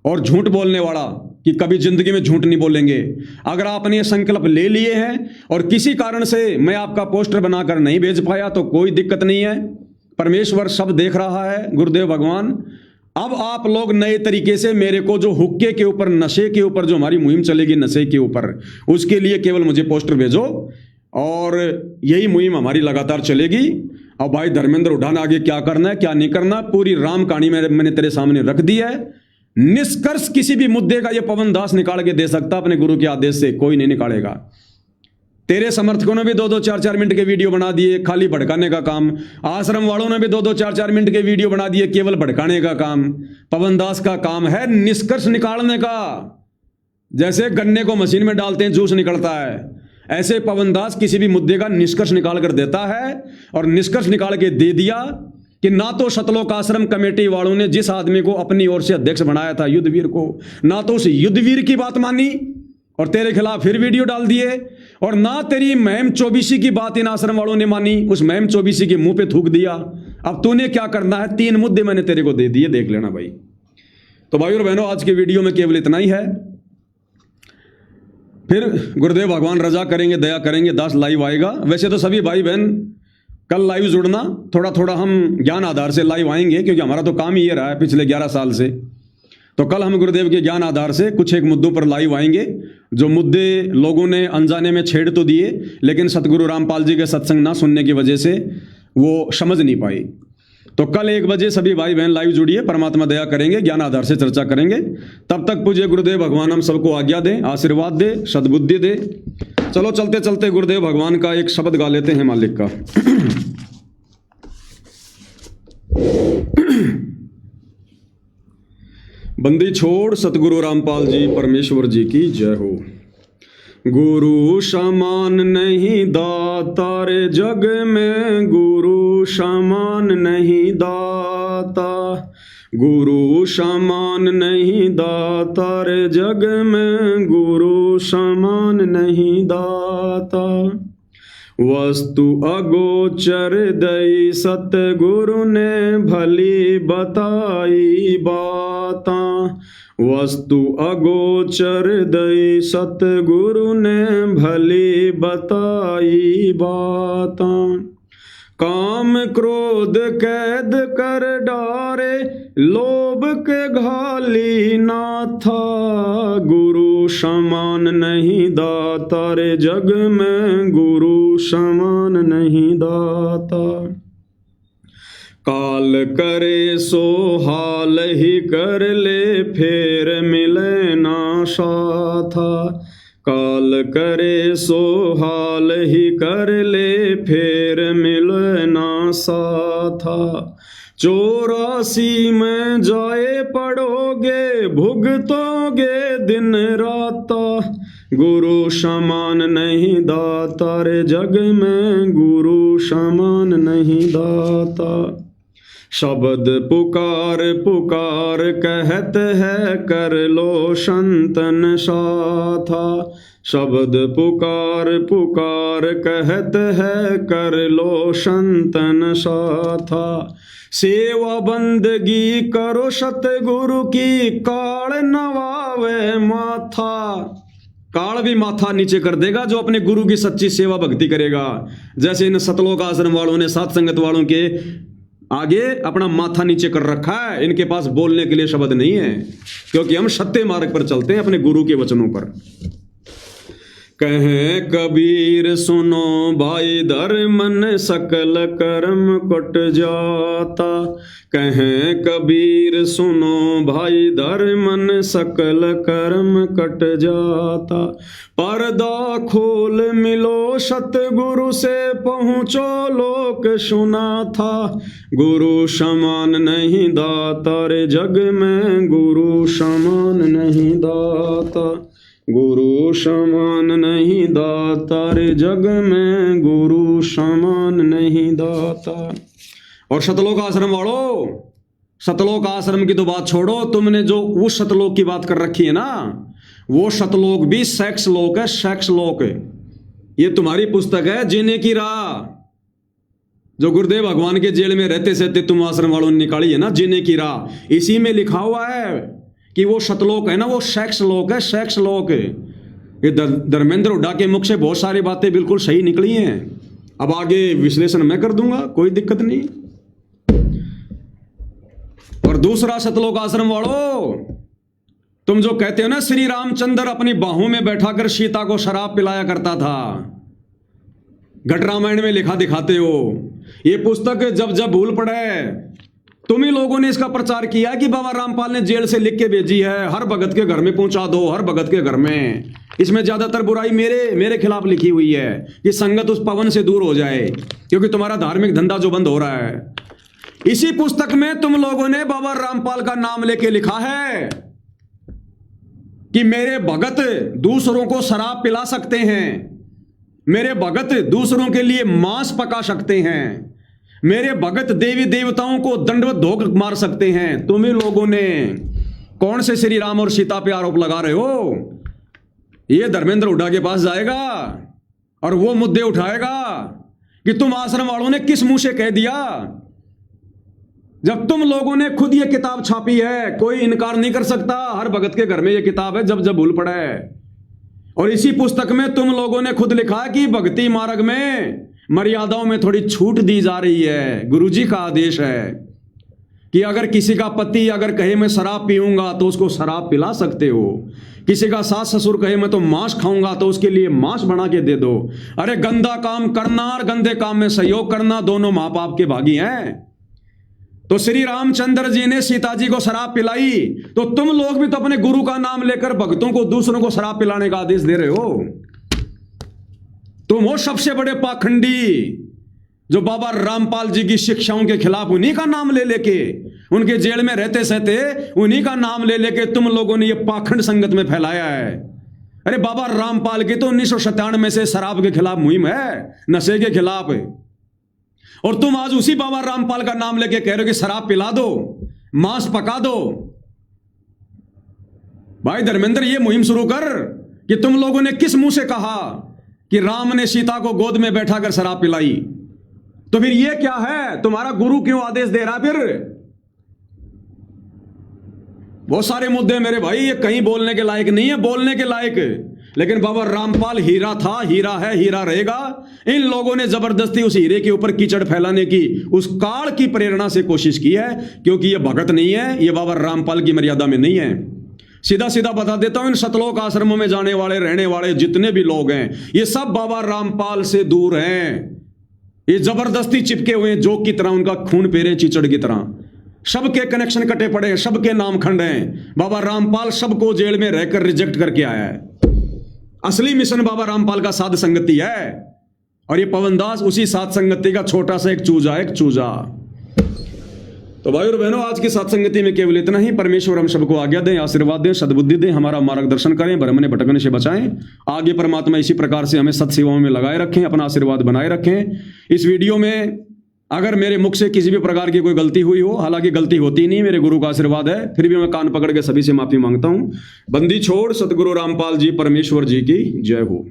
और झूठ बोलने वाला कि कभी जिंदगी में झूठ नहीं बोलेंगे, अगर आपने ये संकल्प ले लिए हैं और किसी कारण से मैं आपका पोस्टर बनाकर नहीं भेज पाया तो कोई दिक्कत नहीं है। परमेश्वर सब देख रहा है, गुरुदेव भगवान। अब आप लोग नए तरीके से मेरे को जो हुक्के के ऊपर, नशे के ऊपर जो हमारी मुहिम चलेगी नशे के ऊपर, उसके लिए केवल मुझे पोस्टर भेजो, और यही मुहिम हमारी लगातार चलेगी। अब भाई धर्मेंद्र उठान, आगे क्या करना है क्या नहीं करना, पूरी राम कहानी मैंने तेरे सामने रख दी है। निष्कर्ष किसी भी मुद्दे का ये पवन दास निकाल के दे सकता, अपने गुरु के आदेश से कोई नहीं निकालेगा। तेरे समर्थकों ने भी 2-2, 4-4 मिनट के वीडियो बना दिए, खाली भड़काने का काम। आश्रम वालों ने भी 2-2, 4-4 मिनट के वीडियो बना दिए, केवल भड़काने का काम। पवन दास का काम है निष्कर्ष निकालने का। जैसे गन्ने को मशीन में डालते हैं जूस निकलता है, ऐसे पवन दास किसी भी मुद्दे का निष्कर्ष निकाल कर देता है। और निष्कर्ष निकाल के दे दिया कि ना तो सतलोक आश्रम कमेटी वालों ने जिस आदमी को अपनी ओर से अध्यक्ष बनाया था युद्धवीर को, ना तो उस युद्धवीर की बात मानी और तेरे खिलाफ फिर वीडियो डाल दिए, और ना तेरी महम चौबीसी की बात इन आश्रम वालों ने मानी, उस महम चौबीसी के मुंह पे थूक दिया। अब तूने क्या करना है, 3 मुद्दे मैंने तेरे को दे दिए, देख लेना भाई। तो भाई और बहनों, आज के वीडियो में केवल इतना ही है। फिर गुरुदेव भगवान रजा करेंगे, दया करेंगे, 10 लाइव आएगा। वैसे तो सभी भाई बहन कल लाइव जुड़ना, थोड़ा थोड़ा हम ज्ञान आधार से लाइव आएंगे, क्योंकि हमारा तो काम ही ये रहा है पिछले 11 साल से। तो कल हम गुरुदेव के ज्ञान आधार से कुछ एक मुद्दों पर लाइव आएंगे, जो मुद्दे लोगों ने अनजाने में छेड़ तो दिए, लेकिन सतगुरु रामपाल जी के सत्संग ना सुनने की वजह से वो समझ नहीं पाई। तो कल 1 बजे सभी भाई बहन लाइव जुड़िए, परमात्मा दया करेंगे, ज्ञान आधार से चर्चा करेंगे। तब तक पूज्य गुरुदेव भगवान हम सबको आज्ञा दे, आशीर्वाद दे, सद्बुद्धि दे। चलो चलते चलते गुरुदेव भगवान का एक शब्द गा लेते हैं मालिक का। बंदी छोड़ सतगुरु रामपाल जी परमेश्वर जी की जय हो। गुरु समान नहीं दाता रे जग में, गुरु समान नहीं दाता, गुरु समान नहीं दाता रे जग में, गुरु समान नहीं दाता। वस्तु अगोचर दई सतगुरु ने भली बताई बाता, वस्तु अगोचर दई सतगुरु ने भली बताई बाता। काम क्रोध कैद कर डारे, लोभ के घाली ना था, गुरु समान नहीं दाता रे जग में, गुरु समान नहीं दाता। काल करे सो हाल ही कर ले, फेर मिले ना साथा, काल करे सो हाल ही कर ले, फेर मिले ना साथा। 84 में जाए पड़ोगे, भुगतोगे दिन राता, गुरु समान नहीं दाता रे जग में, गुरु समान नहीं दाता। शब्द पुकार पुकार कहत है, कर लो संतन साथा, शब्द पुकार पुकार कहत है, कर लो संतन साथा। सेवा बंदगी करो सतगुरु की, काल नवावे माथा, काल भी माथा नीचे कर देगा जो अपने गुरु की सच्ची सेवा भक्ति करेगा। जैसे इन सतलोक आश्रम वालों ने सात संगत वालों के आगे अपना माथा नीचे कर रखा है, इनके पास बोलने के लिए शब्द नहीं है, क्योंकि हम सत्य मार्ग पर चलते हैं अपने गुरु के वचनों पर। कहे कबीर सुनो भाई धर्मन, सकल कर्म कट जाता, कहे कबीर सुनो भाई धर्मन, सकल कर्म कट जाता। पर्दा खोल मिलो सतगुरु से, पहुँचो लोक सुना था, गुरु समान नहीं दाता रे जग में, गुरु समान नहीं दाता, गुरु समान नहीं दाता रे जग में, गुरु समान नहीं दाता। और सतलोक आश्रम वालों, सतलोक आश्रम की तो बात छोड़ो, तुमने जो उस सतलोक की बात कर रखी है ना, वो सतलोक भी सेक्स लोक है, सेक्स लोक है। ये तुम्हारी पुस्तक है जीने की राह, जो गुरुदेव भगवान के जेल में रहते सहते तुम आश्रम वालों ने निकाली है ना, जीने की राह। इसी में लिखा हुआ है कि वो सतलोक है ना, वो सेक्स लोक है, सेक्स लोक है। ये धर्मेंद्र हुड्डा के मुख से बहुत सारी बातें बिल्कुल सही निकली हैं। अब आगे विश्लेषण मैं कर दूंगा, कोई दिक्कत नहीं। और दूसरा सतलोक आश्रम वालों, तुम जो कहते हो ना श्री रामचंद्र अपनी बाहों में बैठाकर सीता को शराब पिलाया करता था, घट रामायण में लिखा दिखाते हो। ये पुस्तक जब जब भूल पड़े, तुम ही लोगों ने इसका प्रचार किया कि बाबा रामपाल ने जेल से लिख के भेजी है, हर भगत के घर में पहुंचा दो, हर भगत के घर में। इसमें ज्यादातर बुराई मेरे खिलाफ लिखी हुई है कि संगत उस पवन से दूर हो जाए, क्योंकि तुम्हारा धार्मिक धंधा जो बंद हो रहा है। इसी पुस्तक में तुम लोगों ने बाबा रामपाल का नाम लेके लिखा है कि मेरे भगत दूसरों को शराब पिला सकते हैं, मेरे भगत दूसरों के लिए मांस पका सकते हैं, मेरे भगत देवी देवताओं को दंडवत धोख मार सकते हैं। तुम ही लोगों ने कौन से श्री राम और सीता पे आरोप लगा रहे हो? ये धर्मेंद्र हुड्डा के पास जाएगा और वो मुद्दे उठाएगा कि तुम आश्रम वालों ने किस मुंह से कह दिया, जब तुम लोगों ने खुद ये किताब छापी है। कोई इनकार नहीं कर सकता, हर भगत के घर में ये किताब है, जब जब भूल पड़ा है। और इसी पुस्तक में तुम लोगों ने खुद लिखा कि भक्ति मार्ग में मर्यादाओं में थोड़ी छूट दी जा रही है। गुरुजी का आदेश है कि अगर किसी का पति अगर कहे मैं शराब पीऊंगा तो उसको शराब पिला सकते हो। किसी का सास ससुर कहे मैं तो मांस खाऊंगा तो उसके लिए मांस बना के दे दो। अरे गंदा काम करना और गंदे काम में सहयोग करना दोनों मां बाप के भागी हैं। तो श्री रामचंद्र जी ने सीता जी को शराब पिलाई, तो तुम लोग भी तो अपने गुरु का नाम लेकर भक्तों को दूसरों को शराब पिलाने का आदेश दे रहे हो। तुम हो सबसे बड़े पाखंडी, जो बाबा रामपाल जी की शिक्षाओं के खिलाफ उन्हीं का नाम ले लेके, उनके जेल में रहते सहते उन्हीं का नाम ले लेके तुम लोगों ने ये पाखंड संगत में फैलाया है। अरे बाबा रामपाल की तो 1997 से शराब के खिलाफ मुहिम है, नशे के खिलाफ है। और तुम आज उसी बाबा रामपाल का नाम लेके कह रहे हो कि शराब पिला दो, मांस पका दो। भाई धर्मेंद्र, ये मुहिम शुरू कर कि तुम लोगों ने किस मुंह से कहा कि राम ने सीता को गोद में बैठाकर शराब पिलाई। तो फिर ये क्या है? तुम्हारा गुरु क्यों आदेश दे रहा? फिर बहुत सारे मुद्दे मेरे भाई, ये कहीं बोलने के लायक नहीं है, बोलने के लायक। लेकिन बाबा रामपाल हीरा था, हीरा है, हीरा रहेगा। इन लोगों ने जबरदस्ती उस हीरे के ऊपर कीचड़ फैलाने की, उस काल की प्रेरणा से कोशिश की है, क्योंकि ये भगत नहीं है, ये बाबा रामपाल की मर्यादा में नहीं है। सीधा सीधा बता देता हूं, इन सतलोक आश्रमों में जाने वाले रहने वाले जितने भी लोग हैं, ये सब बाबा रामपाल से दूर हैं। ये जबरदस्ती चिपके हुए हैं, जोक की तरह, उनका खून पेरे चीचड़ की तरह। सबके कनेक्शन कटे पड़े हैं, सबके नाम खंड हैं। बाबा रामपाल सबको जेल में रहकर रिजेक्ट करके आया है। असली मिशन बाबा रामपाल का साध संगति है, और ये पवनदास उसी साध संगति का छोटा सा एक चूजा। तो भाई और बहनों, आज की साध संगति में केवल इतना ही। परमेश्वर हम सबको आज्ञा दें, आशीर्वाद दें, सद्बुद्धि दें, हमारा मार्गदर्शन करें, भ्रमने भटकने से बचाएं। आगे परमात्मा इसी प्रकार से हमें सत सेवाओं में लगाए रखें, अपना आशीर्वाद बनाए रखें। इस वीडियो में अगर मेरे मुख से किसी भी प्रकार की कोई गलती हुई हो, हालांकि गलती होती नहीं, मेरे गुरु का आशीर्वाद है, फिर भी मैं कान पकड़ के सभी से माफी मांगता हूं। बंदी छोड़ सतगुरु रामपाल जी परमेश्वर जी की जय हो।